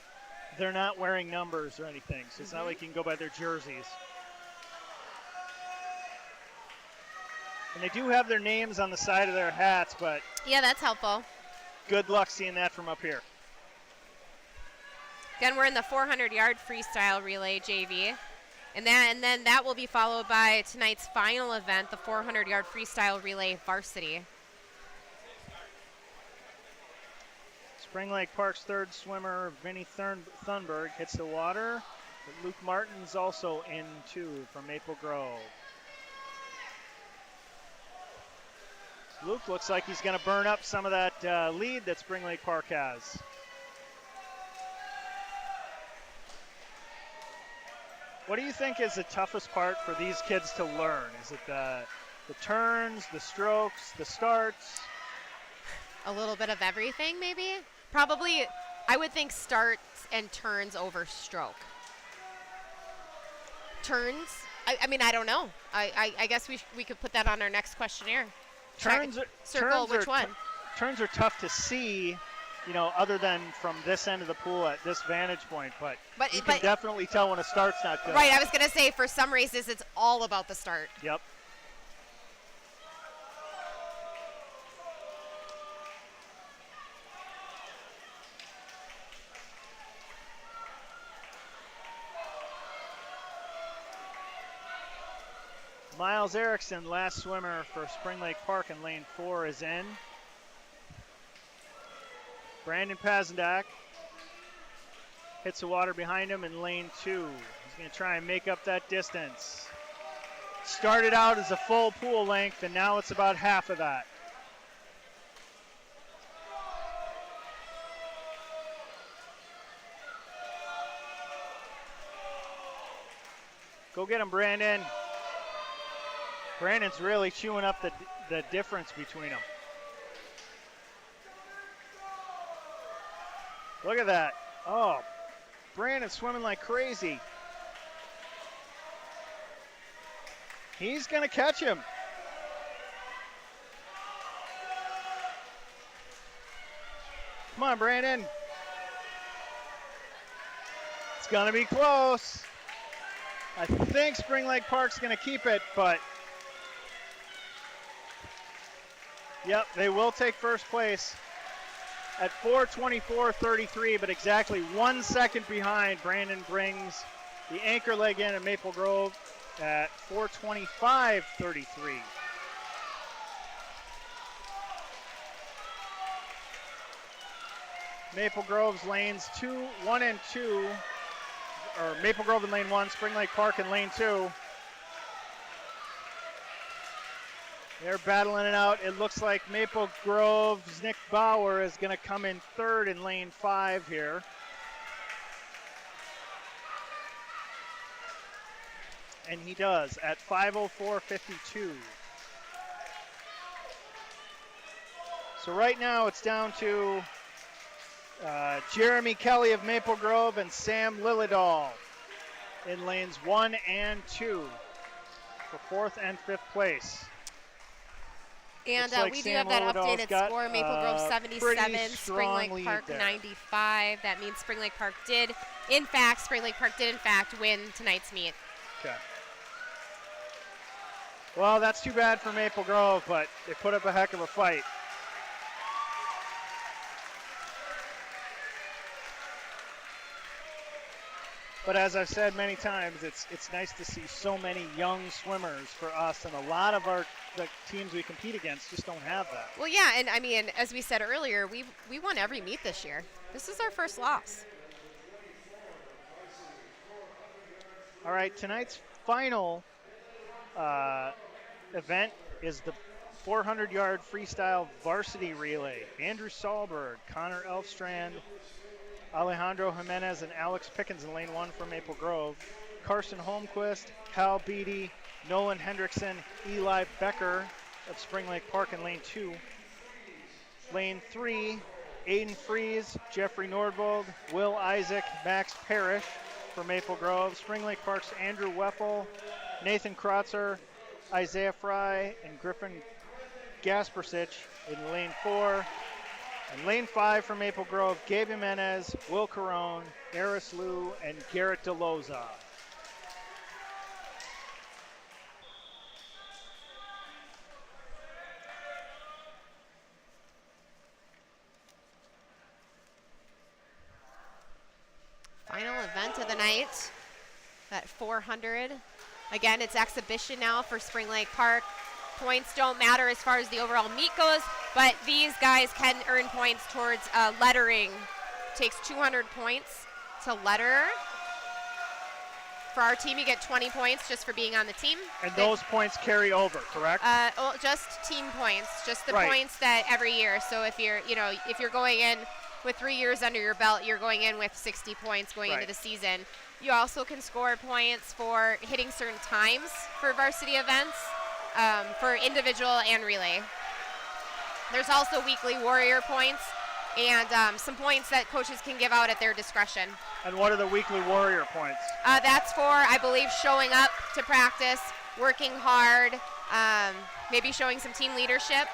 they're not wearing numbers or anything, so it's not like you can go by their jerseys. And they do have their names on the side of their hats, but yeah, that's helpful. Good luck seeing that from up here. Again, we're in the 400-yard freestyle relay JV. And then that will be followed by tonight's final event, the 400-yard freestyle relay varsity. Spring Lake Park's third swimmer, Vinny Thunberg, hits the water. But Luke Martin's also in too from Maple Grove. Luke looks like he's going to burn up some of that lead that Spring Lake Park has. What do you think is the toughest part for these kids to learn? Is it the turns, the strokes, the starts? A little bit of everything, maybe? Probably, I would think starts and turns over stroke. Turns? I mean, I don't know. I guess we could put that on our next questionnaire. Turns are tough to see, you know, other than from this end of the pool at this vantage point, but you can definitely tell when a start's not good. Right, I was going to say, for some races, it's all about the start. Yep. Miles Erickson, last swimmer for Spring Lake Park in lane 4, is in. Brandon Pazendak hits the water behind him in lane 2. He's going to try and make up that distance. Started out as a full pool length, and now it's about half of that. Go get him, Brandon. Brandon's really chewing up the difference between them. Look at that. Oh, Brandon's swimming like crazy. He's going to catch him. Come on, Brandon. It's going to be close. I think Spring Lake Park's going to keep it, but yep, they will take first place at 4:24.33, but exactly 1 second behind. Brandon brings the anchor leg in at Maple Grove at 4:25.33. Maple Grove's lanes 1 and 2, or Maple Grove in lane 1, Spring Lake Park in lane 2. They're battling it out. It looks like Maple Grove's Nick Bauer is going to come in third in lane 5 here. And he does at 5:04.52. So right now it's down to Jeremy Kelly of Maple Grove and Sam Lillidahl in lanes 1 and 2 for 4th and 5th place. And like we do Sam have that Lillidahl's updated got, score. Maple Grove 77, Spring strong Lake lead Park there. 95. That means Spring Lake Park did, Spring Lake Park did in fact win tonight's meet. Okay. Well, that's too bad for Maple Grove, but they put up a heck of a fight. But as I've said many times, it's nice to see so many young swimmers for us, and a lot of the teams we compete against just don't have that. Well, yeah, and I mean, as we said earlier, we won every meet this year. This is our first loss. All right, tonight's final event is the 400-yard freestyle varsity relay. Andrew Sahlberg, Connor Elfstrand, Alejandro Jimenez, and Alex Pickens in lane 1 for Maple Grove. Carson Holmquist, Hal Beatty, Nolan Hendrickson, Eli Becker of Spring Lake Park in lane 2. Lane 3, Aiden Fries, Jeffrey Nordvold, Will Isaac, Max Parrish for Maple Grove. Spring Lake Park's Andrew Weffel, Nathan Krotzer, Isaiah Fry, and Griffin Gaspersich in lane 4. And lane 5 for Maple Grove, Gabe Jimenez, Will Carone, Eris Liu, and Garrett DeLoza. Final event of the night at 400. Again, it's exhibition now for Spring Lake Park. Points don't matter as far as the overall meet goes, but these guys can earn points towards lettering. Takes 200 points to letter. For our team, you get 20 points just for being on the team. And those points carry over, correct? Just team points, just the Right. points that every year. So if you're going in with 3 years under your belt, you're going in with 60 points going into the season. You also can score points for hitting certain times for varsity events, for individual and relay. There's also weekly warrior points and some points that coaches can give out at their discretion. And what are the weekly warrior points? That's for, I believe, showing up to practice, working hard, maybe showing some team leadership,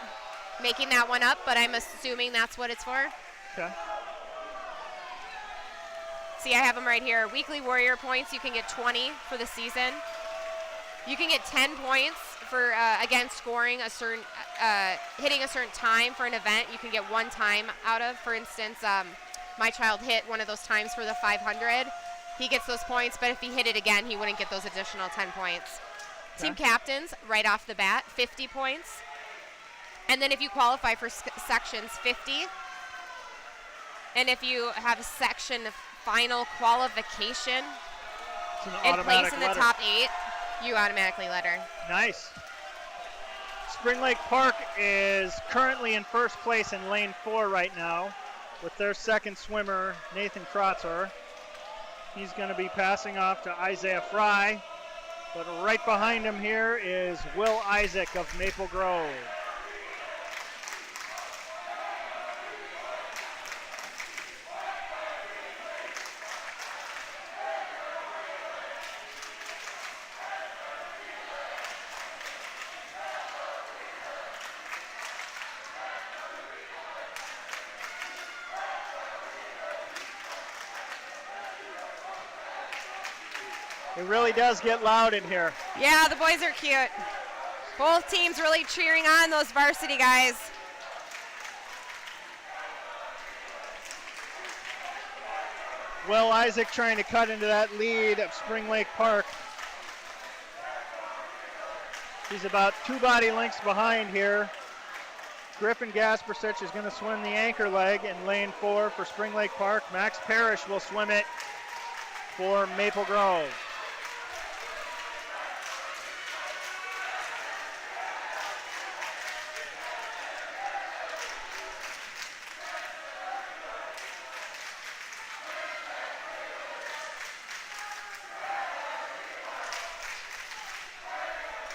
making that one up, but I'm assuming that's what it's for. Okay. See, I have them right here. Weekly warrior points, you can get 20 for the season. You can get 10 points for, again, scoring a certain, hitting a certain time for an event. You can get one time out of. For instance, my child hit one of those times for the 500. He gets those points, but if he hit it again, he wouldn't get those additional 10 points. Okay. Team captains, right off the bat, 50 points. And then if you qualify for sections, 50. And if you have a section final qualification and place in the top 8, you automatically letter. Nice. Spring Lake Park is currently in first place in lane 4 right now with their second swimmer, Nathan Krotzer. He's going to be passing off to Isaiah Fry. But right behind him here is Will Isaac of Maple Grove. It really does get loud in here. Yeah, the boys are cute. Both teams really cheering on those varsity guys. Will Isaac trying to cut into that lead of Spring Lake Park. He's about 2 body lengths behind here. Griffin Gaspersich is going to swim the anchor leg in lane 4 for Spring Lake Park. Max Parrish will swim it for Maple Grove.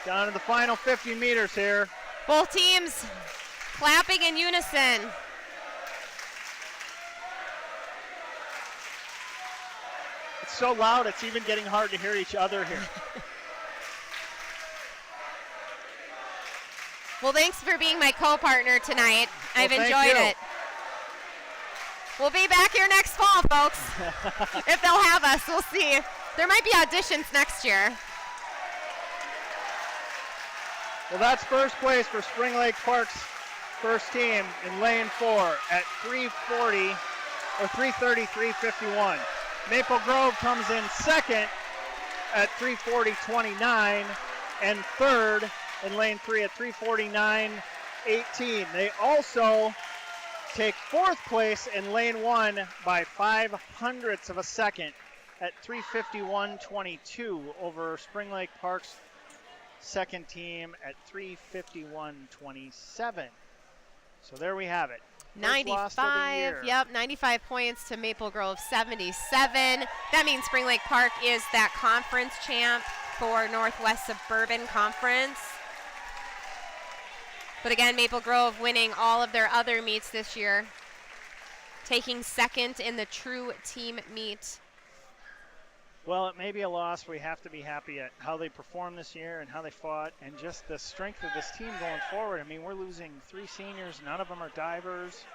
Down to the final 50 meters here. Both teams clapping in unison. It's so loud, it's even getting hard to hear each other here. Well, thanks for being my co-partner tonight. I've Well, enjoyed it. We'll be back here next fall, folks. If they'll have us, we'll see. There might be auditions next year. Well, that's first place for Spring Lake Park's first team in lane 4 at 3:40 or 3:33.51. Maple Grove comes in second at 3:40.29 and third in lane 3 at 3:49.18. They also take fourth place in lane 1 by 0.05 of a second at 3:51.22 over Spring Lake Park's second team at 3:51.27. So there we have it. First loss of the year. 95 points to Maple Grove 77. That means Spring Lake Park is that conference champ for Northwest Suburban Conference. But again, Maple Grove winning all of their other meets this year, taking second in the true team meet. Well, it may be a loss. We have to be happy at how they performed this year and how they fought and just the strength of this team going forward. I mean, we're losing 3 seniors. None of them are divers.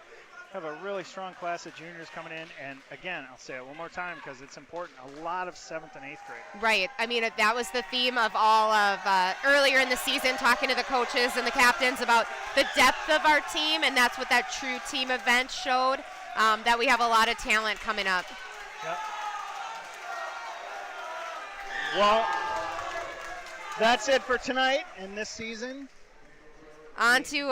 Have a really strong class of juniors coming in. And again, I'll say it one more time because it's important, a lot of 7th and 8th graders. Right. I mean, that was the theme of all of earlier in the season, talking to the coaches and the captains about the depth of our team, and that's what that true team event showed, that we have a lot of talent coming up. Yep. Well, that's it for tonight and this season. On to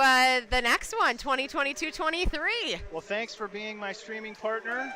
the next one, 2022-23. Well, thanks for being my streaming partner.